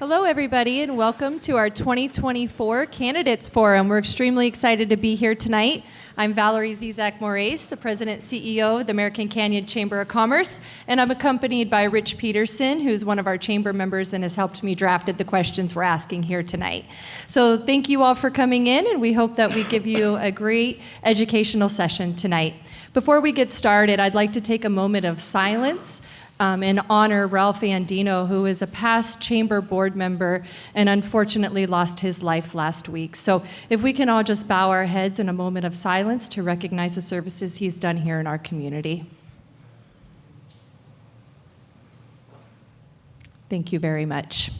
Hello, everybody, and welcome to our 2024 Candidates Forum. We're extremely excited to be here tonight. I'm Valerie Zizak-Moraes, the President CEO of the American Canyon Chamber of Commerce, and I'm accompanied by Rich Peterson, who's one of our chamber members and has helped me drafted the questions we're asking here tonight. So thank you all for coming in, and we hope that we give you a great educational session tonight. Before we get started, I'd like to take a moment of silence and honor Ralph Andino, who is a past chamber board member and unfortunately lost his life last week. So if we can all just bow our heads in a moment of silence to recognize the services he's done here in our community. Thank you very much.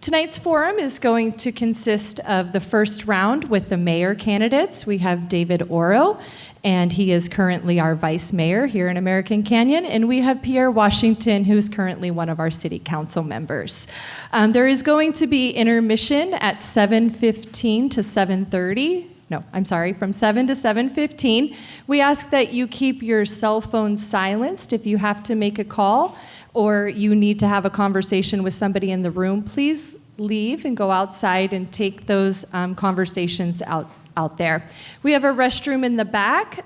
Tonight's forum is going to consist of the first round with the mayor candidates. We have David Oro, and he is currently our vice mayor here in American Canyon. And we have Pierre Washington, who is currently one of our city council members. There is going to be intermission at 7:15 to 7:30. No, I'm sorry, from 7 to 7:15. We ask that you keep your cell phones silenced if you have to make a call or you need to have a conversation with somebody in the room. Please leave and go outside and take those conversations out there. We have a restroom in the back.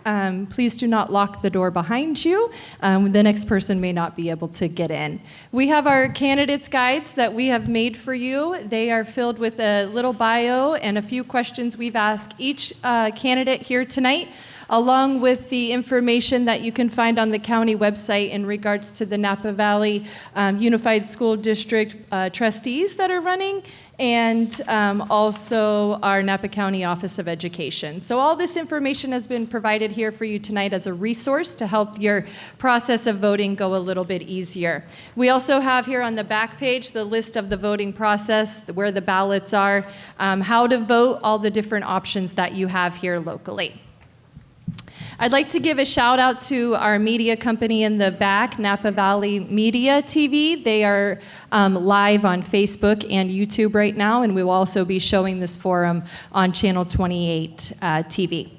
Please do not lock the door behind you. The next person may not be able to get in. We have our candidates guides that we have made for you. They are filled with a little bio and a few questions we've asked each candidate here tonight, along with the information that you can find on the county website in regards to the Napa Valley Unified School District trustees that are running, and also our Napa County Office of Education. So all this information has been provided here for you tonight as a resource to help your process of voting go a little bit easier. We also have here on the back page the list of the voting process, where the ballots are, how to vote, all the different options that you have here locally. I'd like to give a shout out to our media company in the back, Napa Valley Media TV. They are live on Facebook and YouTube right now, and we will also be showing this forum on Channel 28 TV.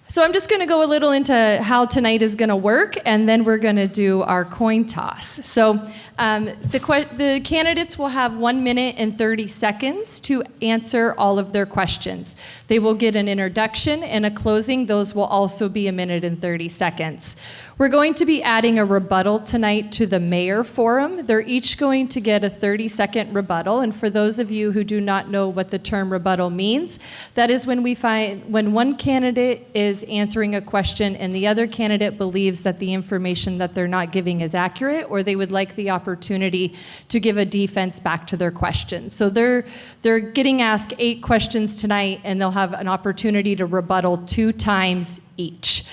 So I'm just going to go a little into how tonight is going to work, and then we're going to do our coin toss. So the candidates will have 1 minute and 30 seconds to answer all of their questions. They will get an introduction and a closing. Those will also be 1 minute and 30 seconds. We're going to be adding a rebuttal tonight to the mayor forum. They're each going to get a 30-second rebuttal. And for those of you who do not know what the term rebuttal means, that is when one candidate is answering a question and the other candidate believes that the information that they're not giving is accurate, or they would like the opportunity to give a defense back to their question. So they're getting asked 8 questions tonight, and they'll have an opportunity to rebuttal 2 times each.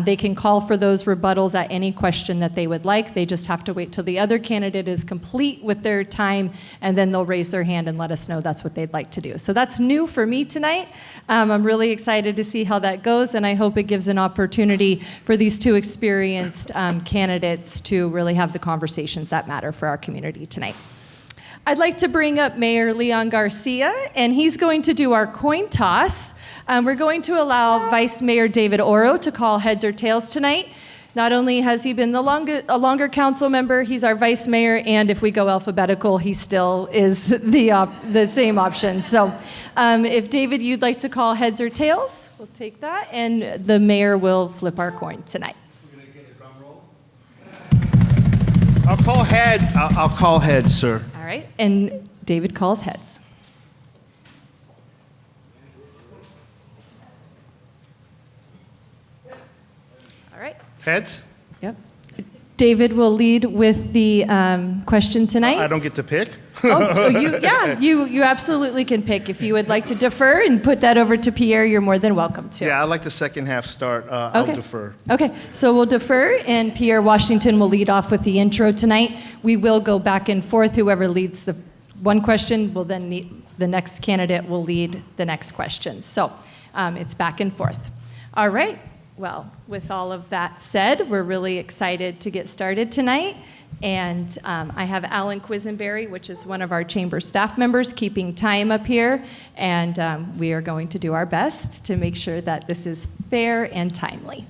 They can call for those rebuttals at any question that they would like. They just have to wait till the other candidate is complete with their time, and then they'll raise their hand and let us know that's what they'd like to do. So that's new for me tonight. I'm really excited to see how that goes, and I hope it gives an opportunity for these 2 experienced candidates to really have the conversations that matter for our community tonight. I'd like to bring up Mayor Leon Garcia, and he's going to do our coin toss. We're going to allow Vice Mayor David Oro to call heads or tails tonight. Not only has he been a longer council member, he's our vice mayor, and if we go alphabetical, he still is the same option. So if David, you'd like to call heads or tails, we'll take that, and the mayor will flip our coin tonight. We're going to get a drum roll. I'll call heads, sir. All right, and David calls heads. All right. Heads? Yep. David will lead with the question tonight. I don't get to pick? You absolutely can pick. If you would like to defer and put that over to Pierre, you're more than welcome to. Yeah, I like the second half start. I'll defer. Okay, so we'll defer, and Pierre Washington will lead off with the intro tonight. We will go back and forth. Whoever leads the one question will then the next candidate will lead the next question. So it's back and forth. All right. Well, with all of that said, we're really excited to get started tonight. And I have Alan Quisenberry, which is one of our chamber staff members, keeping time up here. And we are going to do our best to make sure that this is fair and timely.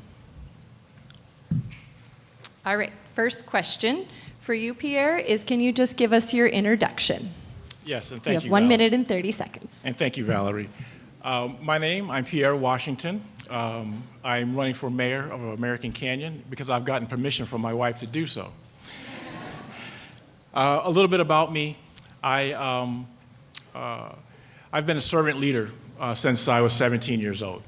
All right, first question for you, Pierre, is can you just give us your introduction? Yes, and You thank have you. 1 Valerie. minute and 30 seconds. And thank you, Valerie. I'm Pierre Washington. I'm running for mayor of American Canyon because I've gotten permission from my wife to do so. A little bit about me. I've been a servant leader since I was 17 years old.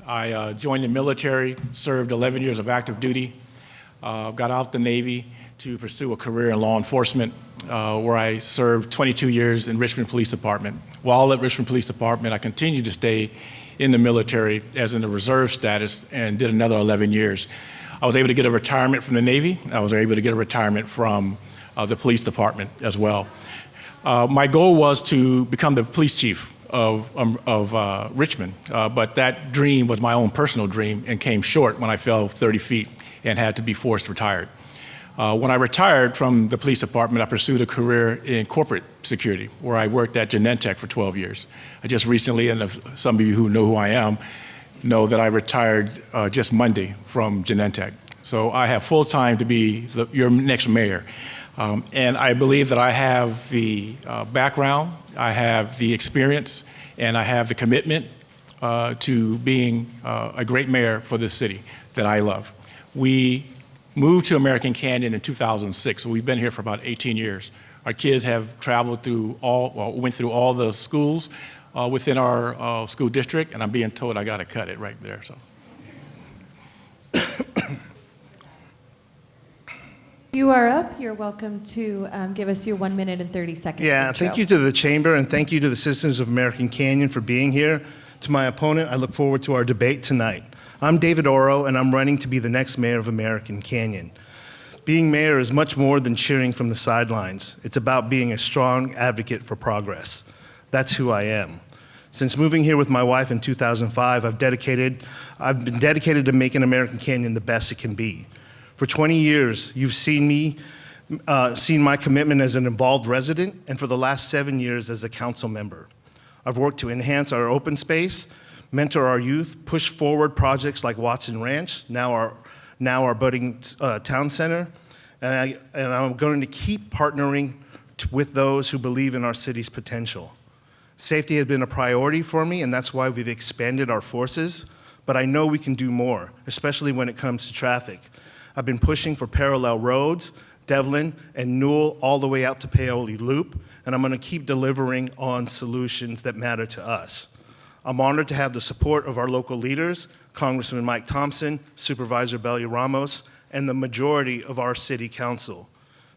I joined the military, served 11 years of active duty, got out the Navy to pursue a career in law enforcement, where I served 22 years in Richmond Police Department. While at Richmond Police Department, I continued to stay in the military as in a reserve status and did another 11 years. I was able to get a retirement from the Navy. I was able to get a retirement from the police department as well. My goal was to become the police chief of Richmond, but that dream was my own personal dream and came short when I fell 30 feet and had to be forced retired. When I retired from the police department, I pursued a career in corporate security, where I worked at Genentech for 12 years. I just recently, and some of you who know who I am, know that I retired just Monday from Genentech. So I have full time to be your next mayor. And I believe that I have the background, I have the experience, and I have the commitment to being a great mayor for this city that I love. We moved to American Canyon in 2006, so we've been here for about 18 years. Our kids have traveled through went through all the schools within our school district, and I'm being told I gotta cut it right there, so. You are up. You're welcome to give us your 1 minute and 30 second Yeah, intro. thank you to the Chamber and thank you to the citizens of American Canyon for being here. To my opponent, I look forward to our debate tonight. I'm David Oro, and I'm running to be the next mayor of American Canyon. Being mayor is much more than cheering from the sidelines. It's about being a strong advocate for progress. That's who I am. Since moving here with my wife in 2005, I've been dedicated to making American Canyon the best it can be. For 20 years, you've seen my commitment as an involved resident, and for the last 7 years as a council member. I've worked to enhance our open space, mentor our youth, push forward projects like Watson Ranch, now our budding town center, and I'm going to keep partnering with those who believe in our city's potential. Safety has been a priority for me, and that's why we've expanded our forces, but I know we can do more, especially when it comes to traffic. I've been pushing for parallel roads, Devlin and Newell, all the way out to Paoli Loop, and I'm gonna keep delivering on solutions that matter to us. I'm honored to have the support of our local leaders, Congressman Mike Thompson, Supervisor Belia Ramos, and the majority of our city council.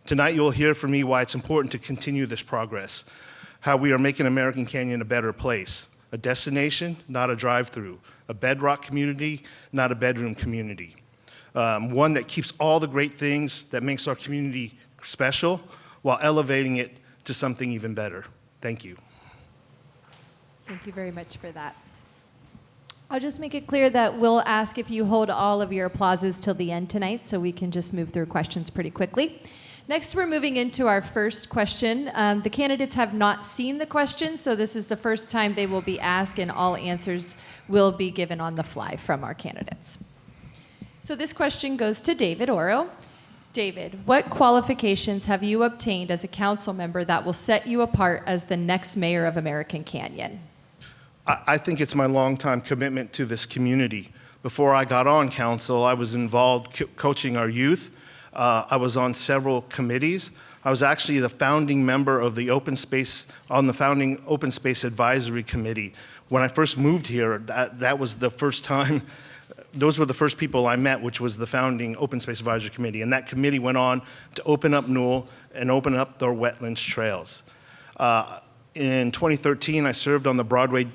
Tonight you'll hear from me why it's important to continue this progress, how we are making American Canyon a better place, a destination, not a drive-through, a bedrock community, not a bedroom community. One that keeps all the great things that makes our community special while elevating it to something even better. Thank you. Thank you very much for that. I'll just make it clear that we'll ask if you hold all of your applauses till the end tonight so we can just move through questions pretty quickly. Next, we're moving into our first question. The candidates have not seen the question, so this is the first time they will be asked, and all answers will be given on the fly from our candidates. So this question goes to David Oro. David, what qualifications have you obtained as a council member that will set you apart as the next mayor of American Canyon? I think it's my longtime commitment to this community. Before I got on council, I was involved coaching our youth. I was on several committees. I was actually the founding member of the founding Open Space Advisory Committee. When I first moved here, that was the first time. Those were the first people I met, which was the founding Open Space Advisory Committee. And that committee went on to open up Newell and open up their wetlands trails. In 2013, I served on the Broadway,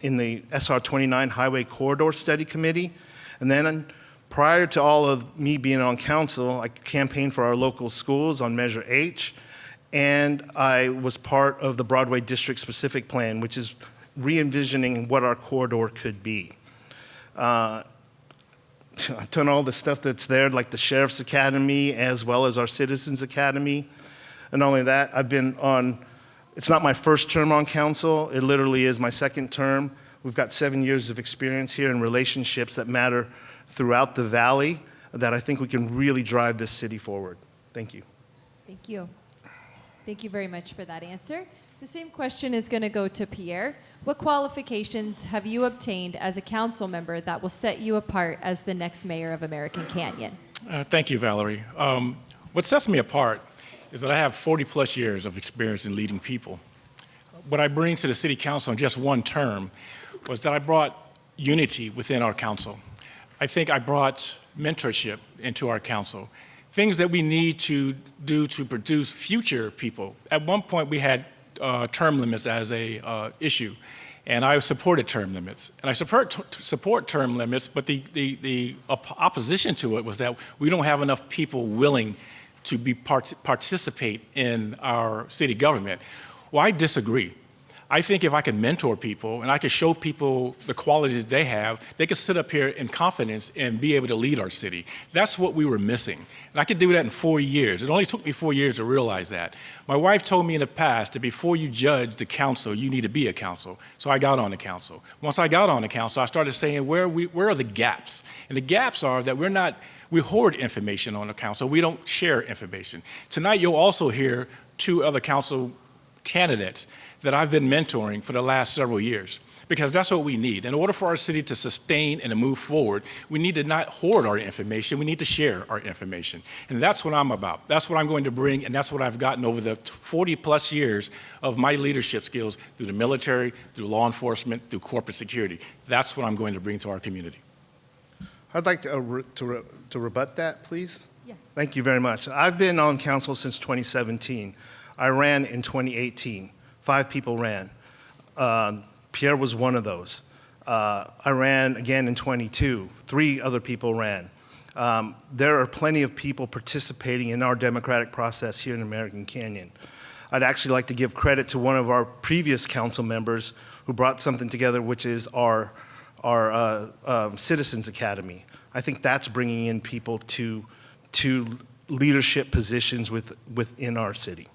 in the SR 29 Highway Corridor Study Committee. And then prior to all of me being on council, I campaigned for our local schools on Measure H. And I was part of the Broadway District Specific Plan, which is re-envisioning what our corridor could be. I've done all the stuff that's there, like the Sheriff's Academy, as well as our Citizens Academy. And not only that, it's not my first term on council, it literally is my second term. We've got 7 years of experience here in relationships that matter throughout the valley that I think we can really drive this city forward. Thank you. Thank you. Thank you very much for that answer. The same question is going to go to Pierre. What qualifications have you obtained as a council member that will set you apart as the next mayor of American Canyon? Thank you, Valerie. What sets me apart is that I have 40-plus years of experience in leading people. What I bring to the city council in just one term was that I brought unity within our council. I think I brought mentorship into our council, things that we need to do to produce future people. At one point, we had term limits as a issue, and I supported term limits. And I support term limits, but the opposition to it was that we don't have enough people willing to participate in our city government. Well, I disagree. I think if I could mentor people and I could show people the qualities they have, they could sit up here in confidence and be able to lead our city. That's what we were missing. And I could do that in 4 years. It only took me 4 years to realize that. My wife told me in the past that before you judge the council, you need to be a council. So I got on the council. Once I got on the council, I started saying, where are the gaps? And the gaps are that we hoard information on the council. We don't share information. Tonight, you'll also hear 2 other council candidates that I've been mentoring for the last several years, because that's what we need. In order for our city to sustain and to move forward, we need to not hoard our information, we need to share our information. And that's what I'm about. That's what I'm going to bring, and that's what I've gotten over the 40-plus years of my leadership skills through the military, through law enforcement, through corporate security. That's what I'm going to bring to our community. I'd like to rebut that, please. Yes. Thank you very much. I've been on council since 2017. I ran in 2018. 5 people ran. Pierre was one of those. I ran again in 22. 3 other people ran. There are plenty of people participating in our democratic process here in American Canyon. I'd actually like to give credit to one of our previous council members who brought something together, which is our Citizens Academy. I think that's bringing in people to leadership positions within our city.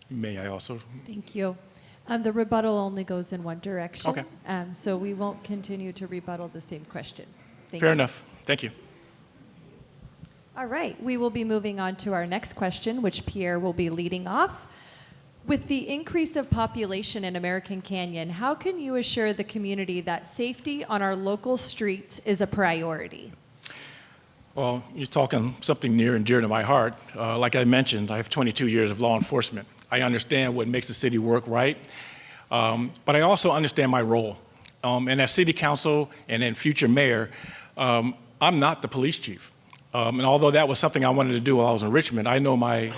May I also? Thank you. The rebuttal only goes in one direction. Okay. So we won't continue to rebuttal the same question. Thank Fair you. enough. Thank you. All right. We will be moving on to our next question, which Pierre will be leading off. With the increase of population in American Canyon, how can you assure the community that safety on our local streets is a priority? Well, you're talking something near and dear to my heart. Like I mentioned, I have 22 years of law enforcement. I understand what makes the city work right, but I also understand my role. And as city council and then future mayor, I'm not the police chief. And although that was something I wanted to do while I was in Richmond, I know my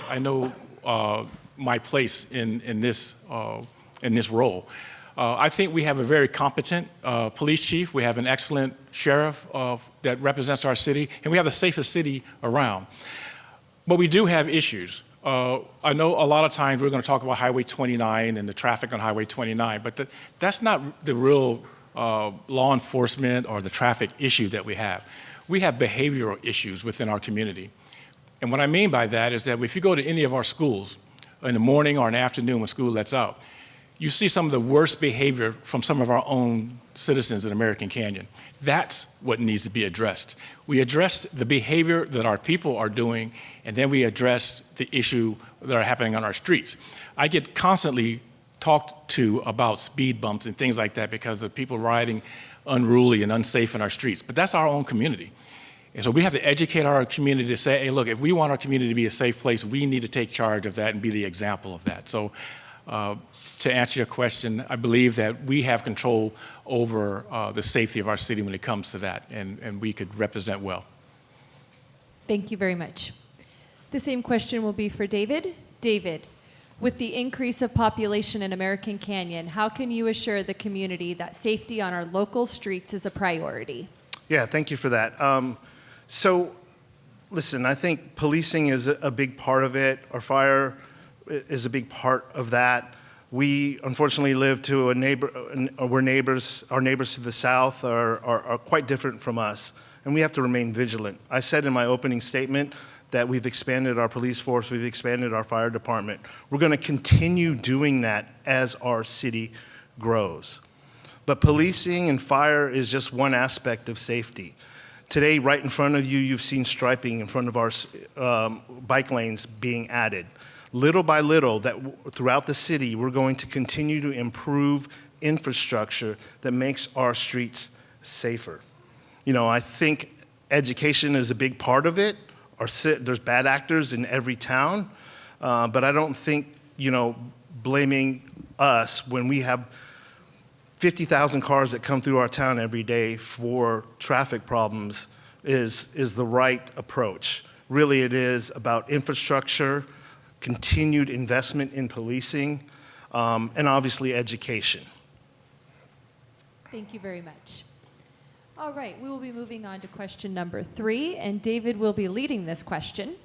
place in this role. I think we have a very competent police chief. We have an excellent sheriff that represents our city, and we have the safest city around. But we do have issues. I know a lot of times we're going to talk about Highway 29 and the traffic on Highway 29, but that's not the real law enforcement or the traffic issue that we have. We have behavioral issues within our community. And what I mean by that is that if you go to any of our schools in the morning or in the afternoon when school lets out, you see some of the worst behavior from some of our own citizens in American Canyon. That's what needs to be addressed. We address the behavior that our people are doing, and then we address the issue that are happening on our streets. I get constantly talked to about speed bumps and things like that because of people riding unruly and unsafe in our streets, but that's our own community. And so we have to educate our community to say, hey, look, if we want our community to be a safe place, we need to take charge of that and be the example of that. So to answer your question, I believe that we have control over the safety of our city when it comes to that, and we could represent well. Thank you very much. The same question will be for David. David, with the increase of population in American Canyon, how can you assure the community that safety on our local streets is a priority? Yeah, thank you for that. So, listen, I think policing is a big part of it. Our fire is a big part of that. We unfortunately live to we're neighbors. Our neighbors to the south are quite different from us, and we have to remain vigilant. I said in my opening statement that we've expanded our police force, we've expanded our fire department. We're going to continue doing that as our city grows. But policing and fire is just one aspect of safety. Today, right in front of you, you've seen striping in front of our bike lanes being added. Little by little, throughout the city, we're going to continue to improve infrastructure that makes our streets safer. I think education is a big part of it. There's bad actors in every town, but I don't think, blaming us when we have 50,000 cars that come through our town every day for traffic problems is the right approach. Really, it is about infrastructure, continued investment in policing, and obviously education. Thank you very much. All right, we will be moving on to question number 3, and David will be leading this question.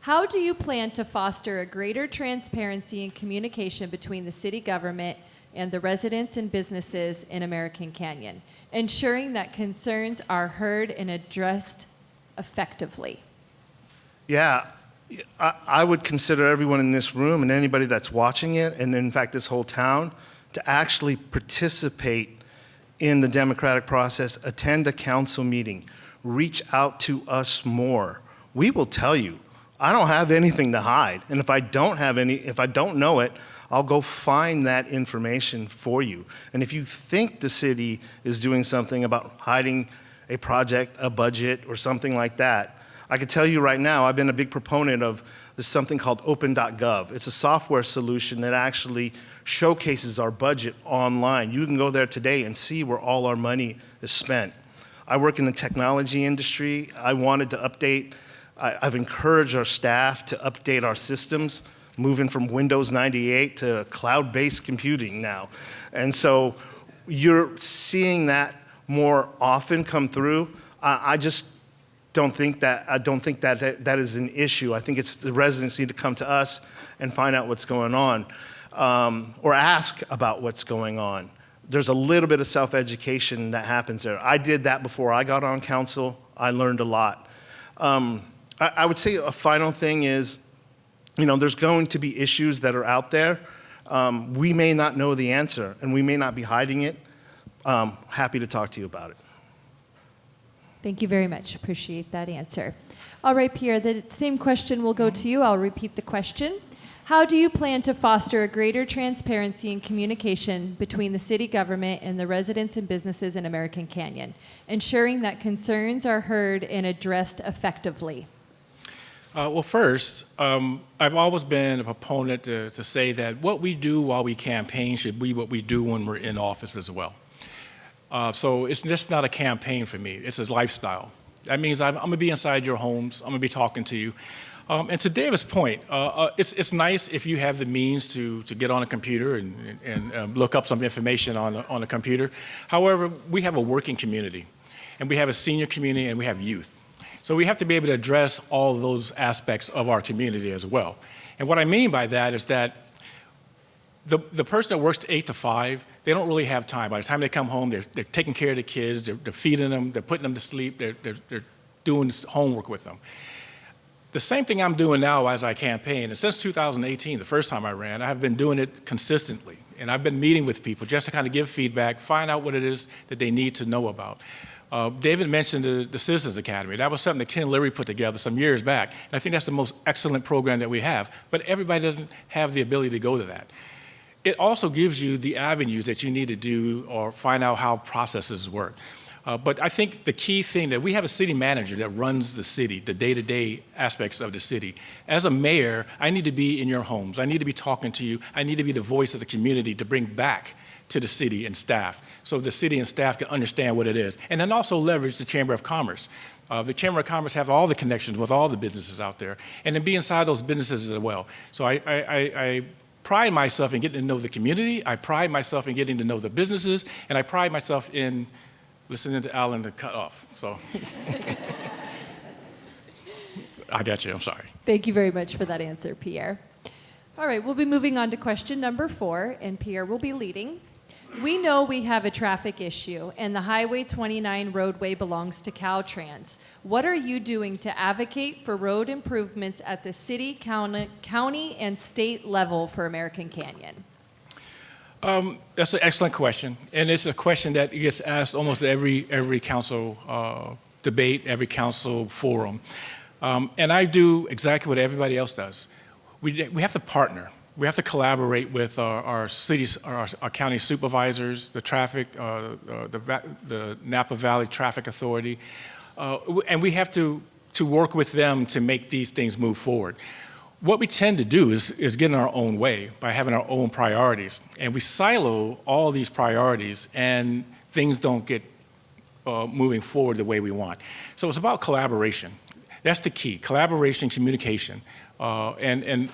How do you plan to foster a greater transparency and communication between the city government and the residents and businesses in American Canyon, ensuring that concerns are heard and addressed effectively? Yeah, I would consider everyone in this room and anybody that's watching it, and in fact this whole town, to actually participate in the democratic process, attend a council meeting, reach out to us more. We will tell you. I don't have anything to hide, and if I don't know it, I'll go find that information for you. And if you think the city is doing something about hiding a project, a budget, or something like that, I can tell you right now, I've been a big proponent of something called open.gov. It's a software solution that actually showcases our budget online. You can go there today and see where all our money is spent. I work in the technology industry. I wanted to update. I've encouraged our staff to update our systems, moving from Windows 98 to cloud-based computing now. And so you're seeing that more often come through. I just don't think that is an issue. I think it's the residents need to come to us and find out what's going on, or ask about what's going on. There's a little bit of self-education that happens there. I did that before I got on council. I learned a lot. I would say a final thing is, there's going to be issues that are out there. We may not know the answer, and we may not be hiding it. Happy to talk to you about it. Thank you very much. Appreciate that answer. All right, Pierre, the same question will go to you. I'll repeat the question. How do you plan to foster a greater transparency and communication between the city government and the residents and businesses in American Canyon, ensuring that concerns are heard and addressed effectively? Well, first, I've always been a proponent to say that what we do while we campaign should be what we do when we're in office as well. So it's just not a campaign for me. It's a lifestyle. That means I'm going to be inside your homes. I'm going to be talking to you. And to David's point, it's nice if you have the means to get on a computer and look up some information on a computer. However, we have a working community, and we have a senior community, and we have youth. So we have to be able to address all of those aspects of our community as well. And what I mean by that is that the person that works 8 to 5, they don't really have time. By the time they come home, they're taking care of the kids, they're feeding them, they're putting them to sleep, they're doing homework with them. The same thing I'm doing now as I campaign, and since 2018, the first time I ran, I have been doing it consistently. And I've been meeting with people just to kind of give feedback, find out what it is that they need to know about. David mentioned the Citizens Academy. That was something that Ken Leary put together some years back. And I think that's the most excellent program that we have. But everybody doesn't have the ability to go to that. It also gives you the avenues that you need to do or find out how processes work. But I think the key thing that we have a city manager that runs the city, the day-to-day aspects of the city. As a mayor, I need to be in your homes. I need to be talking to you. I need to be the voice of the community to bring back to the city and staff so the city and staff can understand what it is. And then also leverage the Chamber of Commerce. The Chamber of Commerce have all the connections with all the businesses out there, and then be inside those businesses as well. So I pride myself in getting to know the community. I pride myself in getting to know the businesses, and I pride myself in listening to Alan to cut off. So I got you. I'm sorry. Thank you very much for that answer, Pierre. All right, we'll be moving on to question number 4, and Pierre will be leading. We know we have a traffic issue, and the Highway 29 roadway belongs to Caltrans. What are you doing to advocate for road improvements at the city, county, and state level for American Canyon? That's an excellent question, and it's a question that gets asked almost every council debate, every council forum. And I do exactly what everybody else does. We have to partner. We have to collaborate with our cities, our county supervisors, the traffic, the Napa Valley Traffic Authority, and we have to work with them to make these things move forward. What we tend to do is get in our own way by having our own priorities, and we silo all these priorities, and things don't get moving forward the way we want. So it's about collaboration. That's the key: collaboration, communication, and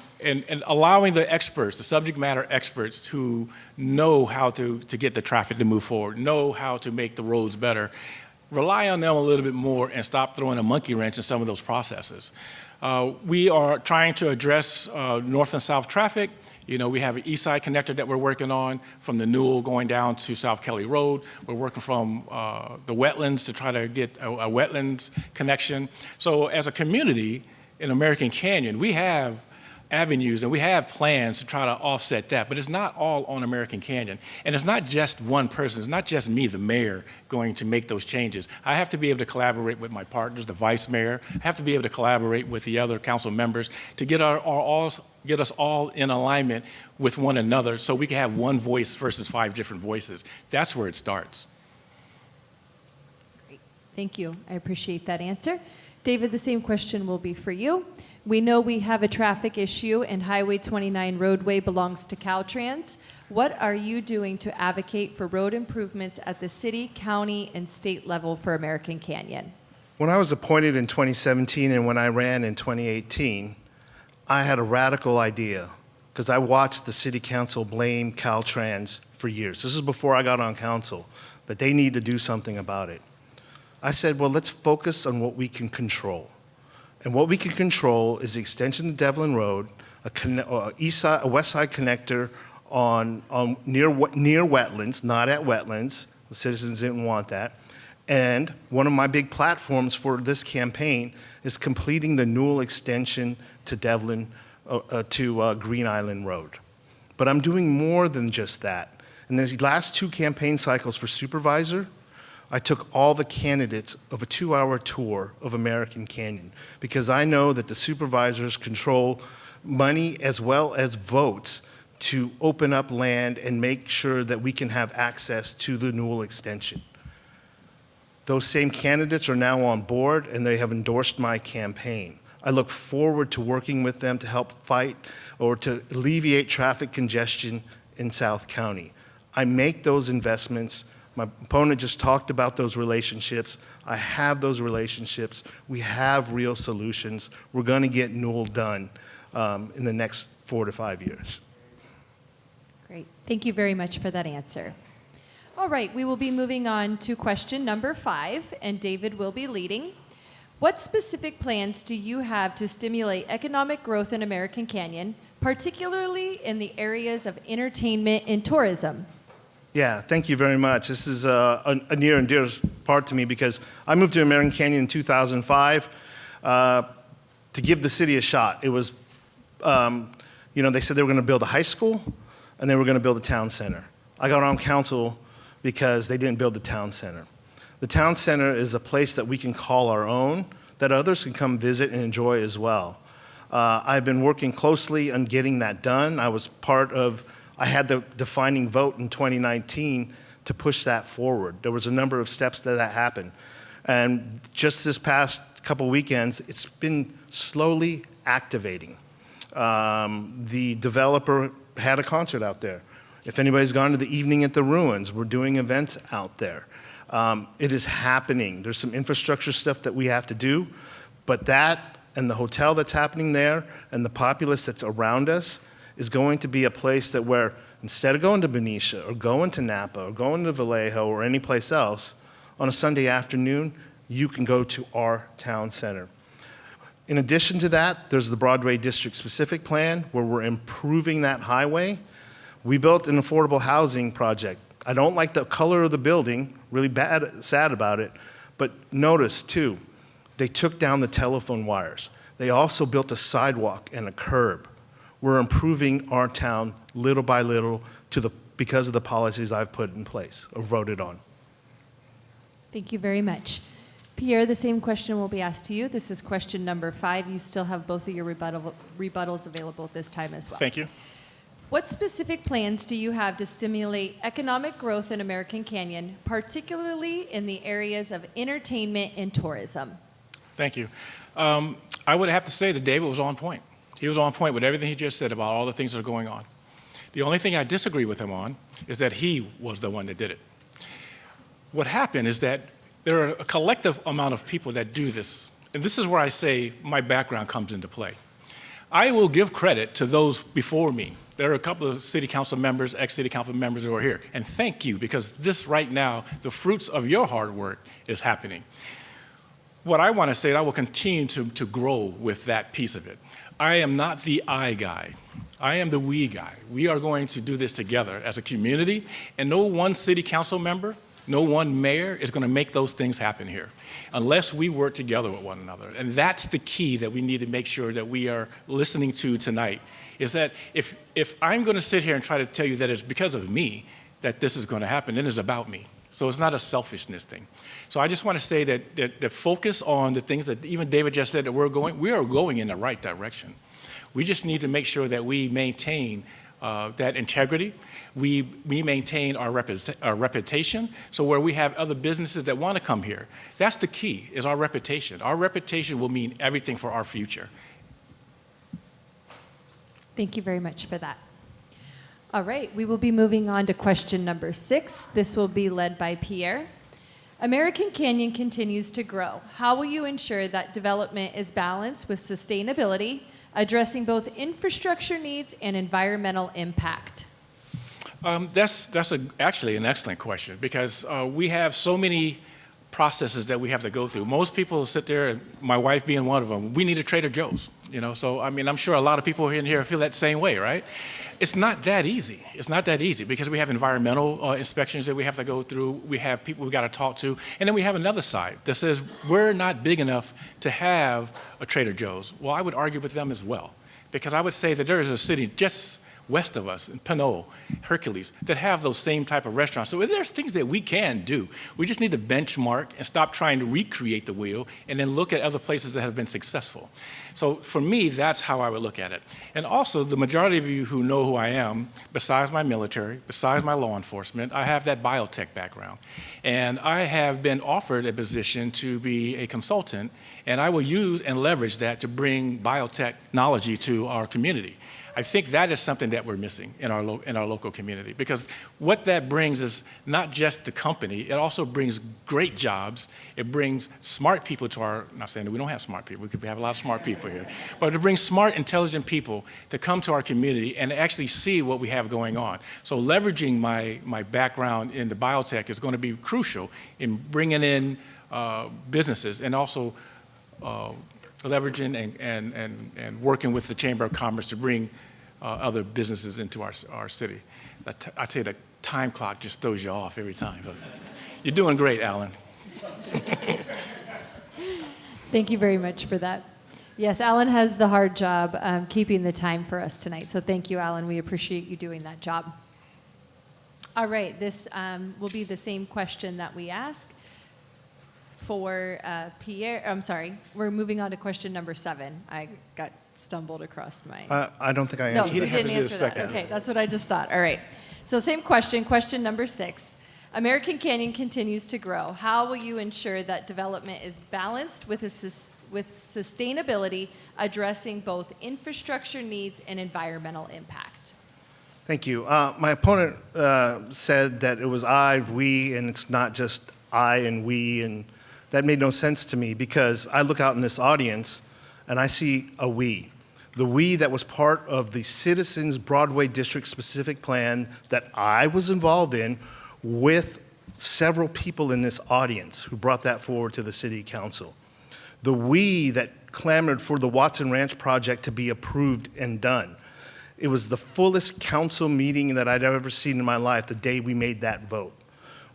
allowing the experts, the subject matter experts, who know how to get the traffic to move forward, know how to make the roads better. Rely on them a little bit more and stop throwing a monkey wrench in some of those processes. We are trying to address north and south traffic. You know, we have an east side connector that we're working on from the Newell going down to South Kelly Road. We're working from the wetlands to try to get a wetlands connection. So as a community in American Canyon, we have avenues and we have plans to try to offset that, but it's not all on American Canyon. And it's not just one person, it's not just me, the mayor, going to make those changes. I have to be able to collaborate with my partners, the vice mayor. I have to be able to collaborate with the other council members to get us all in alignment with one another so we can have one voice versus 5 different voices. That's where it starts. Great. Thank you. I appreciate that answer. David, the same question will be for you. We know we have a traffic issue and Highway 29 roadway belongs to Caltrans. What are you doing to advocate for road improvements at the city, county, and state level for American Canyon? When I was appointed in 2017 and when I ran in 2018, I had a radical idea because I watched the city council blame Caltrans for years. This is before I got on council, that they need to do something about it. I said, well, let's focus on what we can control. And what we can control is the extension of Devlin Road, a west side connector near wetlands, not at wetlands. The citizens didn't want that. And one of my big platforms for this campaign is completing the Newell extension to Devlin, to Green Island Road. But I'm doing more than just that. In these last 2 campaign cycles for supervisor, I took all the candidates of a 2-hour tour of American Canyon because I know that the supervisors control money as well as votes to open up land and make sure that we can have access to the Newell extension. Those same candidates are now on board and they have endorsed my campaign. I look forward to working with them to help fight or to alleviate traffic congestion in South County. I make those investments. My opponent just talked about those relationships. I have those relationships. We have real solutions. We're going to get Newell done in the next 4 to 5 years. Great. Thank you very much for that answer. All right, we will be moving on to question number 5, and David will be leading. What specific plans do you have to stimulate economic growth in American Canyon, particularly in the areas of entertainment and tourism? Yeah, thank you very much. This is a near and dear part to me because I moved to American Canyon in 2005 to give the city a shot. It was, they said they were going to build a high school and they were going to build a town center. I got on council because they didn't build the town center. The town center is a place that we can call our own, that others can come visit and enjoy as well. I've been working closely on getting that done. I had the defining vote in 2019 to push that forward. There was a number of steps that happened. And just this past couple weekends, it's been slowly activating. The developer had a concert out there. If anybody's gone to the Evening at the Ruins, we're doing events out there. It is happening. There's some infrastructure stuff that we have to do, but that and the hotel that's happening there and the populace that's around us is going to be a place that where instead of going to Benicia or going to Napa or going to Vallejo or any place else, on a Sunday afternoon, you can go to our town center. In addition to that, there's the Broadway District Specific Plan where we're improving that highway. We built an affordable housing project. I don't like the color of the building, really sad about it, but notice too, they took down the telephone wires. They also built a sidewalk and a curb. We're improving our town little by little because of the policies I've put in place or voted on. Thank you very much. Pierre, the same question will be asked to you. This is question number 5. You still have both of your rebuttals available at this time as well. Thank you. What specific plans do you have to stimulate economic growth in American Canyon, particularly in the areas of entertainment and tourism? Thank you. I would have to say that David was on point. He was on point with everything he just said about all the things that are going on. The only thing I disagree with him on is that he was the one that did it. What happened is that there are a collective amount of people that do this, and this is where I say my background comes into play. I will give credit to those before me. There are a couple of city council members, ex-city council members who are here, and thank you, because this right now, the fruits of your hard work is happening. What I want to say, I will continue to grow with that piece of it. I am not the I guy. I am the we guy. We are going to do this together as a community, and no one city council member, no one mayor is going to make those things happen here unless we work together with one another. And that's the key that we need to make sure that we are listening to tonight, is that if I'm going to sit here and try to tell you that it's because of me that this is going to happen, then it's about me. So it's not a selfishness thing. So I just want to say that focus on the things that even David just said that we are going in the right direction. We just need to make sure that we maintain that integrity. We maintain our reputation. So where we have other businesses that want to come here, that's the key, is our reputation. Our reputation will mean everything for our future. Thank you very much for that. All right, we will be moving on to question number 6. This will be led by Pierre. American Canyon continues to grow. How will you ensure that development is balanced with sustainability, addressing both infrastructure needs and environmental impact? That's actually an excellent question, because we have so many processes that we have to go through. Most people sit there, and my wife being one of them, we need a Trader Joe's, So, I mean, I'm sure a lot of people in here feel that same way, right? It's not that easy. It's not that easy, because we have environmental inspections that we have to go through. We have people we got to talk to. And then we have another side that says we're not big enough to have a Trader Joe's. Well, I would argue with them as well, because I would say that there is a city just west of us in Pinot, Hercules, that have those same type of restaurants. So there's things that we can do. We just need to benchmark and stop trying to recreate the wheel and then look at other places that have been successful. So for me, that's how I would look at it. And also, the majority of you who know who I am, besides my military, besides my law enforcement, I have that biotech background. And I have been offered a position to be a consultant, and I will use and leverage that to bring biotechnology to our community. I think that is something that we're missing in our local community, because what that brings is not just the company, it also brings great jobs. It brings smart people to our, not saying that we don't have smart people, we have a lot of smart people here, but it brings smart, intelligent people to come to our community and actually see what we have going on. So leveraging my background in the biotech is going to be crucial in bringing in businesses, and also leveraging and working with the Chamber of Commerce to bring other businesses into our city. I tell you, the time clock just throws you off every time. But you're doing great, Alan. Thank you very much for that. Yes, Alan has the hard job keeping the time for us tonight. So thank you, Alan. We appreciate you doing that job. All right, this will be the same question that we ask for Pierre. I'm sorry, we're moving on to question number 7. I got stumbled across my... I don't think I No, answered you that. didn't answer that. Okay, that's what I just thought. All right. So same question, question number 6. American Canyon continues to grow. How will you ensure that development is balanced with sustainability, addressing both infrastructure needs and environmental impact? Thank you. My opponent said that it was I, we, and it's not just I and we, and that made no sense to me, because I look out in this audience and I see a we. The we that was part of the Citizens Broadway District specific plan that I was involved in, with several people in this audience who brought that forward to the city council. The we that clamored for the Watson Ranch project to be approved and done. It was the fullest council meeting that I'd ever seen in my life the day we made that vote.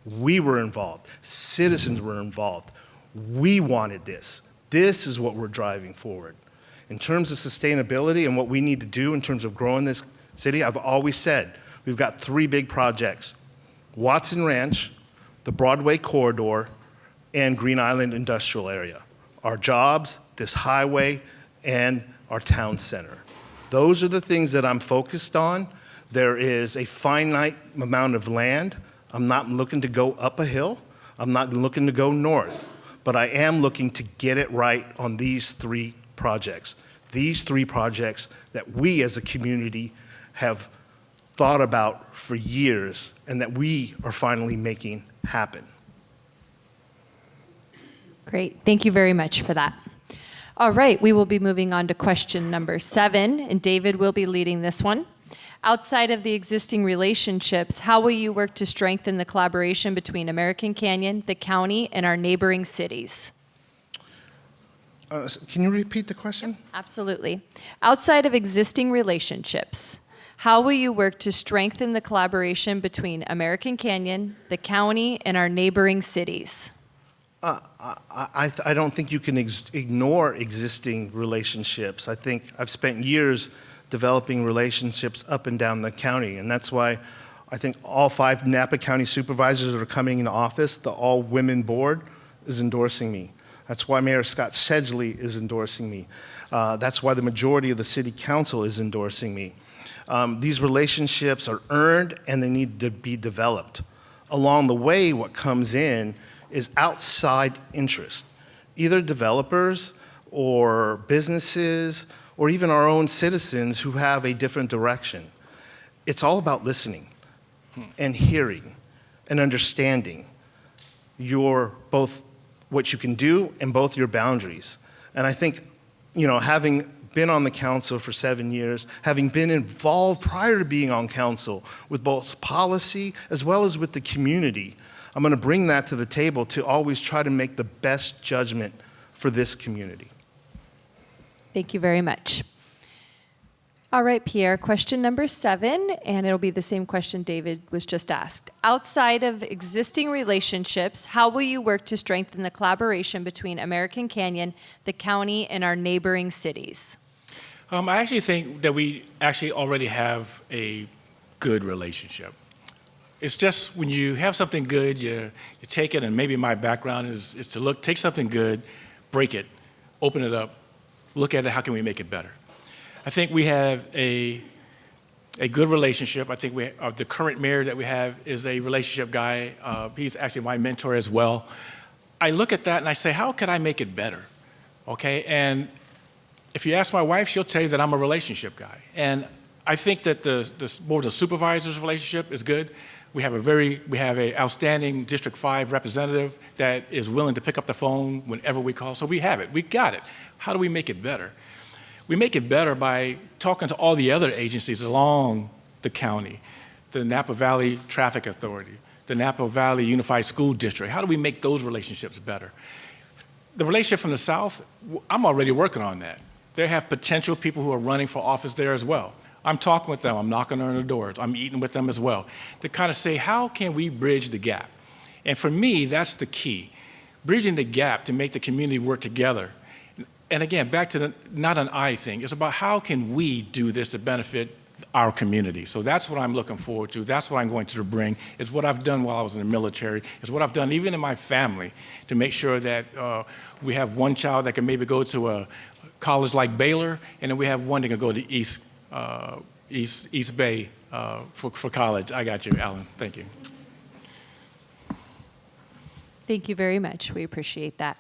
We were involved. Citizens were involved. We wanted this. This is what we're driving forward. In terms of sustainability and what we need to do in terms of growing this city, I've always said we've got 3 big projects: Watson Ranch, the Broadway corridor, and Green Island Industrial Area. Our jobs, this highway, and our town center. Those are the things that I'm focused on. There is a finite amount of land. I'm not looking to go up a hill. I'm not looking to go north. But I am looking to get it right on these 3 projects. These 3 projects that we as a community have thought about for years and that we are finally making happen. Great. Thank you very much for that. All right, we will be moving on to question number 7, and David will be leading this one. Outside of the existing relationships, how will you work to strengthen the collaboration between American Canyon, the county, and our neighboring cities? Can you repeat the question? Absolutely. Outside of existing relationships, how will you work to strengthen the collaboration between American Canyon, the county, and our neighboring cities? I don't think you can ignore existing relationships. I think I've spent years developing relationships up and down the county, and that's why I think all 5 Napa County supervisors that are coming into office, the all-women board, is endorsing me. That's why Mayor Scott Sedgley is endorsing me. That's why the majority of the city council is endorsing me. These relationships are earned and they need to be developed. Along the way, what comes in is outside interest, either developers or businesses or even our own citizens who have a different direction. It's all about listening and hearing and understanding your both what you can do and both your boundaries. And I think, having been on the council for 7 years, having been involved prior to being on council with both policy as well as with the community, I'm going to bring that to the table to always try to make the best judgment for this community. Thank you very much. All right, Pierre, question number 7, and it'll be the same question David was just asked. Outside of existing relationships, how will you work to strengthen the collaboration between American Canyon, the county, and our neighboring cities? I actually think that we actually already have a good relationship. It's just when you have something good, you take it, and maybe my background is to take something good, break it, open it up, look at it, how can we make it better? I think we have a good relationship. I think the current mayor that we have is a relationship guy. He's actually my mentor as well. I look at that and I say, how could I make it better? Okay, and if you ask my wife, she'll tell you that I'm a relationship guy. And I think that the board of supervisors relationship is good. We have an outstanding District 5 representative that is willing to pick up the phone whenever we call. So we have it. We got it. How do we make it better? We make it better by talking to all the other agencies along the county, the Napa Valley Traffic Authority, the Napa Valley Unified School District. How do we make those relationships better? The relationship from the South, I'm already working on that. They have potential people who are running for office there as well. I'm talking with them, I'm knocking on their doors, I'm eating with them as well, to kind of say, how can we bridge the gap? And for me, that's the key, bridging the gap to make the community work together. And again, back to not an I thing, it's about how can we do this to benefit our community. So that's what I'm looking forward to, that's what I'm going to bring. It's what I've done while I was in the military, it's what I've done even in my family to make sure that we have one child that can maybe go to a college like Baylor, and then we have one that can go to East Bay for college. I got you, Alan. Thank you. Thank you very much. We appreciate that.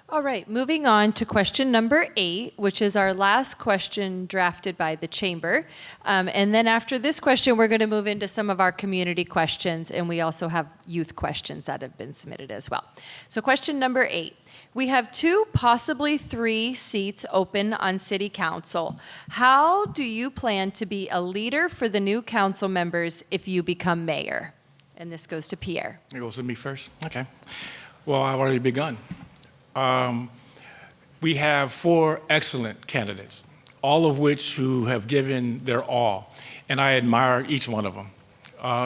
All right, moving on to question number 8, which is our last question drafted by the chamber. And then after this question, we're going to move into some of our community questions, and we also have youth questions that have been submitted as well. So question number 8. We have 2, possibly 3 seats open on city council. How do you plan to be a leader for the new council members if you become mayor? And this goes to Pierre. It goes to me first? Okay. Well, I've already begun. We have 4 excellent candidates, all of which who have given their all, and I admire each one of them.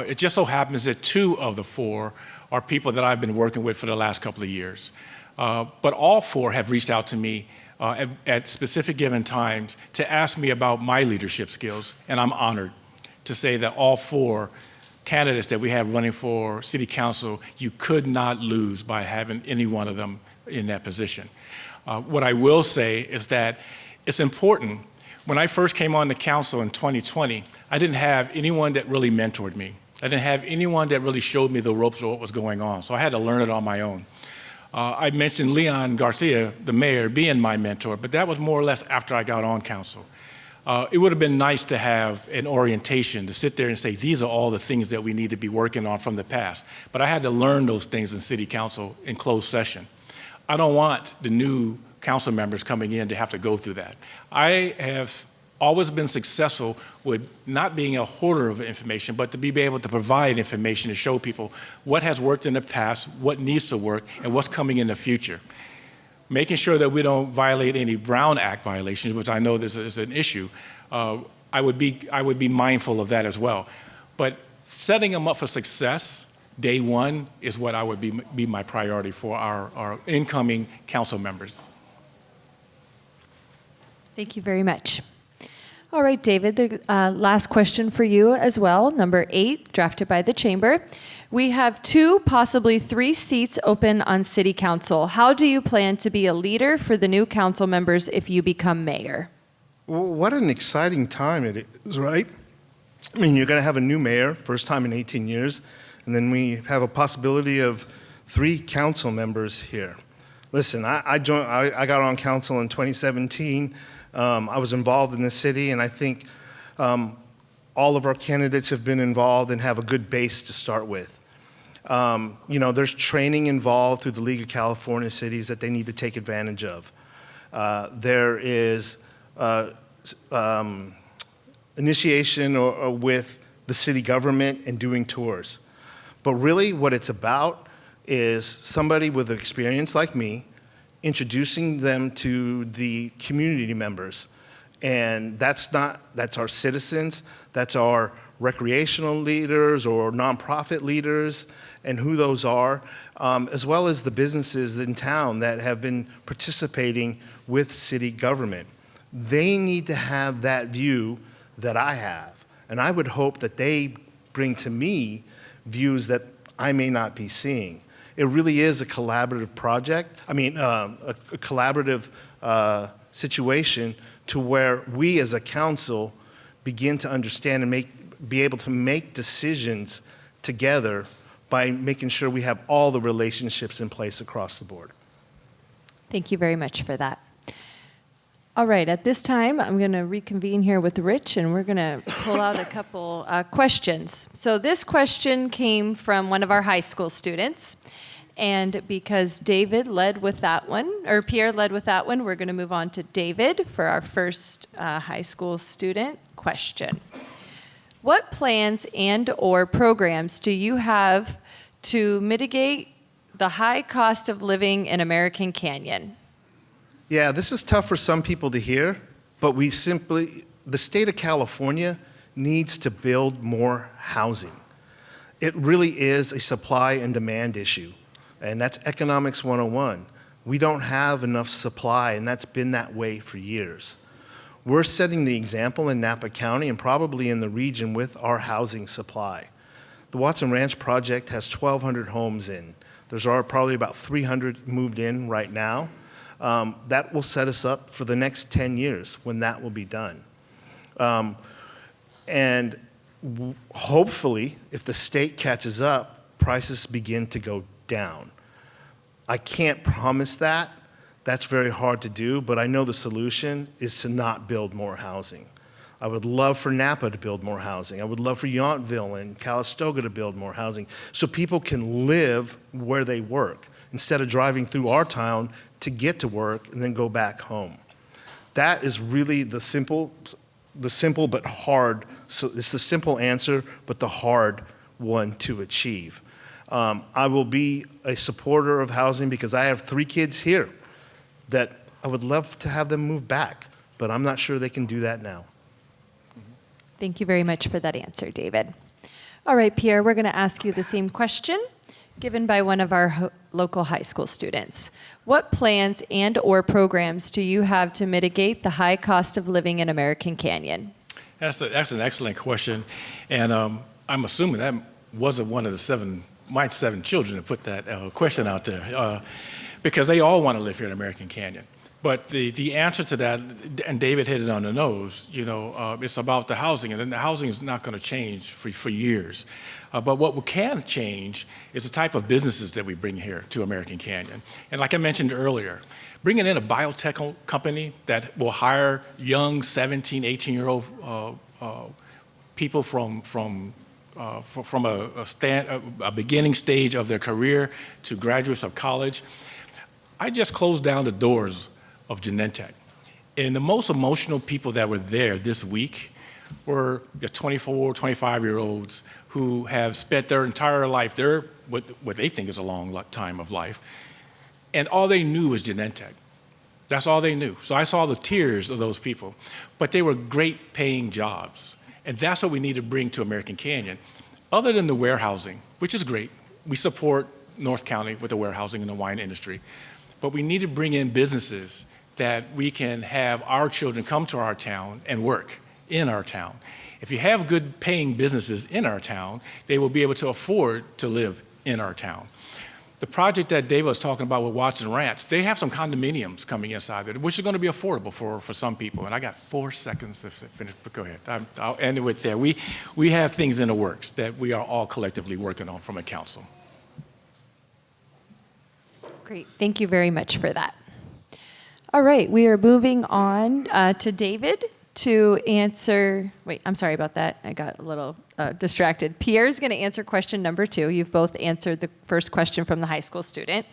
It just so happens that 2 of the 4 are people that I've been working with for the last couple of years. But all 4 have reached out to me at specific given times to ask me about my leadership skills, and I'm honored to say that all 4 candidates that we have running for city council, you could not lose by having any one of them in that position. What I will say is that it's important. When I first came on the council in 2020, I didn't have anyone that really mentored me. I didn't have anyone that really showed me the ropes of what was going on, so I had to learn it on my own. I mentioned Leon Garcia, the mayor, being my mentor, but that was more or less after I got on council. It would have been nice to have an orientation to sit there and say, these are all the things that we need to be working on from the past. But I had to learn those things in city council in closed session. I don't want the new council members coming in to have to go through that. I have always been successful with not being a hoarder of information, but to be able to provide information to show people what has worked in the past, what needs to work, and what's coming in the future. Making sure that we don't violate any Brown Act violations, which I know this is an issue, I would be mindful of that as well. But setting them up for success day one is what I would be my priority for our incoming council members. Thank you very much. All right, David, the last question for you as well, number 8, drafted by the chamber. We have 2, possibly 3 seats open on city council. How do you plan to be a leader for the new council members if you become mayor? Well, what an exciting time it is, right? I mean, you're going to have a new mayor, first time in 18 years, and then we have a possibility of 3 council members here. Listen, I got on council in 2017. I was involved in the city, and I think all of our candidates have been involved and have a good base to start with. There's training involved through the League of California Cities that they need to take advantage of. There is initiation with the city government and doing tours. But really what it's about is somebody with experience like me introducing them to the community members. And that's our citizens, that's our recreational leaders or nonprofit leaders and who those are, as well as the businesses in town that have been participating with city government. They need to have that view that I have. And I would hope that they bring to me views that I may not be seeing. It really is a collaborative project, a collaborative situation to where we as a council begin to understand and be able to make decisions together by making sure we have all the relationships in place across the board. Thank you very much for that. All right, at this time, I'm going to reconvene here with Rich, and we're going to pull out a couple questions. So this question came from one of our high school students, and because David led with that one, or Pierre led with that one, we're going to move on to David for our first high school student question. What plans and/or programs do you have to mitigate the high cost of living in American Canyon? Yeah, this is tough for some people to hear, but the state of California needs to build more housing. It really is a supply and demand issue, and that's economics 101. We don't have enough supply, and that's been that way for years. We're setting the example in Napa County and probably in the region with our housing supply. The Watson Ranch project has 1,200 homes in. There's probably about 300 moved in right now. That will set us up for the next 10 years when that will be done. And hopefully, if the state catches up, prices begin to go down. I can't promise that. That's very hard to do, but I know the solution is to not build more housing. I would love for Napa to build more housing. I would love for Yountville and Calistoga to build more housing so people can live where they work instead of driving through our town to get to work and then go back home. That is really the simple but hard, so it's the simple answer, but the hard one to achieve. I will be a supporter of housing because I have 3 kids here that I would love to have them move back, but I'm not sure they can do that now. Thank you very much for that answer, David. All right, Pierre, we're going to ask you the same question given by one of our local high school students. What plans and/or programs do you have to mitigate the high cost of living in American Canyon? That's an excellent question, and I'm assuming that wasn't one of my seven children to put that question out there, because they all want to live here in American Canyon. But the answer to that, and David hit it on the nose, it's about the housing, and then the housing is not going to change for years. But what can change is the type of businesses that we bring here to American Canyon. And like I mentioned earlier, bringing in a biotech company that will hire young 17, 18-year-old people from a beginning stage of their career to graduates of college. I just closed down the doors of Genentech. And the most emotional people that were there this week were the 24, 25-year-olds who have spent their entire life there, what they think is a long time of life, and all they knew was Genentech. That's all they knew. So I saw the tears of those people, but they were great paying jobs. And that's what we need to bring to American Canyon. Other than the warehousing, which is great, we support North County with the warehousing and the wine industry, but we need to bring in businesses that we can have our children come to our town and work in our town. If you have good paying businesses in our town, they will be able to afford to live in our town. The project that Dave was talking about with Watson Ranch, they have some condominiums coming inside there, which is going to be affordable for some people. And I got 4 seconds to finish, but go ahead. I'll end it with there. We have things in the works that we are all collectively working on from a council. Great. Thank you very much for that. All right. We are moving on to David to answer. Wait, I'm sorry about that. I got a little distracted. Pierre's going to answer question number 2. You've both answered the first question from the high school student.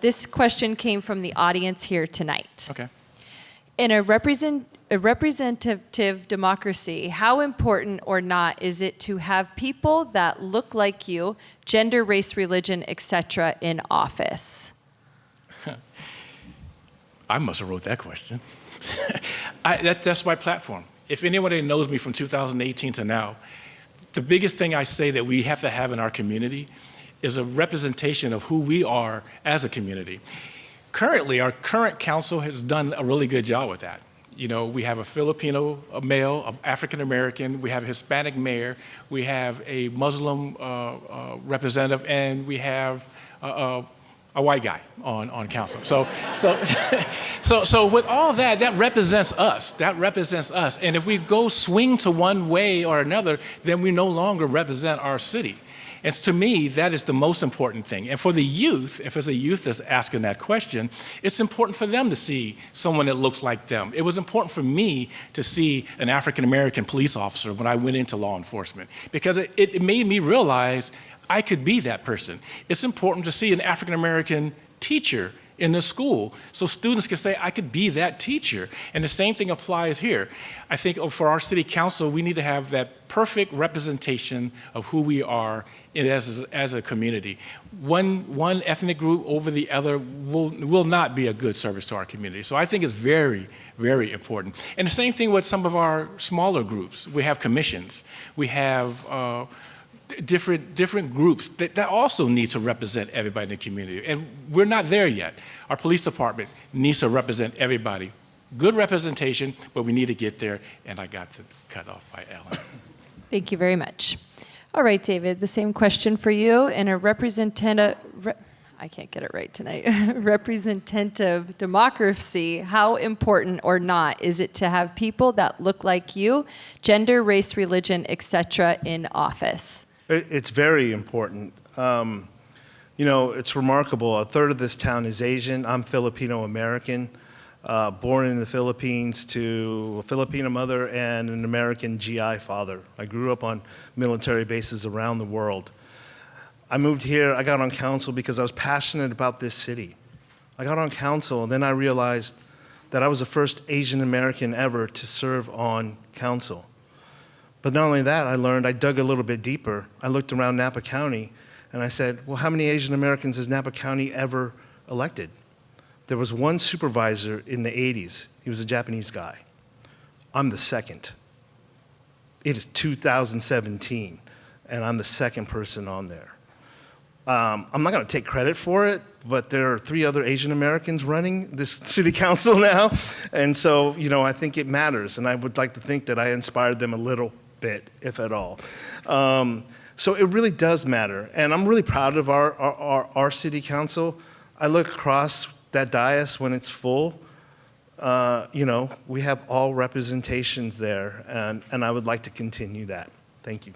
This question came from the audience here tonight. Okay. In a representative democracy, how important or not is it to have people that look like you, gender, race, religion, etc., in office? I must have wrote that question. That's my platform. If anybody knows me from 2018 to now, the biggest thing I say that we have to have in our community is a representation of who we are as a community. Currently, our current council has done a really good job with that. We have a Filipino male, an African American, we have a Hispanic mayor, we have a Muslim representative, and we have a white guy on council. So with all that represents us. That represents us. And if we go swing to one way or another, then we no longer represent our city. And to me, that is the most important thing. And for the youth, if it's a youth that's asking that question, it's important for them to see someone that looks like them. It was important for me to see an African-American police officer when I went into law enforcement, because it made me realize I could be that person. It's important to see an African-American teacher in the school so students can say, I could be that teacher. And the same thing applies here. I think for our city council, we need to have that perfect representation of who we are as a community. One ethnic group over the other will not be a good service to our community. So I think it's very, very important. And the same thing with some of our smaller groups. We have commissions. We have different groups that also need to represent everybody in the community. And we're not there yet. Our police department needs to represent everybody. Good representation, but we need to get there. And I got cut off by Ellen. Thank you very much. All right, David, the same question for you. In a I can't get it right tonight. Representative democracy, how important or not is it to have people that look like you, gender, race, religion, etc., in office? It's very important. It's remarkable. A third of this town is Asian. I'm Filipino American, born in the Philippines to a Filipino mother and an American GI father. I grew up on military bases around the world. I moved here, I got on council because I was passionate about this city. I got on council, and then I realized that I was the first Asian American ever to serve on council. But not only that, I dug a little bit deeper. I looked around Napa County, and I said, well, how many Asian Americans has Napa County ever elected? There was one supervisor in the 80s. He was a Japanese guy. I'm the second. It is 2017, and I'm the second person on there. I'm not going to take credit for it, but there are 3 other Asian Americans running this city council now. And so, I think it matters. And I would like to think that I inspired them a little bit, if at all. So it really does matter. And I'm really proud of our city council. I look across that dais when it's full. We have all representations there, and I would like to continue that. Thank you.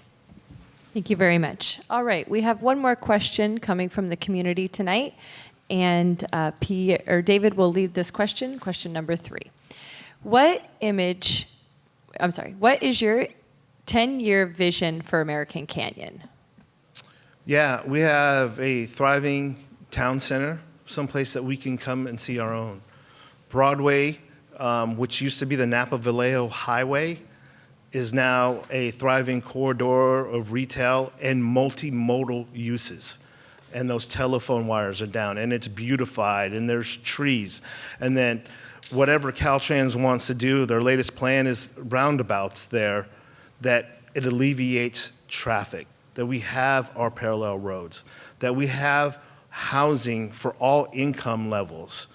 Thank you very much. All right, we have one more question coming from the community tonight, and David will lead this question number 3. What is your 10-year vision for American Canyon? Yeah, we have a thriving town center, someplace that we can come and see our own. Broadway, which used to be the Napa Vallejo Highway, is now a thriving corridor of retail and multimodal uses. And those telephone wires are down, and it's beautified, and there's trees. And then whatever Caltrans wants to do, their latest plan is roundabouts there, that it alleviates traffic, that we have our parallel roads, that we have housing for all income levels,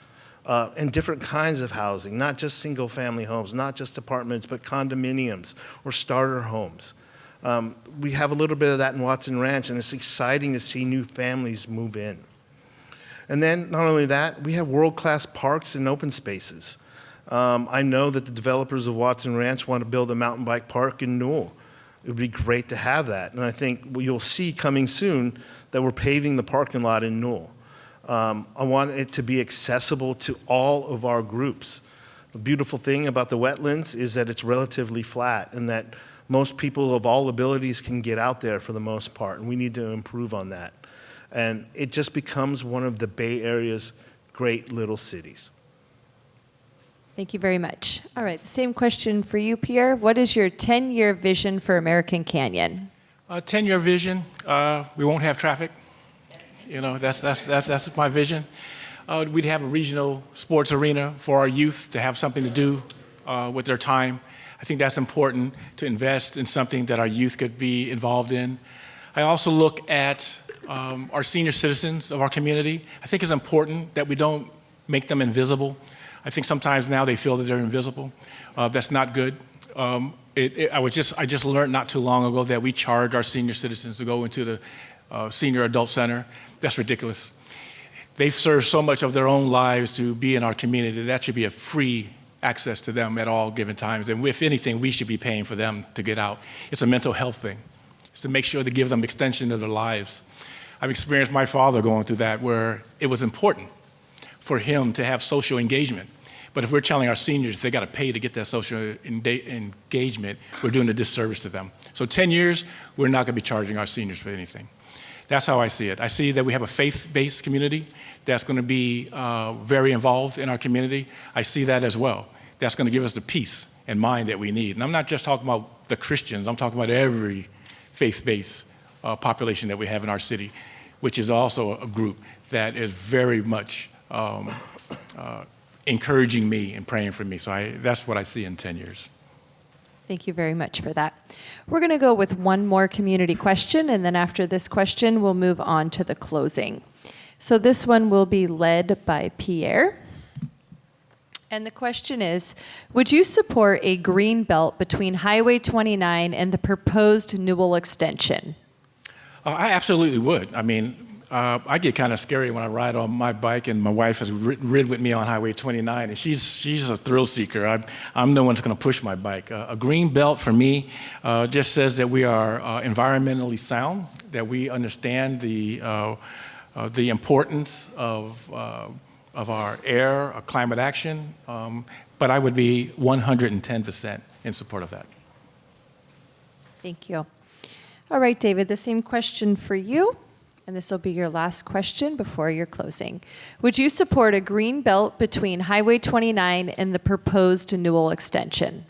and different kinds of housing, not just single-family homes, not just apartments, but condominiums or starter homes. We have a little bit of that in Watson Ranch, and it's exciting to see new families move in. And then, not only that, we have world-class parks and open spaces. I know that the developers of Watson Ranch want to build a mountain bike park in Newell. It would be great to have that. And I think you'll see coming soon that we're paving the parking lot in Newell. I want it to be accessible to all of our groups. The beautiful thing about the wetlands is that it's relatively flat and that most people of all abilities can get out there for the most part, and we need to improve on that. And it just becomes one of the Bay Area's great little cities. Thank you very much. All right, same question for you, Pierre. What is your 10-year vision for American Canyon? 10-year vision, we won't have traffic. That's my vision. We'd have a regional sports arena for our youth to have something to do with their time. I think that's important to invest in something that our youth could be involved in. I also look at our senior citizens of our community. I think it's important that we don't make them invisible. I think sometimes now they feel that they're invisible. That's not good. I just learned not too long ago that we charge our senior citizens to go into the senior adult center. That's ridiculous. They've served so much of their own lives to be in our community. That should be a free access to them at all given times. And if anything, we should be paying for them to get out. It's a mental health thing. It's to make sure to give them extension of their lives. I've experienced my father going through that, where it was important for him to have social engagement. But if we're telling our seniors they got to pay to get that social engagement, we're doing a disservice to them. So 10 years, we're not going to be charging our seniors for anything. That's how I see it. I see that we have a faith-based community that's going to be very involved in our community. I see that as well. That's going to give us the peace and mind that we need. And I'm not just talking about the Christians. I'm talking about every faith-based population that we have in our city, which is also a group that is very much encouraging me and praying for me. So that's what I see in 10 years. Thank you very much for that. We're going to go with one more community question, and then after this question, we'll move on to the closing. So this one will be led by Pierre. And the question is, would you support a green belt between Highway 29 and the proposed Newell extension? I absolutely would. I mean, I get kind of scary when I ride on my bike, and my wife has rid with me on Highway 29, and she's a thrill seeker. I'm the one that's going to push my bike. A green belt for me just says that we are environmentally sound, that we understand the importance of our air, climate action, but I would be 110% in support of that. Thank you. All right, David, the same question for you. And this will be your last question before your closing. Would you support a green belt between Highway 29 and the proposed Newell extension?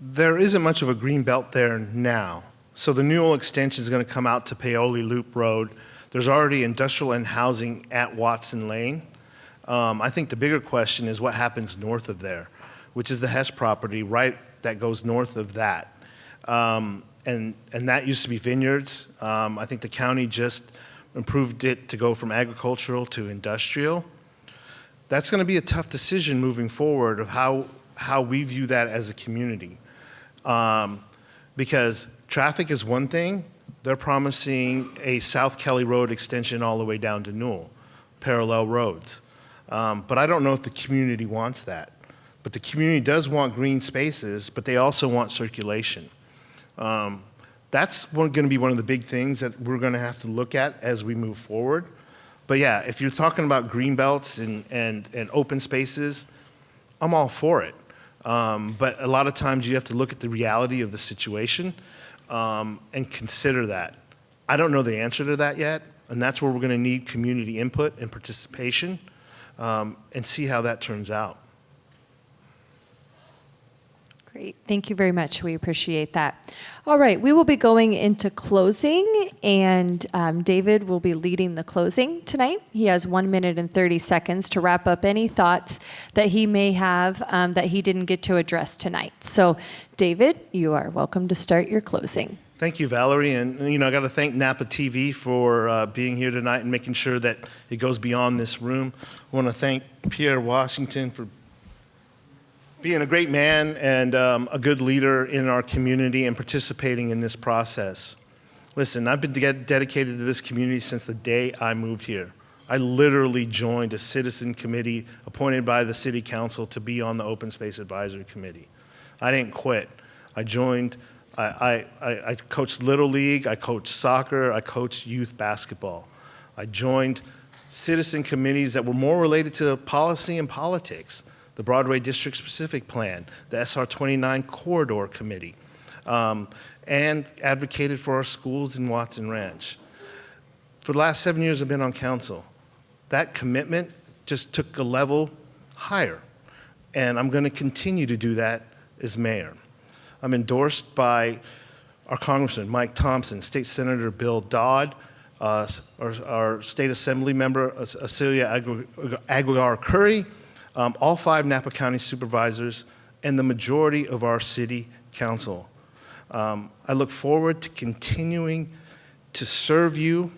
There isn't much of a green belt there now. So the Newell extension is going to come out to Paoli Loop Road. There's already industrial and housing at Watson Lane. I think the bigger question is what happens north of there, which is the Hess property right that goes north of that. And that used to be vineyards. I think the county just improved it to go from agricultural to industrial. That's going to be a tough decision moving forward of how we view that as a community. Because traffic is one thing, They're promising a South Kelly Road extension all the way down to Newell, parallel roads. But I don't know if the community wants that. But the community does want green spaces, but they also want circulation. That's going to be one of the big things that we're going to have to look at as we move forward. But yeah, if you're talking about green belts and open spaces, I'm all for it. But a lot of times you have to look at the reality of the situation and consider that. I don't know the answer to that yet, and that's where we're going to need community input and participation and see how that turns out. Great. Thank you very much. We appreciate that. All right. We will be going into closing, and David will be leading the closing tonight. He has 1 minute and 30 seconds to wrap up any thoughts that he may have that he didn't get to address tonight. So, David, you are welcome to start your closing. Thank you, Valerie. And, I got to thank Napa TV for being here tonight and making sure that it goes beyond this room. I want to thank Pierre Washington for being a great man and a good leader in our community and participating in this process. Listen, I've been dedicated to this community since the day I moved here. I literally joined a citizen committee appointed by the city council to be on the Open Space Advisory Committee. I didn't quit. I joined, I coached Little League, I coached soccer, I coached youth basketball. I joined citizen committees that were more related to policy and politics. The Broadway District Specific Plan, the SR 29 Corridor Committee, and advocated for our schools in Watson Ranch. For the last 7 years I've been on council. That commitment just took a level higher, and I'm going to continue to do that as mayor. I'm endorsed by our Congressman Mike Thompson, State Senator Bill Dodd, our State Assembly member Celia Aguilar-Curry, all 5 Napa County supervisors, and the majority of our city council. I look forward to continuing to serve you,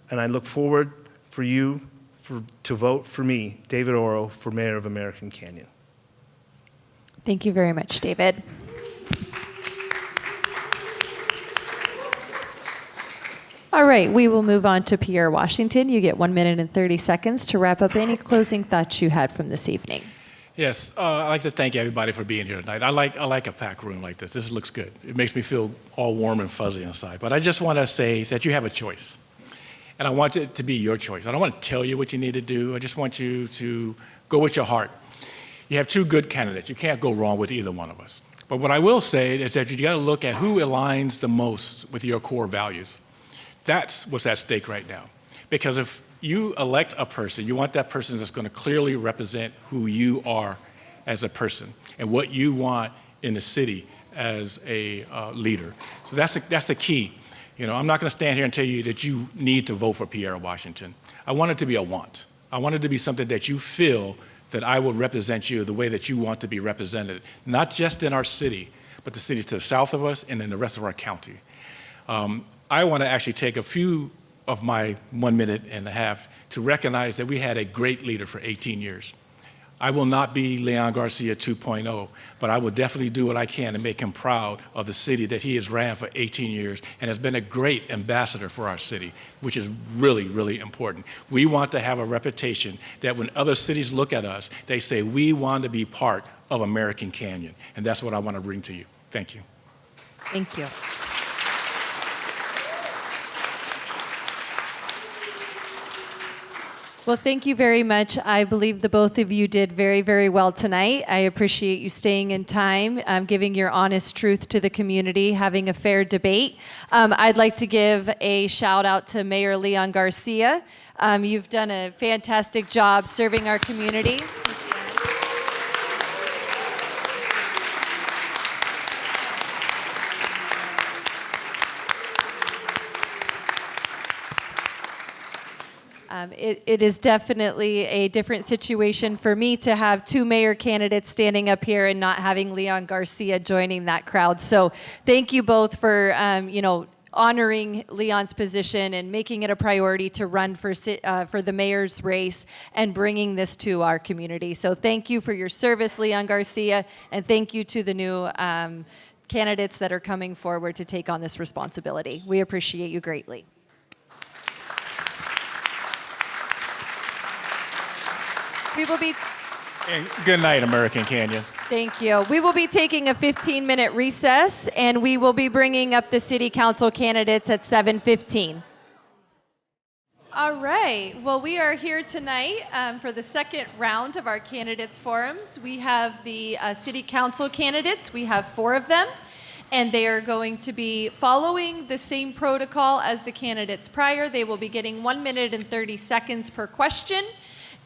and I look forward for you to vote for me, David Oro, for mayor of American Canyon. Thank you very much, David. All right, we will move on to Pierre Washington. You get 1 minute and 30 seconds to wrap up any closing thoughts you had from this evening. Yes, I'd like to thank everybody for being here tonight. I like a packed room like this. This looks good. It makes me feel all warm and fuzzy inside. But I just want to say that you have a choice. And I want it to be your choice. I don't want to tell you what you need to do. I just want you to go with your heart. You have 2 good candidates. You can't go wrong with either one of us. But what I will say is that you got to look at who aligns the most with your core values. That's what's at stake right now. Because if you elect a person, you want that person that's going to clearly represent who you are as a person and what you want in the city as a leader. So that's the key. I'm not going to stand here and tell you that you need to vote for Pierre Washington. I want it to be a want. I want it to be something that you feel that I will represent you the way that you want to be represented, not just in our city, but the cities to the south of us and in the rest of our county. I want to actually take a few of my 1 minute and a half to recognize that we had a great leader for 18 years. I will not be Leon Garcia 2.0, but I will definitely do what I can to make him proud of the city that he has ran for 18 years and has been a great ambassador for our city, which is really, really important. We want to have a reputation that when other cities look at us, they say, we want to be part of American Canyon. And that's what I want to bring to you. Thank you. Thank you. Well, thank you very much. I believe the both of you did very, very well tonight. I appreciate you staying in time, giving your honest truth to the community, having a fair debate. I'd like to give a shout out to Mayor Leon Garcia. You've done a fantastic job serving our community. It is definitely a different situation for me to have 2 mayor candidates standing up here and not having Leon Garcia joining that crowd. So thank you both for, honoring Leon's position and making it a priority to run for the mayor's race and bringing this to our community. So thank you for your service, Leon Garcia, and thank you to the new candidates that are coming forward to take on this responsibility. We appreciate you greatly. We will be... And good night, American Canyon. Thank you. We will be taking a 15-minute recess, and we will be bringing up the city council candidates at 7:15. All right. Well, we are here tonight for the second round of our candidates forums. We have the city council candidates. We have 4 of them, and they are going to be following the same protocol as the candidates prior. They will be getting 1 minute and 30 seconds per question.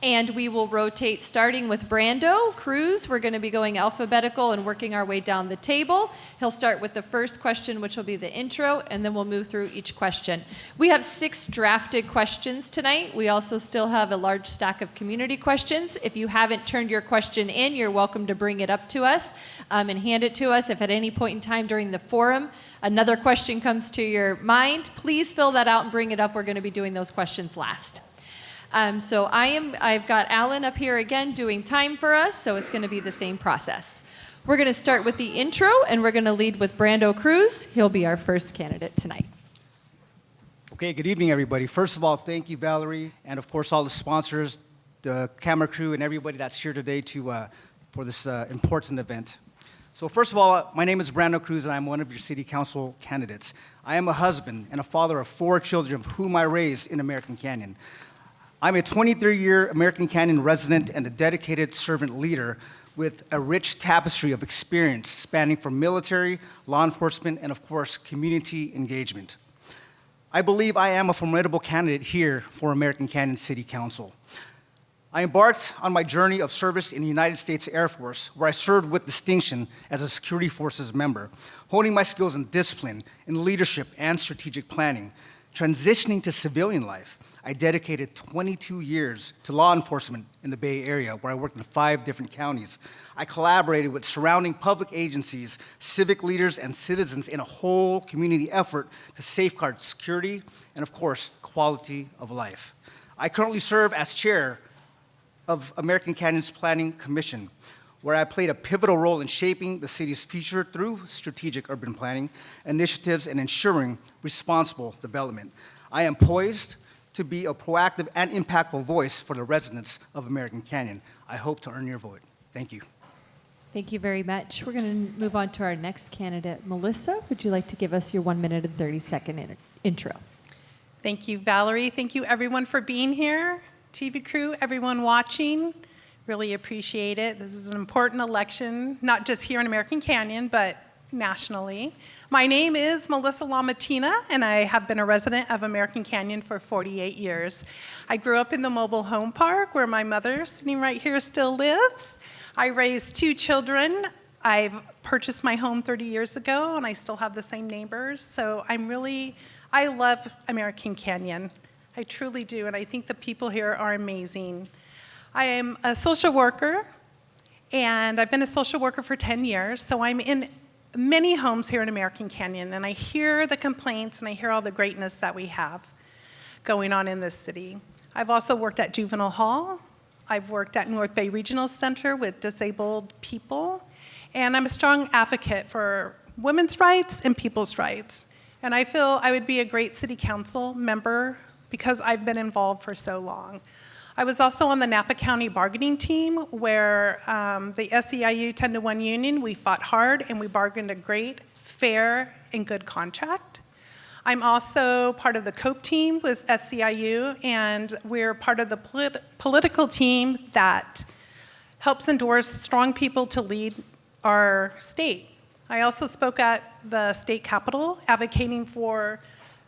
And we will rotate starting with Brando Cruz. We're going to be going alphabetical and working our way down the table. He'll start with the first question, which will be the intro, and then we'll move through each question. We have 6 drafted questions tonight. We also still have a large stack of community questions. If you haven't turned your question in, you're welcome to bring it up to us and hand it to us. If at any point in time during the forum another question comes to your mind, please fill that out and bring it up. We're going to be doing those questions last. So I've got Alan up here again doing time for us, so it's going to be the same process. We're going to start with the intro, and we're going to lead with Brando Cruz. He'll be our first candidate tonight. Okay, good evening, everybody. First of all, thank you, Valerie, and of course, all the sponsors, the camera crew, and everybody that's here today for this important event. So first of all, my name is Brando Cruz, and I'm one of your city council candidates. I am a husband and a father of 4 children, of whom I raised in American Canyon. I'm a 23-year American Canyon resident and a dedicated servant leader with a rich tapestry of experience spanning from military, law enforcement, and of course, community engagement. I believe I am a formidable candidate here for American Canyon City Council. I embarked on my journey of service in the United States Air Force, where I served with distinction as a security forces member, honing my skills in discipline, in leadership, and strategic planning. Transitioning to civilian life, I dedicated 22 years to law enforcement in the Bay Area, where I worked in 5 different counties. I collaborated with surrounding public agencies, civic leaders, and citizens in a whole community effort to safeguard security and, of course, quality of life. I currently serve as chair of American Canyon's Planning Commission, where I played a pivotal role in shaping the city's future through strategic urban planning initiatives and ensuring responsible development. I am poised to be a proactive and impactful voice for the residents of American Canyon. I hope to earn your vote. Thank you. Thank you very much. We're going to move on to our next candidate. Melissa, would you like to give us your 1 minute and 30 second intro? Thank you, Valerie. Thank you, everyone, for being here. TV crew, everyone watching, really appreciate it. This is an important election, not just here in American Canyon, but nationally. My name is Melissa Lamatina, and I have been a resident of American Canyon for 48 years. I grew up in the mobile home park where my mother, sitting right here, still lives. I raised 2 children. I've purchased my home 30 years ago, and I still have the same neighbors. So I love American Canyon. I truly do, and I think the people here are amazing. I am a social worker, and I've been a social worker for 10 years, so I'm in many homes here in American Canyon, and I hear the complaints and I hear all the greatness that we have going on in this city. I've also worked at Juvenile Hall. I've worked at North Bay Regional Center with disabled people, and I'm a strong advocate for women's rights and people's rights. And I feel I would be a great city council member because I've been involved for so long. I was also on the Napa County bargaining team where the SEIU 10-to-1 union, we fought hard and we bargained a great, fair, and good contract. I'm also part of the COPE team with SEIU, and we're part of the political team that helps endorse strong people to lead our state. I also spoke at the state capitol advocating for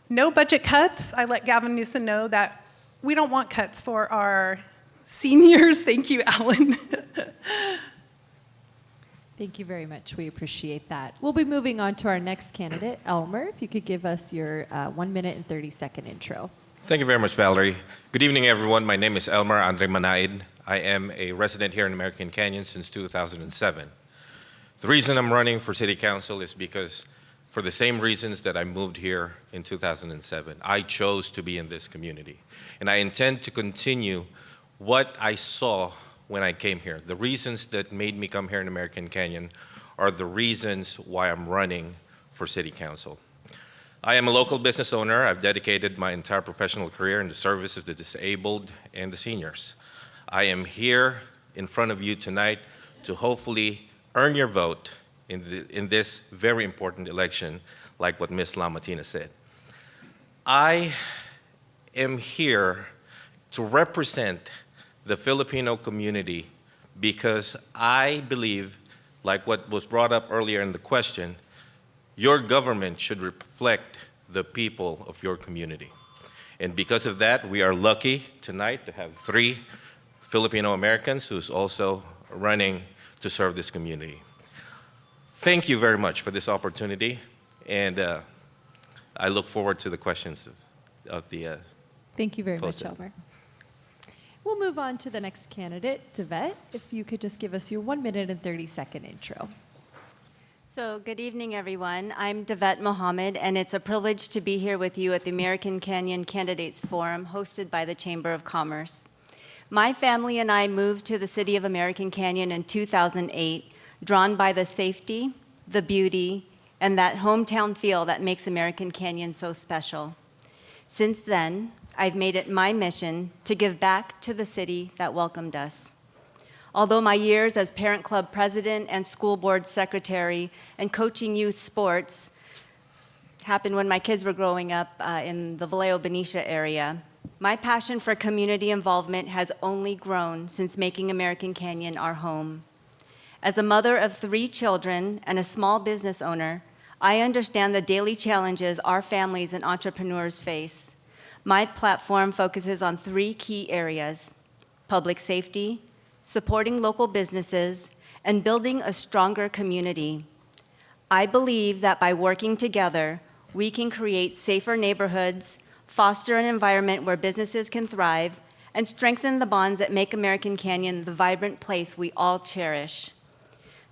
no budget cuts. I let Gavin Newsom know that we don't want cuts for our seniors. Thank you, Alan. Thank you very much. We appreciate that. We'll be moving on to our next candidate, Elmer. If you could give us your 1 minute and 30 second intro. Thank you very much, Valerie. Good evening, everyone. My name is Elmer Andre Manaid. I am a resident here in American Canyon since 2007. The reason I'm running for city council is because for the same reasons that I moved here in 2007, I chose to be in this community. And I intend to continue what I saw when I came here. The reasons that made me come here in American Canyon are the reasons why I'm running for City Council. I am a local business owner. I've dedicated my entire professional career in the service of the disabled and the seniors. I am here in front of you tonight to hopefully earn your vote in this very important election, like what Ms. Lamatina said. I am here to represent the Filipino community because I believe, like what was brought up earlier in the question, your government should reflect the people of your community. And because of that, we are lucky tonight to have 3 Filipino Americans who's also running to serve this community. Thank you very much for this opportunity, and I look forward to the questions of the Thank you very much, posted. Elmer. We'll move on to the next candidate, Devet. If you could just give us your 1 minute and 30-second intro. So, good evening, everyone. I'm Devet Mohammed, and it's a privilege to be here with you at the American Canyon Candidates Forum hosted by the Chamber of Commerce. My family and I moved to the city of American Canyon in 2008, drawn by the safety, the beauty, and that hometown feel that makes American Canyon so special. Since then, I've made it my mission to give back to the city that welcomed us. Although my years as Parent Club president and school board secretary and coaching youth sports happened when my kids were growing up in the Vallejo Benicia area, my passion for community involvement has only grown since making American Canyon our home. As a mother of 3 children and a small business owner, I understand the daily challenges our families and entrepreneurs face. My platform focuses on 3 key areas: public safety, supporting local businesses, and building a stronger community. I believe that by working together, we can create safer neighborhoods, foster an environment where businesses can thrive, and strengthen the bonds that make American Canyon the vibrant place we all cherish.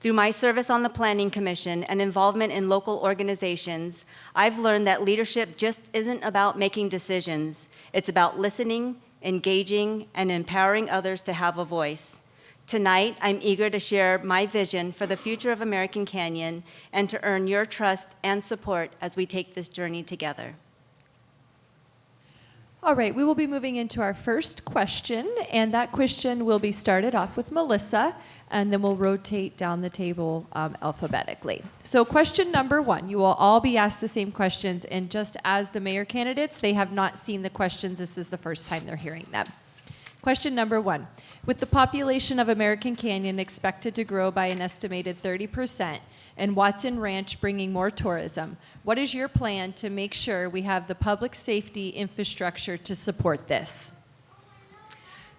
Through my service on the Planning Commission and involvement in local organizations, I've learned that leadership just isn't about making decisions. It's about listening, engaging, and empowering others to have a voice. Tonight, I'm eager to share my vision for the future of American Canyon and to earn your trust and support as we take this journey together. All right, we will be moving into our first question, and that question will be started off with Melissa, and then we'll rotate down the table alphabetically. So question number 1, you will all be asked the same questions, and just as the mayor candidates, they have not seen the questions. This is the first time they're hearing them. Question number 1, with the population of American Canyon expected to grow by an estimated 30%, and Watson Ranch bringing more tourism, what is your plan to make sure we have the public safety infrastructure to support this?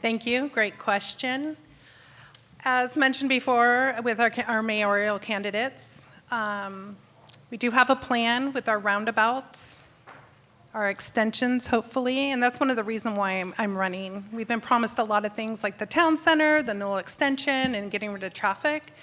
Thank you. Great question. As mentioned before with our mayoral candidates, we do have a plan with our roundabouts, our extensions, hopefully, and that's one of the reasons why I'm running. We've been promised a lot of things like the town center, the Knoll extension, and getting rid of traffic.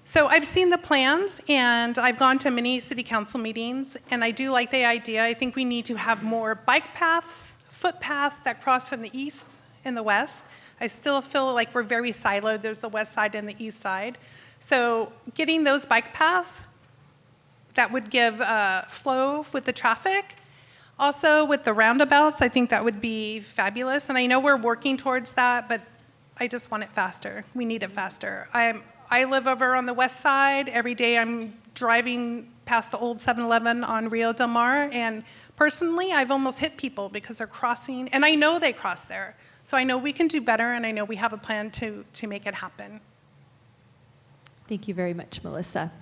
So I've seen the plans, and I've gone to many city council meetings, and I do like the idea. I think we need to have more bike paths, footpaths that cross from the east and the west. I still feel like we're very siloed. There's the west side and the east side. So getting those bike paths, that would give flow with the traffic. Also, with the roundabouts, I think that would be fabulous. And I know we're working towards that, but I just want it faster. We need it faster. I live over on the west side. Every day I'm driving past the old 7-Eleven on Rio Del Mar, and personally, I've almost hit people because they're crossing, and I know they cross there. So I know we can do better, and I know we have a plan to make it happen. Thank you very much, Melissa.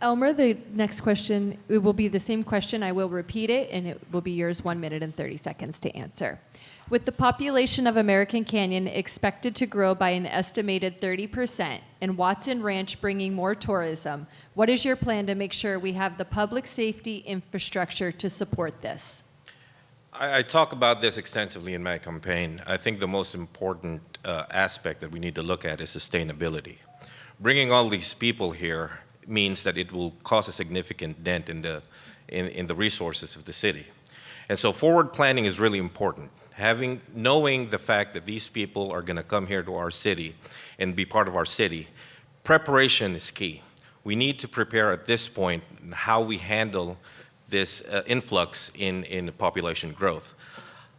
Elmer, the next question, it will be the same question. I will repeat it, and it will be yours 1 minute and 30 seconds to answer. With the population of American Canyon expected to grow by an estimated 30%, and Watson Ranch bringing more tourism, what is your plan to make sure we have the public safety infrastructure to support this? I talk about this extensively in my campaign. I think the most important aspect that we need to look at is sustainability. Bringing all these people here means that it will cause a significant dent in the resources of the city. And so forward planning is really important. Knowing the fact that these people are going to come here to our city and be part of our city, preparation is key. We need to prepare at this point how we handle this influx in population growth.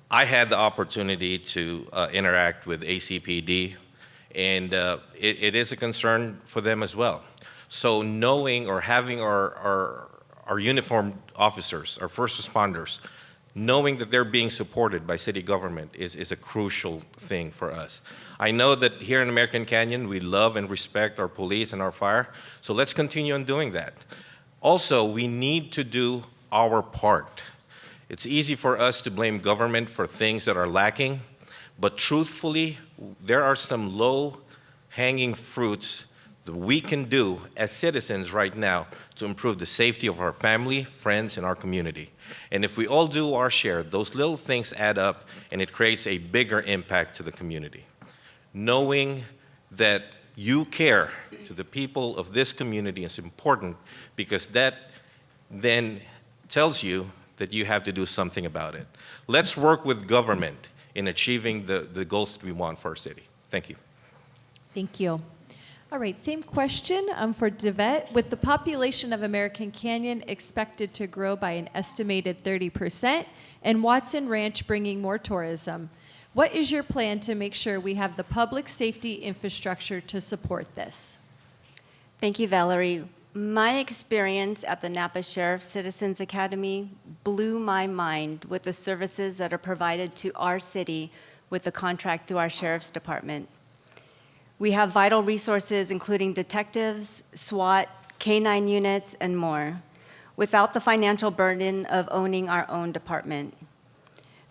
I had the opportunity to interact with ACPD, and it is a concern for them as well. So knowing or having our uniformed officers, our first responders, knowing that they're being supported by city government is a crucial thing for us. I know that here in American Canyon, we love and respect our police and our fire, so let's continue on doing that. Also, we need to do our part. It's easy for us to blame government for things that are lacking, but truthfully, there are some low-hanging fruits that we can do as citizens right now to improve the safety of our family, friends, and our community. And if we all do our share, those little things add up and it creates a bigger impact to the community. Knowing that you care to the people of this community is important because that then tells you that you have to do something about it. Let's work with government in achieving the goals that we want for our city. Thank you. Thank you. All right, same question for Devette. With the population of American Canyon expected to grow by an estimated 30% and Watson Ranch bringing more tourism, what is your plan to make sure we have the public safety infrastructure to support this? Thank you, Valerie. My experience at the Napa Sheriff Citizens Academy blew my mind with the services that are provided to our city with the contract through our Sheriff's Department. We have vital resources including detectives, SWAT, K-9 units, and more, without the financial burden of owning our own department.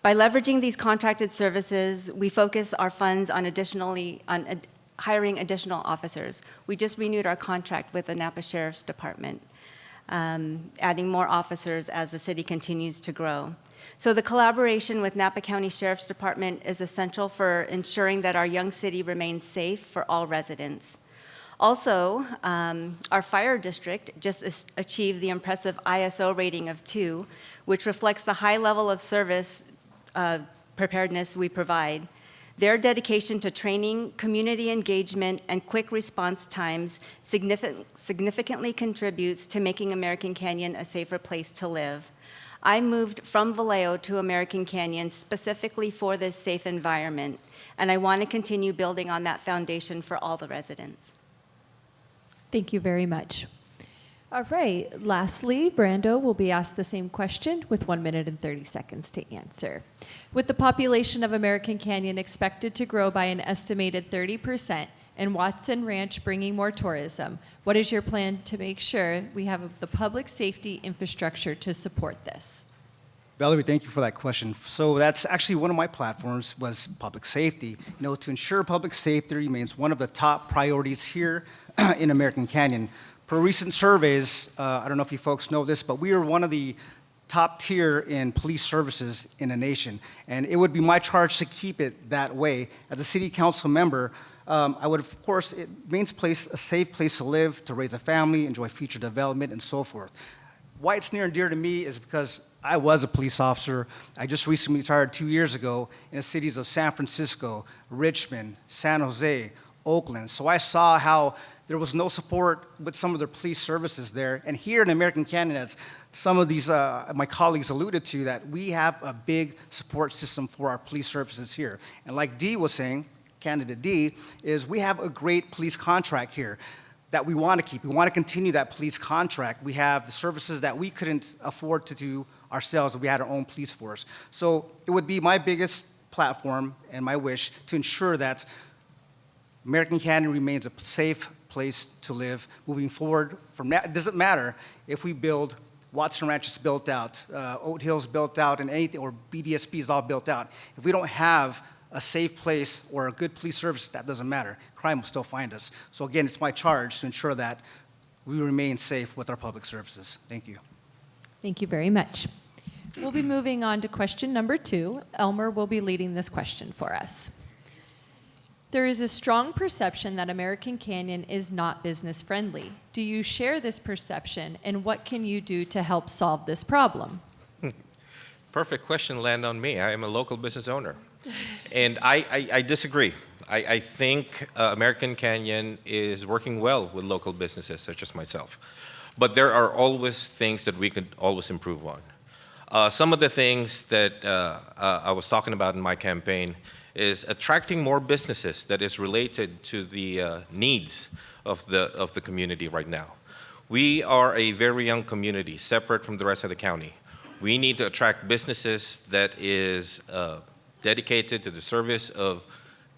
By leveraging these contracted services, we focus our funds on hiring additional officers. We just renewed our contract with the Napa Sheriff's Department, adding more officers as the city continues to grow. So the collaboration with Napa County Sheriff's Department is essential for ensuring that our young city remains safe for all residents. Also, our fire district just achieved the impressive ISO rating of 2, which reflects the high level of service preparedness we provide. Their dedication to training, community engagement, and quick response times significantly contributes to making American Canyon a safer place to live. I moved from Vallejo to American Canyon specifically for this safe environment, and I want to continue building on that foundation for all the residents. Thank you very much. All right, lastly, Brando will be asked the same question with 1 minute and 30 seconds to answer. With the population of American Canyon expected to grow by an estimated 30% and Watson Ranch bringing more tourism, what is your plan to make sure we have the public safety infrastructure to support this? Valerie, thank you for that question. So that's actually one of my platforms was public safety. To ensure public safety remains one of the top priorities here in American Canyon. Per recent surveys, I don't know if you folks know this, but we are one of the top tier in police services in the nation. And it would be my charge to keep it that way. As a city council member, I would, of course, it means a safe place to live, to raise a family, enjoy future development, and so forth. Why it's near and dear to me is because I was a police officer. I just recently retired 2 years ago in the cities of San Francisco, Richmond, San Jose, Oakland. So I saw how there was no support with some of the police services there. And here in American Canyon, as some of these my colleagues alluded to, that we have a big support system for our police services here. And like Dee was saying, candidate D, is we have a great police contract here that we want to keep. We want to continue that police contract. We have the services that we couldn't afford to do ourselves if we had our own police force. So it would be my biggest platform and my wish to ensure that American Canyon remains a safe place to live moving forward. From that, it doesn't matter if we build Watson Ranch is built out, Oat Hill's built out, and anything, or BDSP is all built out. If we don't have a safe place or a good police service, that doesn't matter. Crime will still find us. So again, it's my charge to ensure that we remain safe with our public services. Thank you. Thank you very much. We'll be moving on to question number 2. Elmer will be leading this question for us. There is a strong perception that American Canyon is not business friendly. Do you share this perception, and what can you do to help solve this problem? Perfect question land on me. I am a local business owner. And I disagree. I think American Canyon is working well with local businesses such as myself. But there are always things that we could always improve on. Some of the things that I was talking about in my campaign is attracting more businesses that is related to the needs of the community right now. We are a very young community, separate from the rest of the county. We need to attract businesses that is dedicated to the service of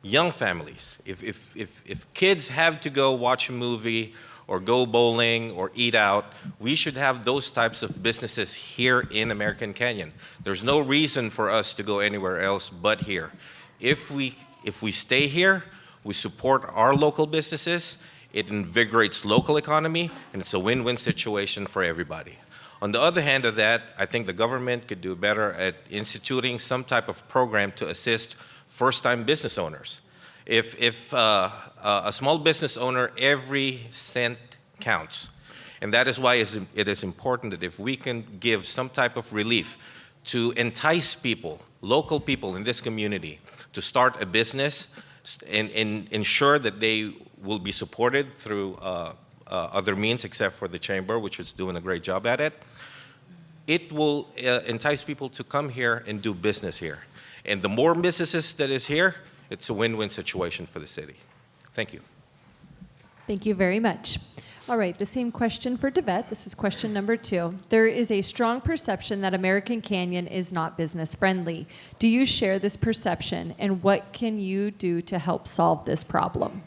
young families. If kids have to go watch a movie or go bowling or eat out, we should have those types of businesses here in American Canyon. There's no reason for us to go anywhere else but here. If we stay here, we support our local businesses, it invigorates local economy, and it's a win-win situation for everybody. On the other hand of that, I think the government could do better at instituting some type of program to assist first-time business owners. If a small business owner, every cent counts. And that is why it is important that if we can give some type of relief to entice people, local people in this community, to start a business and ensure that they will be supported through other means except for the chamber, which is doing a great job at it, it will entice people to come here and do business here. And the more businesses that is here, it's a win-win situation for the city. Thank you. Thank you very much. All right, the same question for Devet. This is question number 2. There is a strong perception that American Canyon is not business friendly. Do you share this perception, and what can you do to help solve this problem?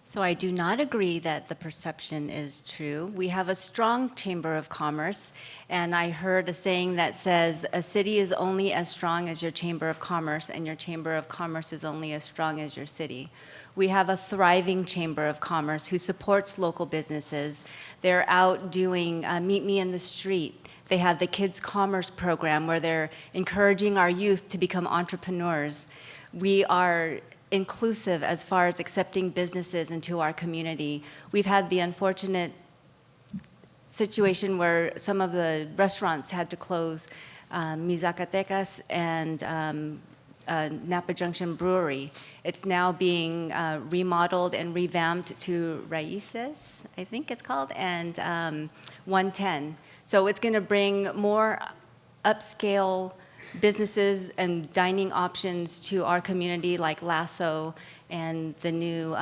So I do not agree that the perception is true. We have a strong Chamber of Commerce, and I heard a saying that says, a city is only as strong as your Chamber of Commerce, and your Chamber of Commerce is only as strong as your city. We have a thriving Chamber of Commerce who supports local businesses. They're out doing Meet Me in the Street. They have the Kids Commerce program where they're encouraging our youth to become entrepreneurs. We are inclusive as far as accepting businesses into our community. We've had the unfortunate situation where some of the restaurants had to close, Mizacatecas and Napa Junction Brewery. It's now being remodeled and revamped to Raíces, I think it's called, and 110. So it's going to bring more upscale businesses and dining options to our community, like Lasso and the new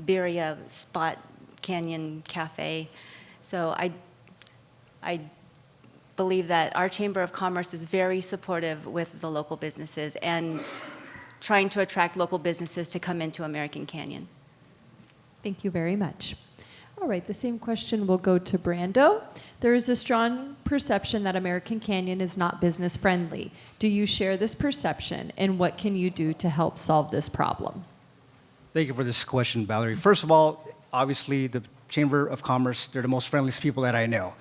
Birria Spot Canyon Cafe. So I believe that our Chamber of Commerce is very supportive with the local businesses and trying to attract local businesses to come into American Canyon. Thank you very much. All right, the same question will go to Brando. There is a strong perception that American Canyon is not business friendly. Do you share this perception, and what can you do to help solve this problem? Thank you for this question, Valerie. First of all, obviously, the Chamber of Commerce, they're the most friendliest people that I know.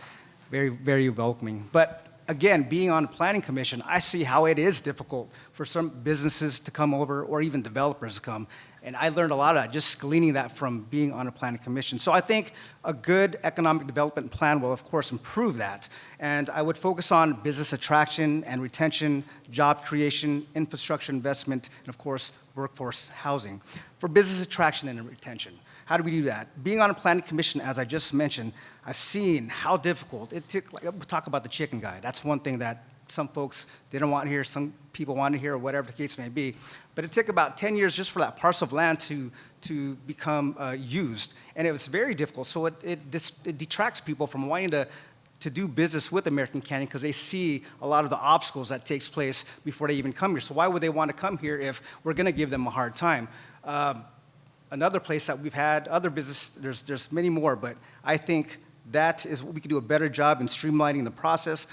Very, very welcoming. But again, being on the Planning Commission, I see how it is difficult for some businesses to come over or even developers to come. And I learned a lot of that just gleaning that from being on a Planning Commission. So I think a good economic development plan will, of course, improve that. And I would focus on business attraction and retention, job creation, infrastructure investment, and of course, workforce housing. For business attraction and retention, how do we do that? Being on a Planning Commission, as I just mentioned, I've seen how difficult it took. Like, we'll talk about the chicken guy. That's one thing that some folks didn't want to hear, some people wanted to hear, or whatever the case may be. But it took about 10 years just for that parcel of land to become used. And it was very difficult. So it detracts people from wanting to do business with American Canyon because they see a lot of the obstacles that takes place before they even come here. So why would they want to come here if we're going to give them a hard time? Another place that we've had other business, there's many more, but I think that is what we could do a better job in streamlining the process.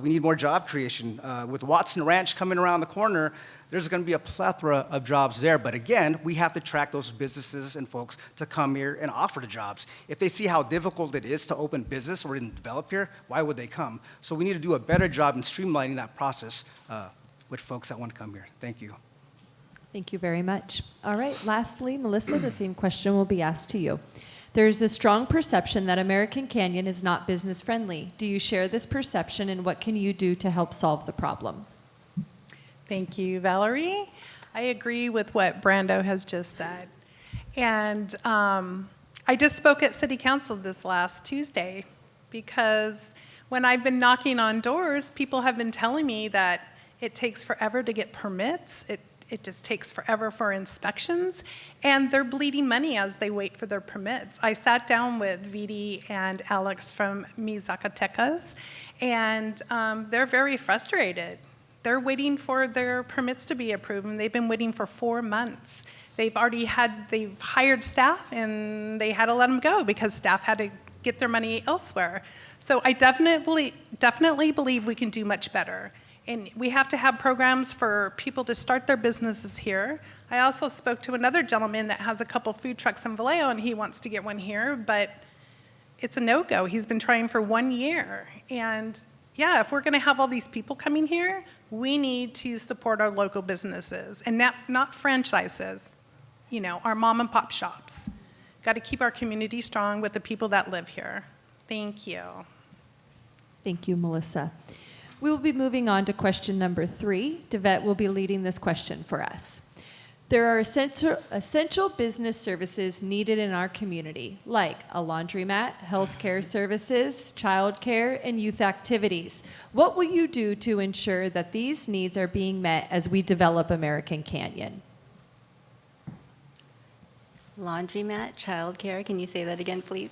We need more job creation. With Watson Ranch coming around the corner, there's going to be a plethora of jobs there. But again, we have to track those businesses and folks to come here and offer the jobs. If they see how difficult it is to open business or even develop here, why would they come? So we need to do a better job in streamlining that process with folks that want to come here. Thank you. Thank you very much. All right, lastly, Melissa, the same question will be asked to you. There's a strong perception that American Canyon is not business friendly. Do you share this perception, and what can you do to help solve the problem? Thank you, Valerie. I agree with what Brando has just said. And I just spoke at City Council this last Tuesday because when I've been knocking on doors, people have been telling me that it takes forever to get permits. It just takes forever for inspections, and they're bleeding money as they wait for their permits. I sat down with Vidi and Alex from Mi Zacatecas, and they're very frustrated. They're waiting for their permits to be approved, and they've been waiting for 4 months. They've hired staff, and they had to let them go because staff had to get their money elsewhere. So I definitely believe we can do much better. And we have to have programs for people to start their businesses here. I also spoke to another gentleman that has a couple food trucks in Vallejo, and he wants to get one here, but it's a no-go. He's been trying for 1 year. And yeah, if we're gonna have all these people coming here, we need to support our local businesses and not franchises, our mom and pop shops. Got to keep our community strong with the people that live here. Thank you. Thank you, Melissa. We will be moving on to question number 3. Devette will be leading this question for us. There are essential business services needed in our community, like a laundromat, healthcare services, childcare, and youth activities. What will you do to ensure that these needs are being met as we develop American Canyon? Laundromat, childcare. Can you say that again, please?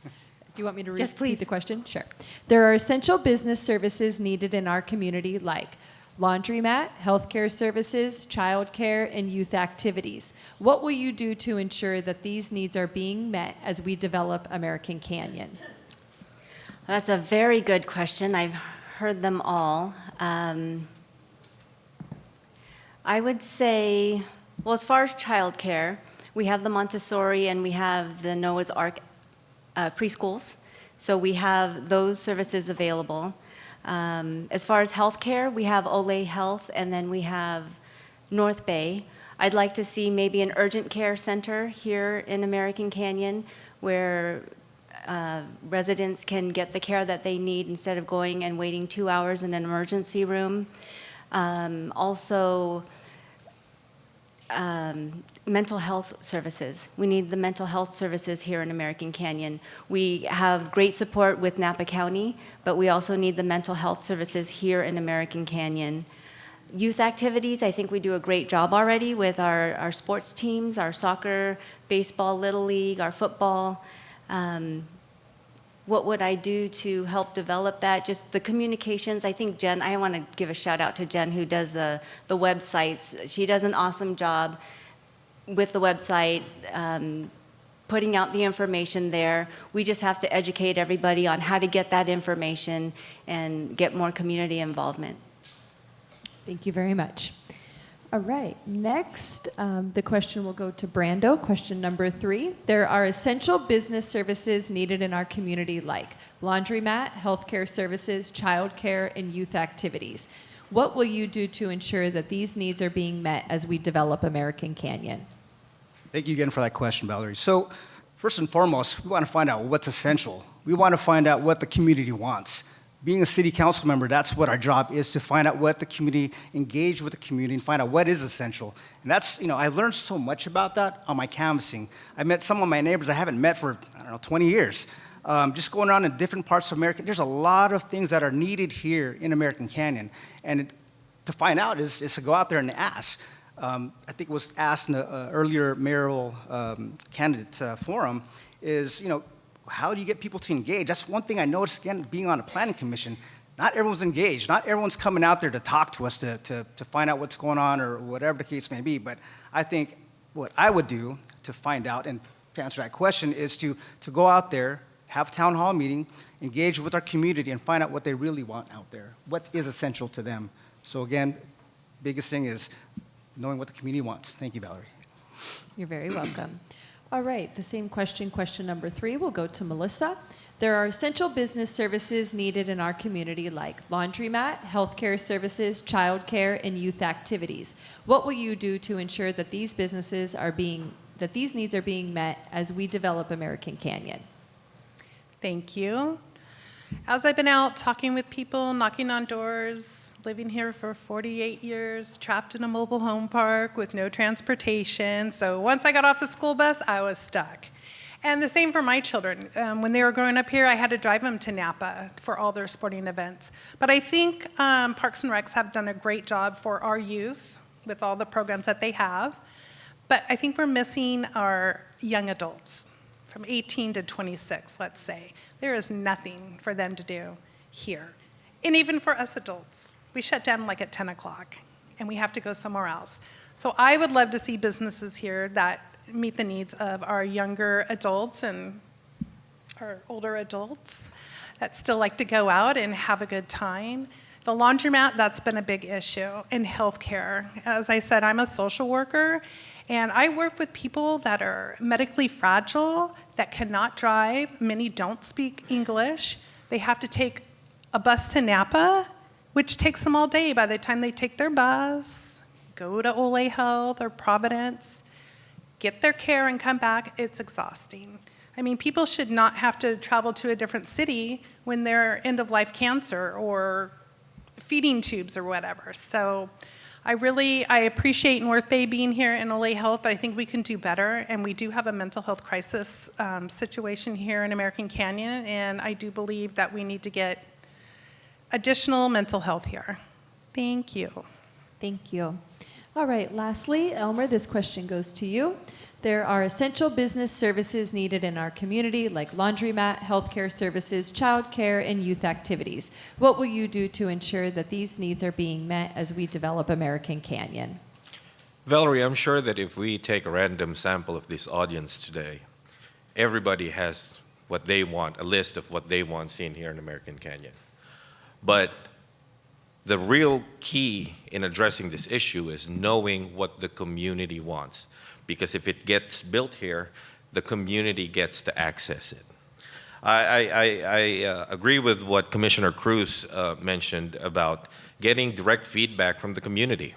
Do you want me to Yes, repeat please. the question? Sure. There are essential business services needed in our community like laundromat, healthcare services, childcare, and youth activities. What will you do to ensure that these needs are being met as we develop American Canyon? That's a very good question. I've heard them all. I would say, well, as far as childcare, we have the Montessori and we have the Noah's Ark preschools. So we have those services available. As far as healthcare, we have Olay Health, and then we have North Bay. I'd like to see maybe an urgent care center here in American Canyon where residents can get the care that they need instead of going and waiting 2 hours in an emergency room. Also, mental health services. We need the mental health services here in American Canyon. We have great support with Napa County, but we also need the mental health services here in American Canyon. Youth activities, I think we do a great job already with our sports teams, our soccer, baseball, Little League, our football. What would I do to help develop that? Just the communications. I think Jen, I want to give a shout out to Jen who does the websites. She does an awesome job with the website, putting out the information there. We just have to educate everybody on how to get that information and get more community involvement. Thank you very much. All right, next, the question will go to Brando, question number 3. There are essential business services needed in our community like laundromat, healthcare services, childcare, and youth activities. What will you do to ensure that these needs are being met as we develop American Canyon? Thank you again for that question, Valerie. So first and foremost, we want to find out what's essential. We want to find out what the community wants. Being a city council member, that's what our job is, to find out what the community, engage with the community, and find out what is essential. And that's, I learned so much about that on my canvassing. I met some of my neighbors I haven't met for, 20 years. Just going around in different parts of America, there's a lot of things that are needed here in American Canyon. And to find out is to go out there and ask. I think it was asked in the earlier mayoral candidate forum is, how do you get people to engage? That's one thing I noticed, again, being on a planning commission. Not everyone's engaged. Not everyone's coming out there to talk to us, to find out what's going on or whatever the case may be. But I think what I would do to find out and to answer that question is to go out there, have a town hall meeting, engage with our community, and find out what they really want out there, what is essential to them. So again, biggest thing is knowing what the community wants. Thank you, Valerie. You're very welcome. All right, the same question, question number 3, will go to Melissa. There are essential business services needed in our community like laundromat, healthcare services, childcare, and youth activities. What will you do to ensure that these needs are being met as we develop American Canyon? Thank you. As I've been out talking with people, knocking on doors, living here for 48 years, trapped in a mobile home park with no transportation. So once I got off the school bus, I was stuck. And the same for my children. When they were growing up here, I had to drive them to Napa for all their sporting events. But I think Parks and Recs have done a great job for our youth with all the programs that they have. But I think we're missing our young adults from 18 to 26, let's say. There is nothing for them to do here. And even for us adults, we shut down like at 10 o'clock and we have to go somewhere else. So I would love to see businesses here that meet the needs of our younger adults and our older adults that still like to go out and have a good time. The laundromat, that's been a big issue. In healthcare, as I said, I'm a social worker, and I work with people that are medically fragile, that cannot drive. Many don't speak English. They have to take a bus to Napa, which takes them all day by the time they take their bus, go to Ole Health or Providence, get their care and come back. It's exhausting. I mean, people should not have to travel to a different city when they're end-of-life cancer or feeding tubes or whatever. So I appreciate North Bay being here in Ole Health, but I think we can do better, and we do have a mental health crisis situation here in American Canyon, and I do believe that we need to get additional mental health here. Thank you. Thank you. All right, lastly, Elmer, this question goes to you. There are essential business services needed in our community, like laundromat, healthcare services, childcare, and youth activities. What will you do to ensure that these needs are being met as we develop American Canyon? Valerie, I'm sure that if we take a random sample of this audience today, everybody has what they want, a list of what they want seen here in American Canyon. But the real key in addressing this issue is knowing what the community wants. Because if it gets built here, the community gets to access it. I agree with what Commissioner Cruz mentioned about getting direct feedback from the community.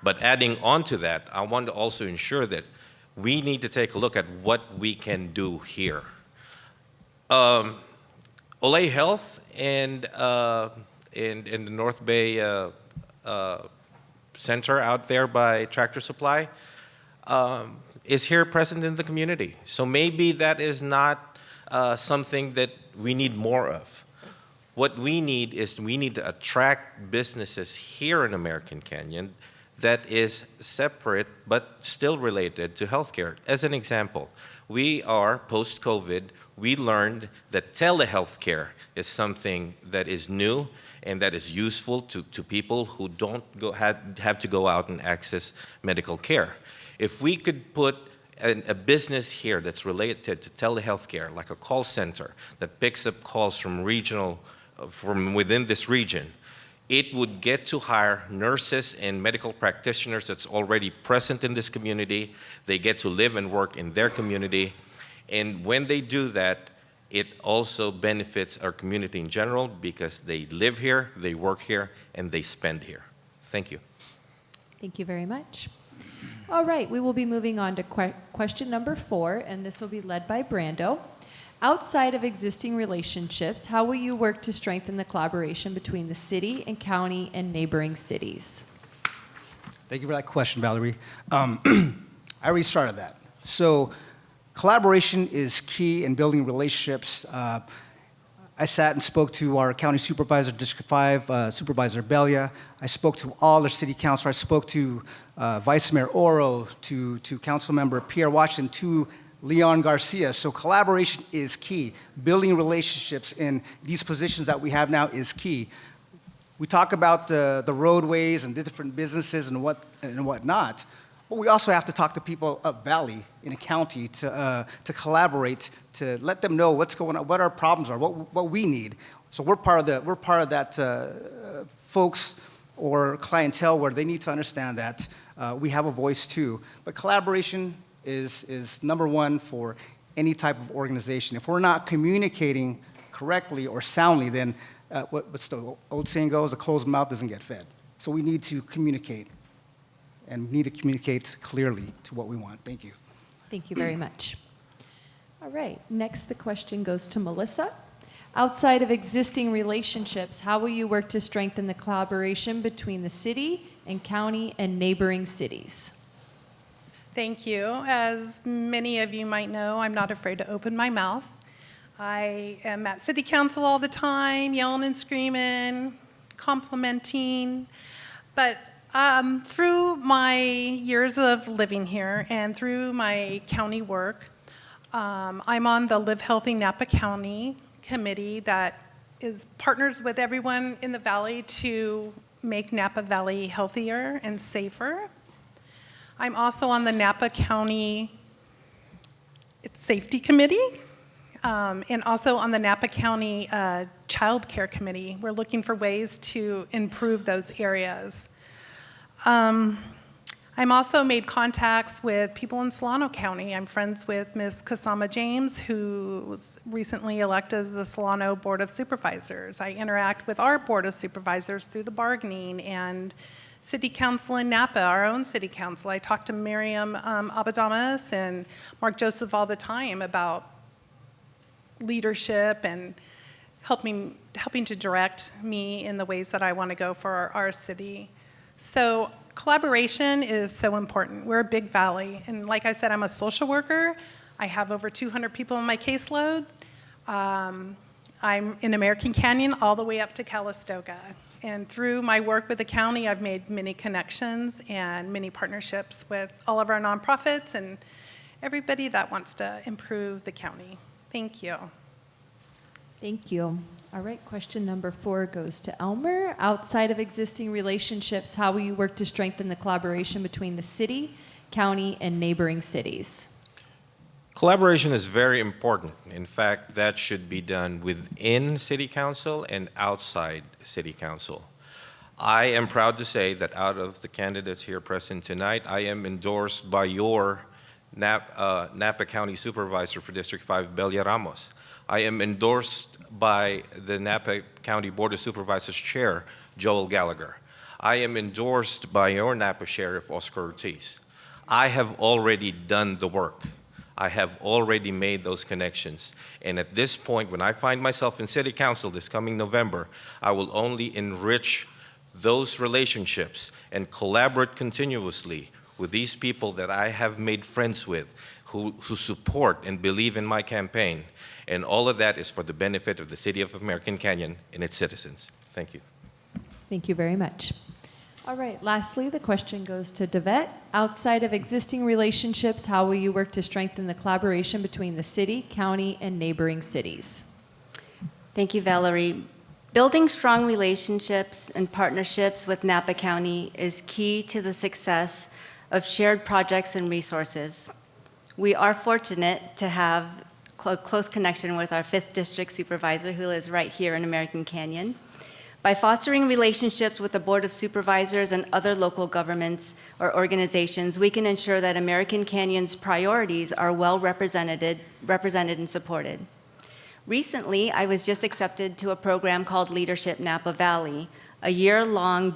But adding on to that, I want to also ensure that we need to take a look at what we can do here. Ole Health and in the North Bay Center out there by Tractor Supply is here present in the community. So maybe that is not something that we need more of. What we need is we need to attract businesses here in American Canyon that is separate but still related to healthcare. As an example, we are post-COVID, we learned that telehealth care is something that is new and that is useful to people who don't have to go out and access medical care. If we could put a business here that's related to telehealth care, like a call center that picks up calls from within this region, it would get to hire nurses and medical practitioners that's already present in this community. They get to live and work in their community. And when they do that, it also benefits our community in general because they live here, they work here, and they spend here. Thank you. Thank you very much. All right, we will be moving on to question number 4, and this will be led by Brando. Outside of existing relationships, how will you work to strengthen the collaboration between the city and county and neighboring cities? Thank you for that question, Valerie. I already started that. So collaboration is key in building relationships. I sat and spoke to our county supervisor, District 5, Supervisor Belia. I spoke to all the city council. I spoke to Vice Mayor Oro, to Council Member Pierre Washington, to Leon Garcia. So collaboration is key. Building relationships in these positions that we have now is key. We talk about the roadways and the different businesses and whatnot, but we also have to talk to people up valley in a county to collaborate, to let them know what's going on, what our problems are, what we need. So we're part of that folks or clientele where they need to understand that we have a voice too. But collaboration is number one for any type of organization. If we're not communicating correctly or soundly, then what's the old saying goes, a closed mouth doesn't get fed. So we need to communicate, and we need to communicate clearly to what we want. Thank you. Thank you very much. All right, next the question goes to Melissa. Outside of existing relationships, how will you work to strengthen the collaboration between the city and county and neighboring cities? Thank you. As many of you might know, I'm not afraid to open my mouth. I am at city council all the time, yelling and screaming, complimenting. But through my years of living here and through my county work, I'm on the Live Healthy Napa County committee that is partners with everyone in the valley to make Napa Valley healthier and safer. I'm also on the Napa County Safety Committee, and also on the Napa County Child Care Committee. We're looking for ways to improve those areas. I'm also made contacts with people in Solano County. I'm friends with Ms. Kasama James, who was recently elected as the Solano Board of Supervisors. I interact with our Board of Supervisors through the bargaining and City Council in Napa, our own City Council. I talk to Miriam Abadamas and Mark Joseph all the time about leadership and helping to direct me in the ways that I want to go for our city. So collaboration is so important. We're a big valley, and like I said, I'm a social worker. I have over 200 people on my caseload. I'm in American Canyon all the way up to Calistoga. And through my work with the county, I've made many connections and many partnerships with all of our nonprofits and everybody that wants to improve the county. Thank you. Thank you. All right, question number 4 goes to Elmer. Outside of existing relationships, how will you work to strengthen the collaboration between the city, county, and neighboring cities? Collaboration is very important. In fact, that should be done within City Council and outside City Council. I am proud to say that out of the candidates here present tonight, I am endorsed by your Napa County Supervisor for District 5, Belia Ramos. I am endorsed by the Napa County Board of Supervisors Chair, Joel Gallagher. I am endorsed by your Napa Sheriff, Oscar Ortiz. I have already done the work. I have already made those connections. And at this point, when I find myself in City Council this coming November, I will only enrich those relationships and collaborate continuously with these people that I have made friends with, who support and believe in my campaign. And all of that is for the benefit of the city of American Canyon and its citizens. Thank you. Thank you very much. All right, lastly, the question goes to Devette. Outside of existing relationships, how will you work to strengthen the collaboration between the city, county, and neighboring cities? Thank you, Valerie. Building strong relationships and partnerships with Napa County is key to the success of shared projects and resources. We are fortunate to have a close connection with our 5th District Supervisor, who lives right here in American Canyon. By fostering relationships with the Board of Supervisors and other local governments or organizations, we can ensure that American Canyon's priorities are well represented and supported. Recently, I was just accepted to a program called Leadership Napa Valley, a year-long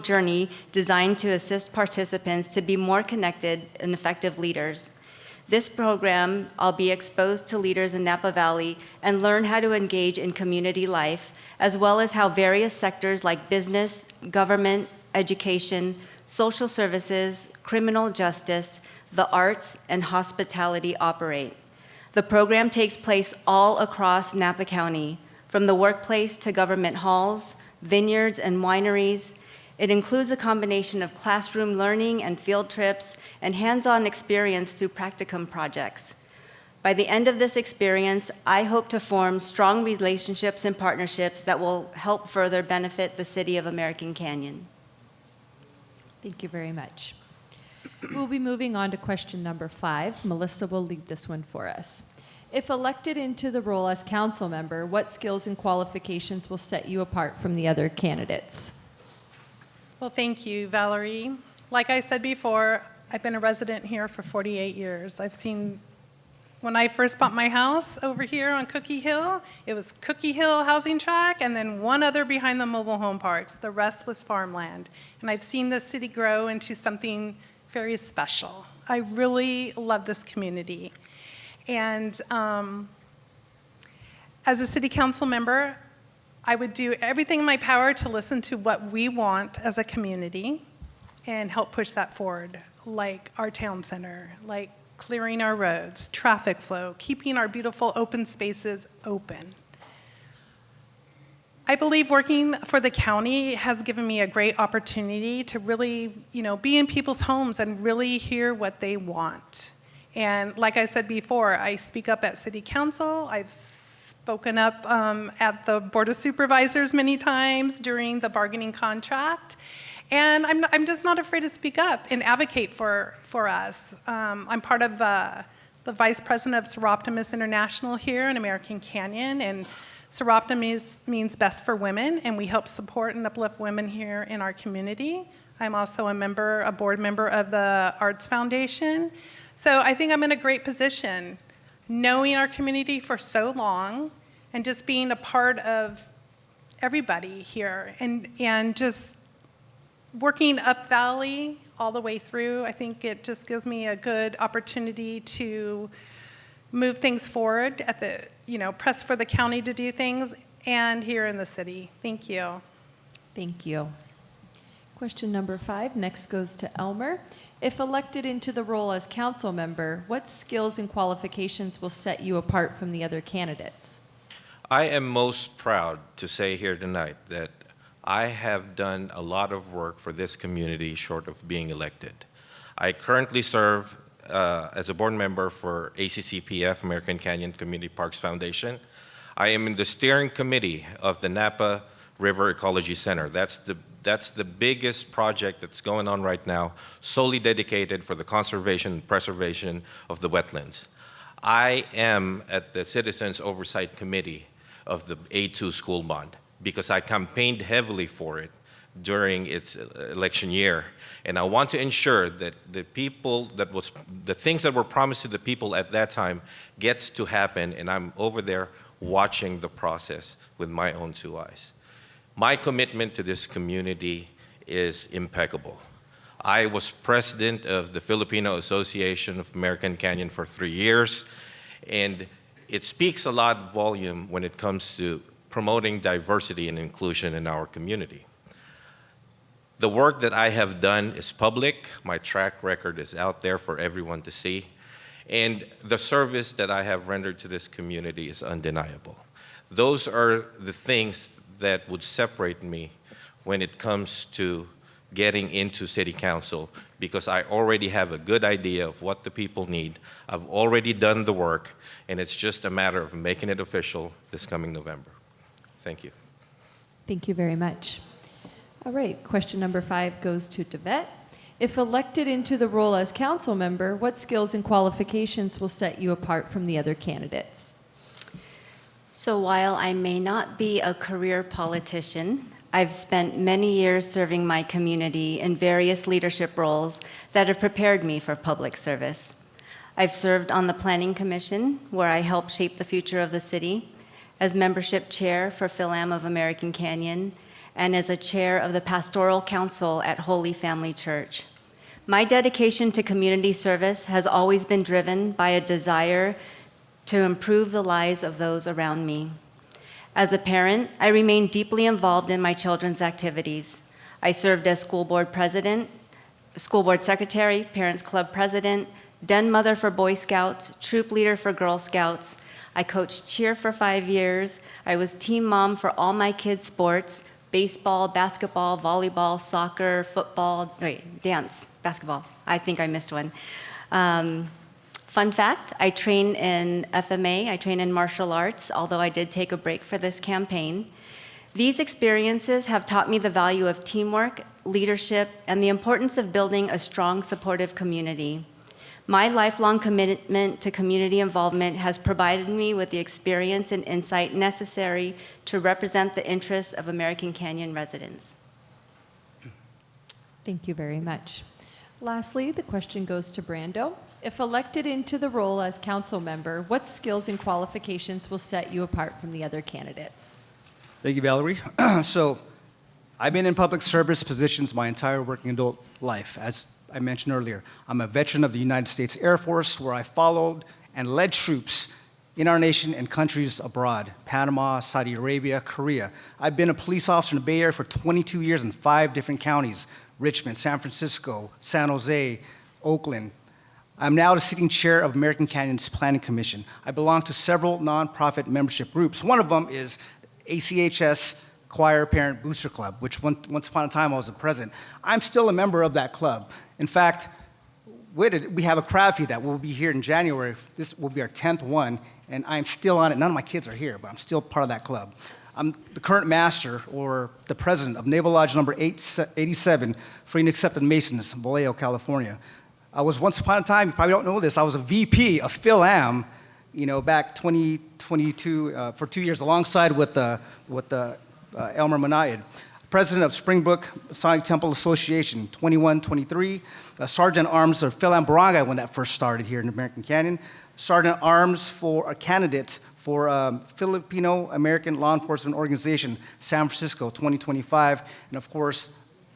journey designed to assist participants to be more connected and effective leaders. This program, I'll be exposed to leaders in Napa Valley and learn how to engage in community life, as well as how various sectors like business, government, education, social services, criminal justice, the arts, and hospitality operate. The program takes place all across Napa County, from the workplace to government halls, vineyards, and wineries. It includes a combination of classroom learning and field trips and hands-on experience through practicum projects. By the end of this experience, I hope to form strong relationships and partnerships that will help further benefit the city of American Canyon. Thank you very much. We'll be moving on to question number 5. Melissa will lead this one for us. If elected into the role as council member, what skills and qualifications will set you apart from the other candidates? Well, thank you, Valerie. Like I said before, I've been a resident here for 48 years. I've seen, when I first bought my house over here on Cookie Hill, it was Cookie Hill Housing Tract and then one other behind the mobile home parks. The rest was farmland. And I've seen the city grow into something very special. I really love this community. And as a city council member, I would do everything in my power to listen to what we want as a community and help push that forward, like our town center, like clearing our roads, traffic flow, keeping our beautiful open spaces open. I believe working for the county has given me a great opportunity to really, be in people's homes and really hear what they want. And like I said before, I speak up at city council. I've spoken up at the Board of Supervisors many times during the bargaining contract. And I'm just not afraid to speak up and advocate for us. I'm part of the Vice President of Seroptimus International here in American Canyon, and Seroptimus means best for women, and we help support and uplift women here in our community. I'm also a board member of the Arts Foundation. So I think I'm in a great position, knowing our community for so long and just being a part of everybody here and just working up Valley all the way through. I think it just gives me a good opportunity to move things forward at the, press for the county to do things and here in the city. Thank you. Thank you. Question number 5 next goes to Elmer. If elected into the role as council member, what skills and qualifications will set you apart from the other candidates? I am most proud to say here tonight that I have done a lot of work for this community short of being elected. I currently serve as a board member for ACCPF, American Canyon Community Parks Foundation. I am in the steering committee of the Napa River Ecology Center. That's the biggest project that's going on right now, solely dedicated for the conservation and preservation of the wetlands. I am at the Citizens Oversight Committee of the A2 school bond because I campaigned heavily for it during its election year. And I want to ensure that the things that were promised to the people at that time gets to happen, and I'm over there watching the process with my own 2 eyes. My commitment to this community is impeccable. I was president of the Filipino Association of American Canyon for 3 years, and it speaks a lot of volume when it comes to promoting diversity and inclusion in our community. The work that I have done is public. My track record is out there for everyone to see. And the service that I have rendered to this community is undeniable. Those are the things that would separate me when it comes to getting into city council, because I already have a good idea of what the people need. I've already done the work, and it's just a matter of making it official this coming November. Thank you. Thank you very much. All right, question number 5 goes to Devet. If elected into the role as council member, what skills and qualifications will set you apart from the other candidates? So while I may not be a career politician, I've spent many years serving my community in various leadership roles that have prepared me for public service. I've served on the Planning Commission, where I helped shape the future of the city, as membership chair for Philam of American Canyon, and as a chair of the Pastoral Council at Holy Family Church. My dedication to community service has always been driven by a desire to improve the lives of those around me. As a parent, I remain deeply involved in my children's activities. I served as school board president, school board secretary, parents club president, den mother for Boy Scouts, troop leader for Girl Scouts. I coached cheer for 5 years. I was team mom for all my kids' sports: baseball, basketball, volleyball, soccer, football, dance, basketball. I think I missed one. Fun fact, I train in FMA, I train in martial arts, although I did take a break for this campaign. These experiences have taught me the value of teamwork, leadership, and the importance of building a strong, supportive community. My lifelong commitment to community involvement has provided me with the experience and insight necessary to represent the interests of American Canyon residents. Thank you very much. Lastly, the question goes to Brando. If elected into the role as council member, what skills and qualifications will set you apart from the other candidates? Thank you, Valerie. So I've been in public service positions my entire working adult life. As I mentioned earlier, I'm a veteran of the United States Air Force, where I followed and led troops in our nation and countries abroad, Panama, Saudi Arabia, Korea. I've been a police officer in the Bay Area for 22 years in 5 different counties: Richmond, San Francisco, San Jose, Oakland. I'm now the sitting chair of American Canyon's Planning Commission. I belong to several nonprofit membership groups. One of them is ACHS Choir Parent Booster Club, which once upon a time I was the president. I'm still a member of that club. In fact, we have a crab feed that will be here in January. This will be our 10th one, and I'm still on it. None of my kids are here, but I'm still part of that club. I'm the current master, or the president, of Naval Lodge number 87, Free and Accepted Masons, Vallejo, California. I was once upon a time, you probably don't know this, I was a VP of Phil-Am, back 2022 for 2 years, alongside with Elmer Manaid. President of Springbrook Masonic Temple Association, 21-23. Sergeant at Arms of Phil-Am Barangay when that first started here in American Canyon. Sergeant at Arms for a candidate for Filipino American Law Enforcement Organization, San Francisco, 2025. And of course,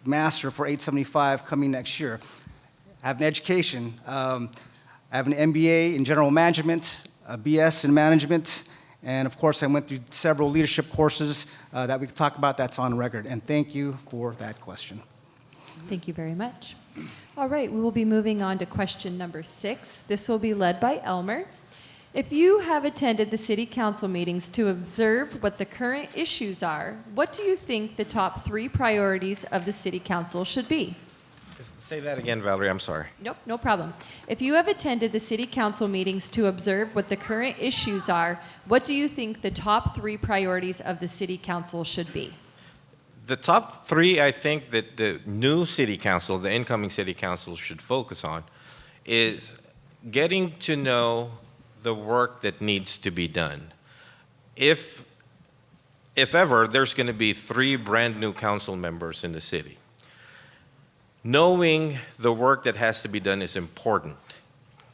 Master for 875 coming next year. I have an education. I have an MBA in General Management, a BS in Management, and of course I went through several leadership courses that we could talk about. That's on record. And thank you for that question. Thank you very much. All right, we will be moving on to question number 6. This will be led by Elmer. If you have attended the City Council meetings to observe what the current issues are, what do you think the top 3 priorities of the City Council should be? Say that again, Valerie, I'm sorry. Nope, no problem. If you have attended the City Council meetings to observe what the current issues are, what do you think the top 3 priorities of the City Council should be? The top 3, I think, that the new City Council, the incoming City Council, should focus on is getting to know the work that needs to be done. If ever, there's going to be 3 brand new council members in the city. Knowing the work that has to be done is important.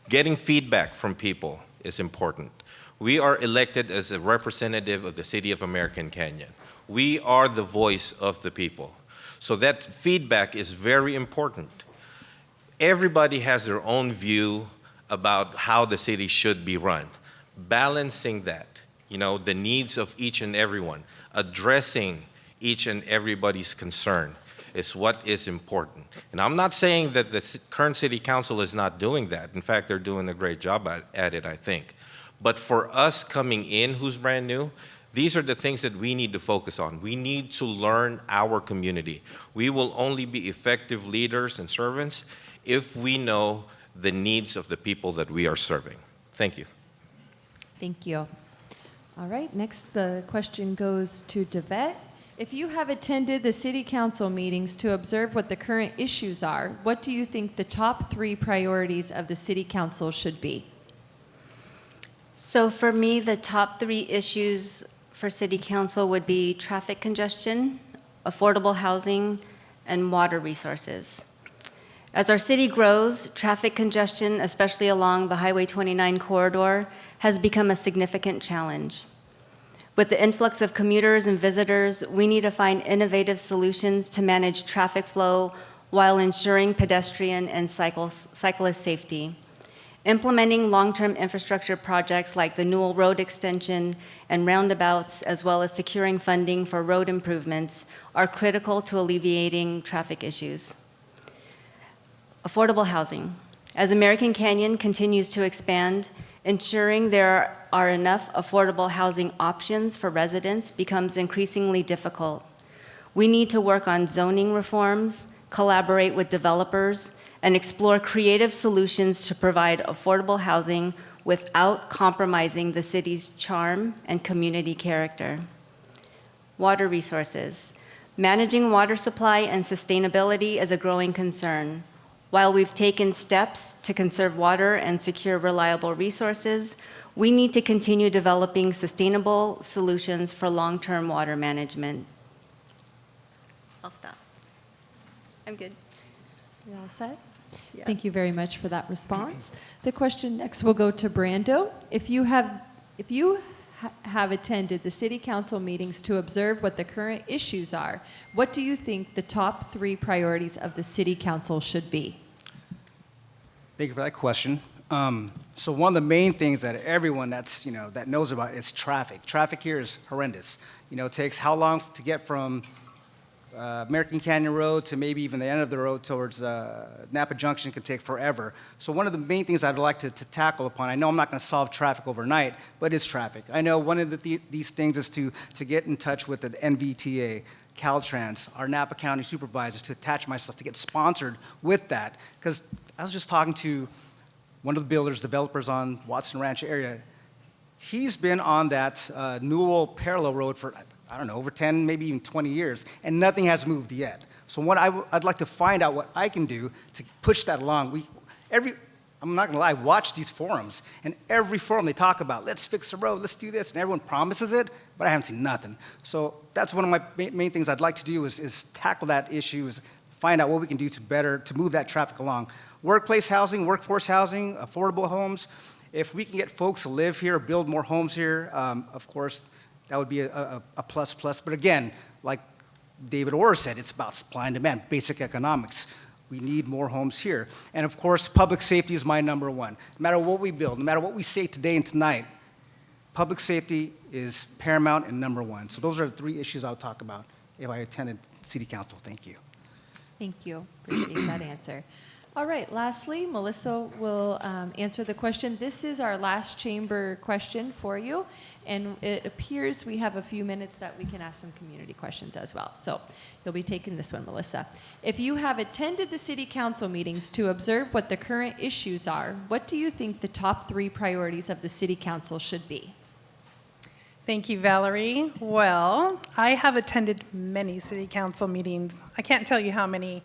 Getting feedback from people is important. We are elected as a representative of the city of American Canyon. We are the voice of the people. So that feedback is very important. Everybody has their own view about how the city should be run. Balancing that, the needs of each and everyone, addressing each and everybody's concern is what is important. And I'm not saying that the current City Council is not doing that. In fact, they're doing a great job at it, I think. But for us coming in, who's brand new, these are the things that we need to focus on. We need to learn our community. We will only be effective leaders and servants if we know the needs of the people that we are serving. Thank you. Thank you. All right, next the question goes to Devet. If you have attended the City Council meetings to observe what the current issues are, what do you think the top 3 priorities of the City Council should be? So for me, the top 3 issues for City Council would be traffic congestion, affordable housing, and water resources. As our city grows, traffic congestion, especially along the Highway 29 corridor, has become a significant challenge. With the influx of commuters and visitors, we need to find innovative solutions to manage traffic flow while ensuring pedestrian and cyclist safety. Implementing long-term infrastructure projects like the Newell Road extension and roundabouts, as well as securing funding for road improvements, are critical to alleviating traffic issues. Affordable housing. As American Canyon continues to expand, ensuring there are enough affordable housing options for residents becomes increasingly difficult. We need to work on zoning reforms, collaborate with developers, and explore creative solutions to provide affordable housing without compromising the city's charm and community character. Water resources. Managing water supply and sustainability is a growing concern. While we've taken steps to conserve water and secure reliable resources, we need to continue developing sustainable solutions for long-term water management. I'll stop. I'm good. You all set? Yeah. Thank you very much for that response. The question next will go to Brando. If you have attended the City Council meetings to observe what the current issues are, what do you think the top 3 priorities of the City Council should be? Thank you for that question. So one of the main things that everyone that knows about is traffic. Traffic here is horrendous. It takes how long to get from American Canyon Road to maybe even the end of the road towards Napa Junction can take forever. So one of the main things I'd like to tackle upon, I know I'm not going to solve traffic overnight, but it's traffic. I know one of these things is to get in touch with the NVTA, Caltrans, our Napa County supervisors, to attach myself, to get sponsored with that. Because I was just talking to one of the developers on Watson Ranch area. He's been on that Newell parallel road for, I don't know, over 10, maybe even 20 years, and nothing has moved yet. So what I'd like to find out what I can do to push that along. I'm not gonna lie, I watch these forums, and every forum they talk about, let's fix the road, let's do this, and everyone promises it, but I haven't seen nothing. So that's one of my main things I'd like to do is tackle that issue, is find out what we can do to move that traffic along. Workplace housing, workforce housing, affordable homes. If we can get folks to live here, build more homes here, of course, that would be a plus. But again, like David Orr said, it's about supply and demand, basic economics. We need more homes here. And of course, public safety is my number one. No matter what we build, no matter what we say today and tonight, public safety is paramount and number one. So those are the three issues I'll talk about if I attended City Council. Thank you. Thank you. Appreciate that answer. All right, lastly, Melissa will answer the question. This is our last chamber question for you, and it appears we have a few minutes that we can ask some community questions as well. So you'll be taking this one, Melissa. If you have attended the city council meetings to observe what the current issues are, what do you think the top 3 priorities of the city council should be? Thank you, Valerie. Well, I have attended many city council meetings. I can't tell you how many.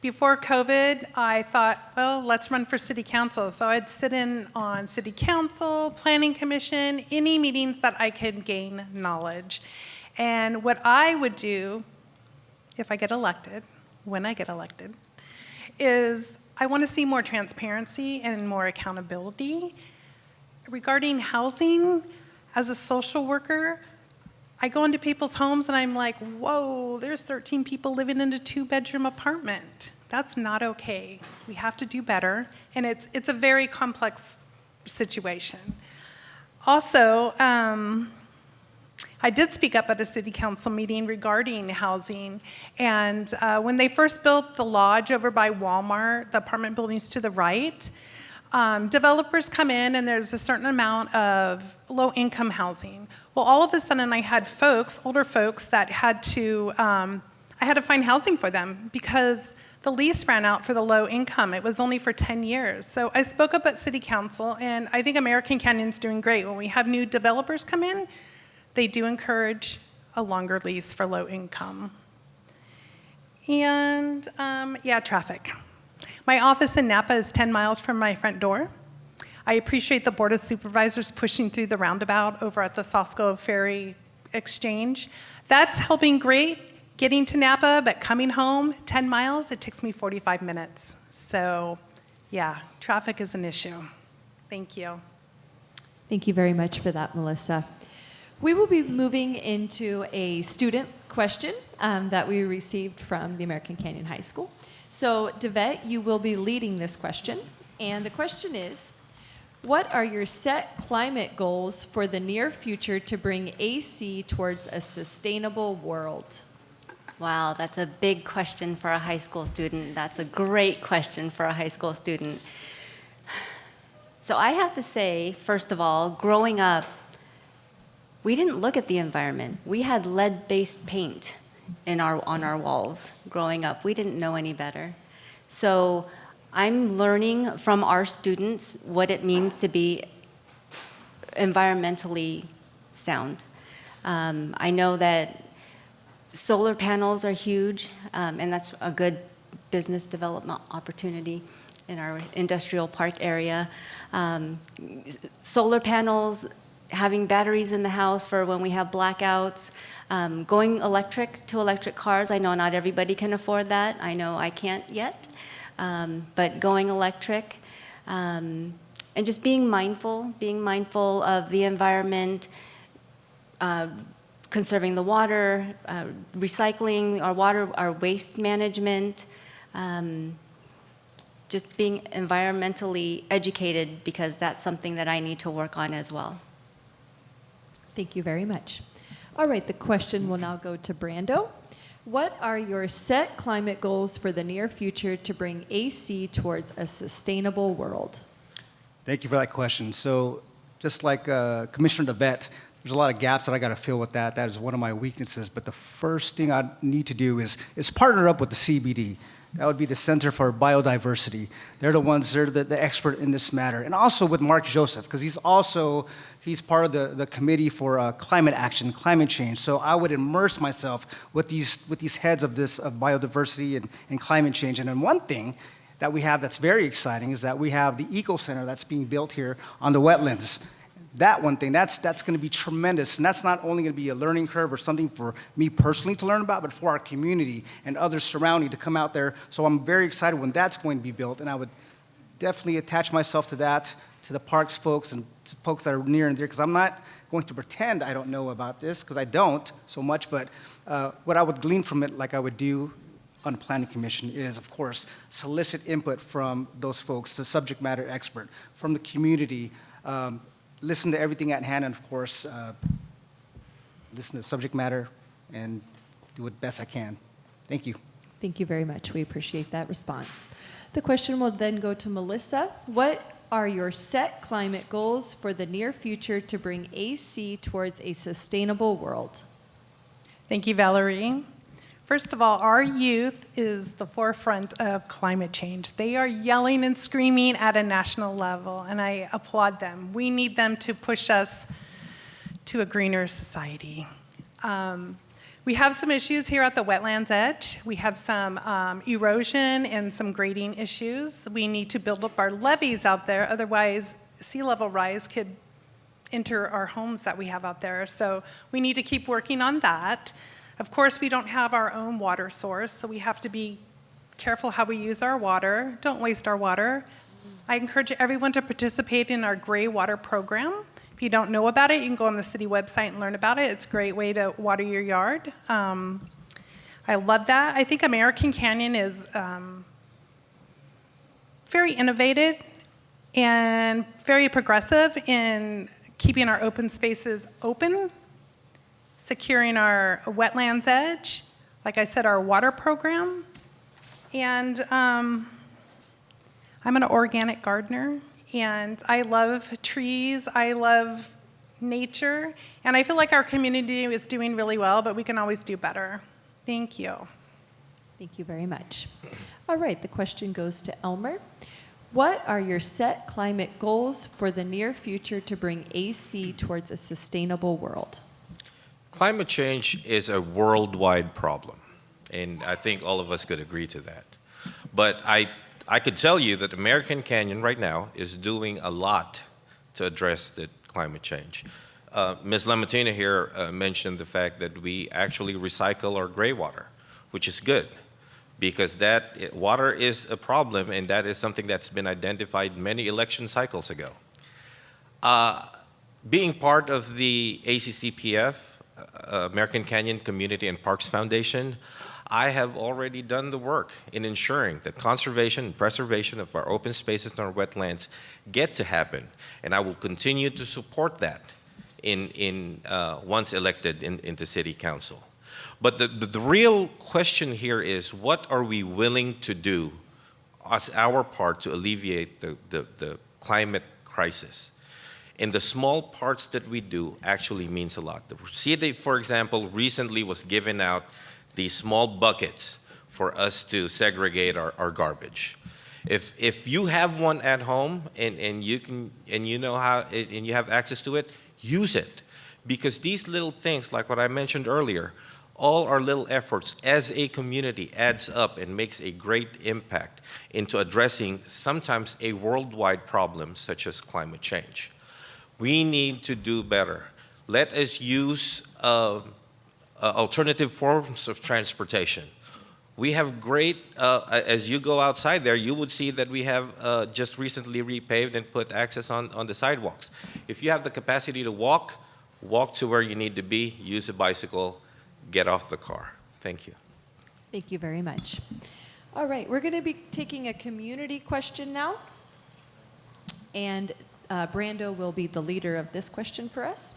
Before COVID, I thought, well, let's run for city council. So I'd sit in on city council, planning commission, any meetings that I could gain knowledge. And what I would do if I get elected, when I get elected, is I want to see more transparency and more accountability. Regarding housing, as a social worker, I go into people's homes and I'm like, whoa, there's 13 people living in a 2-bedroom apartment. That's not okay. We have to do better. And it's a very complex situation. Also, I did speak up at a city council meeting regarding housing. And when they first built the lodge over by Walmart, the apartment buildings to the right, developers come in and there's a certain amount of low-income housing. Well, all of a sudden I had older folks that I had to find housing for them because the lease ran out for the low income. It was only for 10 years. So I spoke up at city council, and I think American Canyon's doing great. When we have new developers come in, they do encourage a longer lease for low income. And traffic. My office in Napa is 10 miles from my front door. I appreciate the Board of Supervisors pushing through the roundabout over at the Sosco Ferry Exchange. That's helping great getting to Napa, but coming home 10 miles, it takes me 45 minutes. So yeah, traffic is an issue. Thank you. Thank you very much for that, Melissa. We will be moving into a student question that we received from the American Canyon High School. So, Devette, you will be leading this question. And the question is, what are your set climate goals for the near future to bring AC towards a sustainable world? Wow, that's a big question for a high school student. That's a great question for a high school student. So I have to say, first of all, growing up, we didn't look at the environment. We had lead-based paint on our walls growing up. We didn't know any better. So I'm learning from our students what it means to be environmentally sound. I know that solar panels are huge, and that's a good business development opportunity in our industrial park area. Solar panels, having batteries in the house for when we have blackouts, going to electric cars. I know not everybody can afford that. I know I can't yet, but going electric, and just being mindful of the environment, conserving the water, recycling our water, our waste management, just being environmentally educated, because that's something that I need to work on as well. Thank you very much. All right, the question will now go to Brando. What are your set climate goals for the near future to bring AC towards a sustainable world? Thank you for that question. So, just like Commissioner DeVette, there's a lot of gaps that I got to fill with that. That is one of my weaknesses. But the first thing I need to do is partner up with the CBD. That would be the Center for Biodiversity. They're the expert in this matter. And also with Mark Joseph, because he's part of the committee for climate action, climate change. So I would immerse myself with these heads of biodiversity and climate change. And then one thing that we have that's very exciting is that we have the Eco Center that's being built here on the wetlands. That one thing, that's going to be tremendous. And that's not only going to be a learning curve or something for me personally to learn about, but for our community and others surrounding to come out there. So I'm very excited when that's going to be built. And I would definitely attach myself to that, to the parks folks and to folks that are near and dear, because I'm not going to pretend I don't know about this, because I don't so much. But what I would glean from it, like I would do on the Planning Commission, is, of course, solicit input from those folks, the subject matter expert, from the community, listen to everything at hand, and of course, listen to the subject matter and do what best I can. Thank you. Thank you very much. We appreciate that response. The question will then go to Melissa. What are your set climate goals for the near future to bring AC towards a sustainable world? Thank you, Valerie. First of all, our youth is the forefront of climate change. They are yelling and screaming at a national level, and I applaud them. We need them to push us to a greener society. We have some issues here at the wetlands edge. We have some erosion and some grading issues. We need to build up our levees out there, otherwise sea level rise could enter our homes that we have out there. So we need to keep working on that. Of course, we don't have our own water source, so we have to be careful how we use our water. Don't waste our water. I encourage everyone to participate in our gray water program. If you don't know about it, you can go on the city website and learn about it. It's a great way to water your yard. I love that. I think American Canyon is very innovative and very progressive in keeping our open spaces open, securing our wetlands edge, like I said, our water program. And I'm an organic gardener, and I love trees, I love nature, and I feel like our community is doing really well, but we can always do better. Thank you. Thank you very much. All right, the question goes to Elmer. What are your set climate goals for the near future to bring AC towards a sustainable world? Climate change is a worldwide problem, and I think all of us could agree to that. But I could tell you that American Canyon right now is doing a lot to address the climate change. Ms. Lamartina here mentioned the fact that we actually recycle our gray water, which is good, because water is a problem, and that is something that's been identified many election cycles ago. Being part of the ACCPF, American Canyon Community and Parks Foundation, I have already done the work in ensuring that conservation and preservation of our open spaces and our wetlands get to happen, and I will continue to support that once elected into City Council. But the real question here is, what are we willing to do as our part to alleviate the climate crisis? And the small parts that we do actually means a lot. The city, for example, recently was giving out these small buckets for us to segregate our garbage. If you have one at home and you know how and you have access to it, use it, because these little things, like what I mentioned earlier, all our little efforts as a community adds up and makes a great impact into addressing sometimes a worldwide problem such as climate change. We need to do better. Let us use alternative forms of transportation. We have great, as you go outside there, you would see that we have just recently repaved and put access on the sidewalks. If you have the capacity to walk to where you need to be, use a bicycle, get off the car. Thank you. Thank you very much. All right, we're going to be taking a community question now. And Brando will be the leader of this question for us.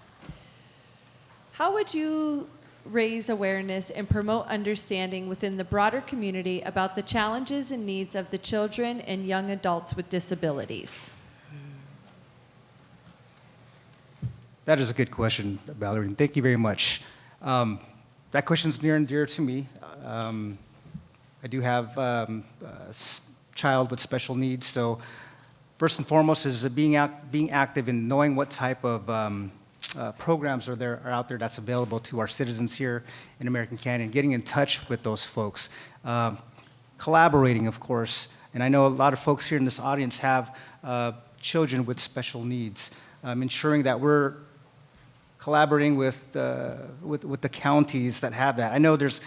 How would you raise awareness and promote understanding within the broader community about the challenges and needs of the children and young adults with disabilities? That is a good question, Valerie. Thank you very much. That question is near and dear to me. I do have a child with special needs, so first and foremost is being active in knowing what type of programs are out there that's available to our citizens here in American Canyon, getting in touch with those folks, collaborating, of course. And I know a lot of folks here in this audience have children with special needs, ensuring that we're collaborating with the counties that have that. I know there's